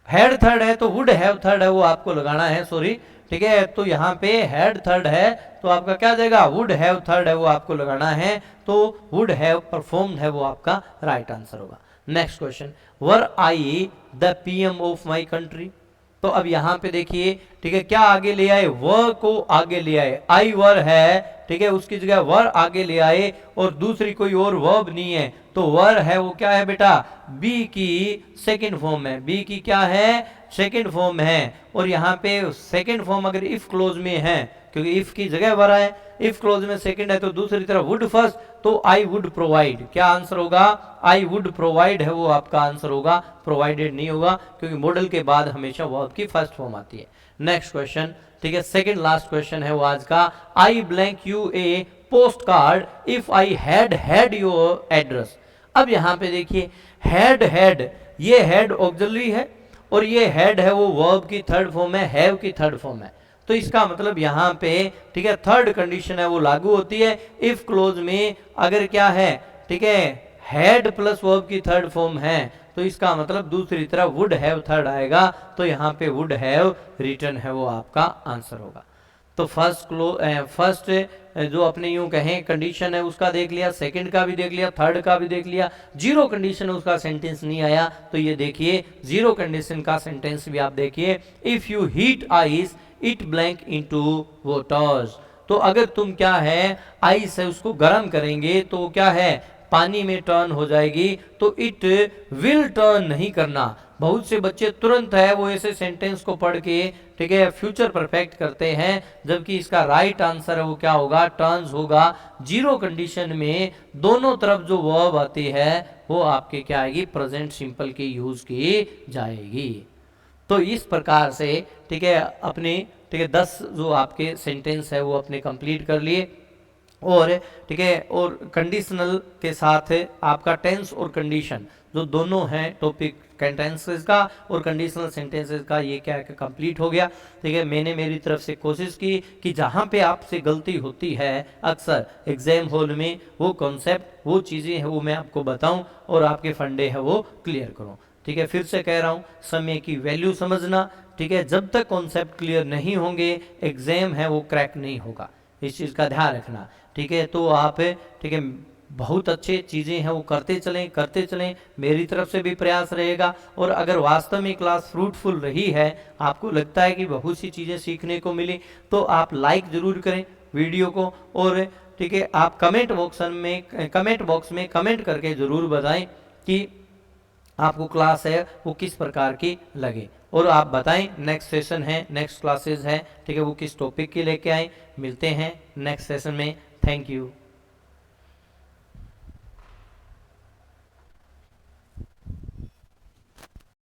हैड थर्ड है तो वुड हैव थर्ड है वो आपको लगाना है, सॉरी, ठीक है। तो यहाँ पे हैड थर्ड है तो आपका क्या जाएगा, वुड हैव थर्ड है वो आपको लगाना है, तो वुड हैव परफॉर्म्ड है वो आपका राइट आंसर होगा। Next question, were I the PM of my country. तो अब यहाँ पे देखिए, ठीक है, क्या आगे ले आए, वर को आगे ले आए, आई वर है, ठीक है, उसकी जगह वर आगे ले आए और दूसरी कोई और वर्ब नहीं है, तो वर है वो क्या है बेटा, बी की सेकंड फॉर्म है, बी की क्या है, सेकंड फॉर्म है। और यहाँ पे सेकंड फॉर्म अगर इफ क्लोज में है, क्योंकि इफ की जगह वर है, इफ क्लोज में सेकंड है तो दूसरी तरफ वुड फर्स्ट, तो आई वुड प्रोवाइड, क्या आंसर होगा, आई वुड प्रोवाइड है वो आपका आंसर होगा, प्रोवाइडेड नहीं होगा, क्योंकि मॉडल के बाद हमेशा वर्ब की फर्स्ट फॉर्म आती है। नेक्स्ट क्वेश्चन, ठीक है, सेकंड लास्ट क्वेश्चन है वो आज का, आई blank U A post card if I had your address. अब यहाँ पे देखिए, हैड ये हैड ऑक्सिलरी है और ये हैड है वो वर्ब की थर्ड फॉर्म है, हैव की थर्ड फॉर्म है, तो इसका मतलब यहाँ पे, ठीक है, थर्ड कंडीशन है वो लागू होती है। इफ क्लोज में अगर क्या है, ठीक है, हैड प्लस वर्ब की थर्ड फॉर्म है, तो इसका मतलब दूसरी तरफ वुड हैव थर्ड आएगा, तो यहाँ पे वुड हैव रिटन है वो आपका आंसर होगा। तो फर्स्ट जो अपने यूं कहें कंडीशन है उसका देख लिया, सेकंड का भी देख लिया, थर्ड का भी देख लिया, जीरो कंडीशन उसका सेंटेंस नहीं आया, तो ये देखिए जीरो कंडीशन का सेंटेंस भी आप देखिए, if you heat ice it blank into waters. तो अगर तुम क्या है, आइस है उसको गर्म करेंगे तो क्या है, पानी में टर्न हो जाएगी, तो इट विल टर्न नहीं करना। बहुत से बच्चे तुरंत है वो ऐसे सेंटेंस को पढ़ के, ठीक है, फ्यूचर परफेक्ट करते हैं, जबकि इसका राइट आंसर है वो क्या होगा, टर्न्स होगा। जीरो कंडीशन में दोनों तरफ जो वर्ब आती है वो आपके क्या आएगी, प्रेजेंट सिंपल की यूज की जाएगी। तो इस प्रकार से, ठीक है, अपने, ठीक है, 10 जो आपके सेंटेंस है वो अपने कंप्लीट कर लिए, और ठीक है, और कंडीशनल के साथ आपका टेंस और कंडीशन जो दोनों हैं टॉपिक टेंसेस का और कंडीशनल सेंटेंसेस का, ये क्या कंप्लीट हो गया। ठीक है, मैंने मेरी तरफ से कोशिश की कि जहाँ पे आपसे गलती होती है अक्सर एग्जाम हॉल में, वो कॉन्सेप्ट, वो चीज़ें हैं वो मैं आपको बताऊं और आपके फंडे हैं वो क्लियर करूं। ठीक है, फिर से कह रहा हूं, समय की वैल्यू समझना। ठीक है, जब तक कॉन्सेप्ट क्लियर नहीं होंगे एग्जाम है वो क्रैक नहीं होगा, इस चीज़ का ध्यान रखना। ठीक है, तो आप, ठीक है, बहुत अच्छे चीज़ें हैं वो करते चलें, मेरी तरफ से भी प्रयास रहेगा। और अगर वास्तव में क्लास फ्रूटफुल रही है, आपको लगता है कि बहुत सी चीज़ें सीखने को मिली, तो आप लाइक ज़रूर करें वीडियो को, और ठीक है, आप कमेंट बॉक्स में कमेंट करके ज़रूर बताएं कि आपको क्लास है वो किस प्रकार की लगे, और आप बताएं नेक्स्ट सेशन है, नेक्स्ट क्लासेस है, ठीक है, वो किस टॉपिक के लेके आए। मिलते हैं नेक्स्ट सेशन में। Thank you.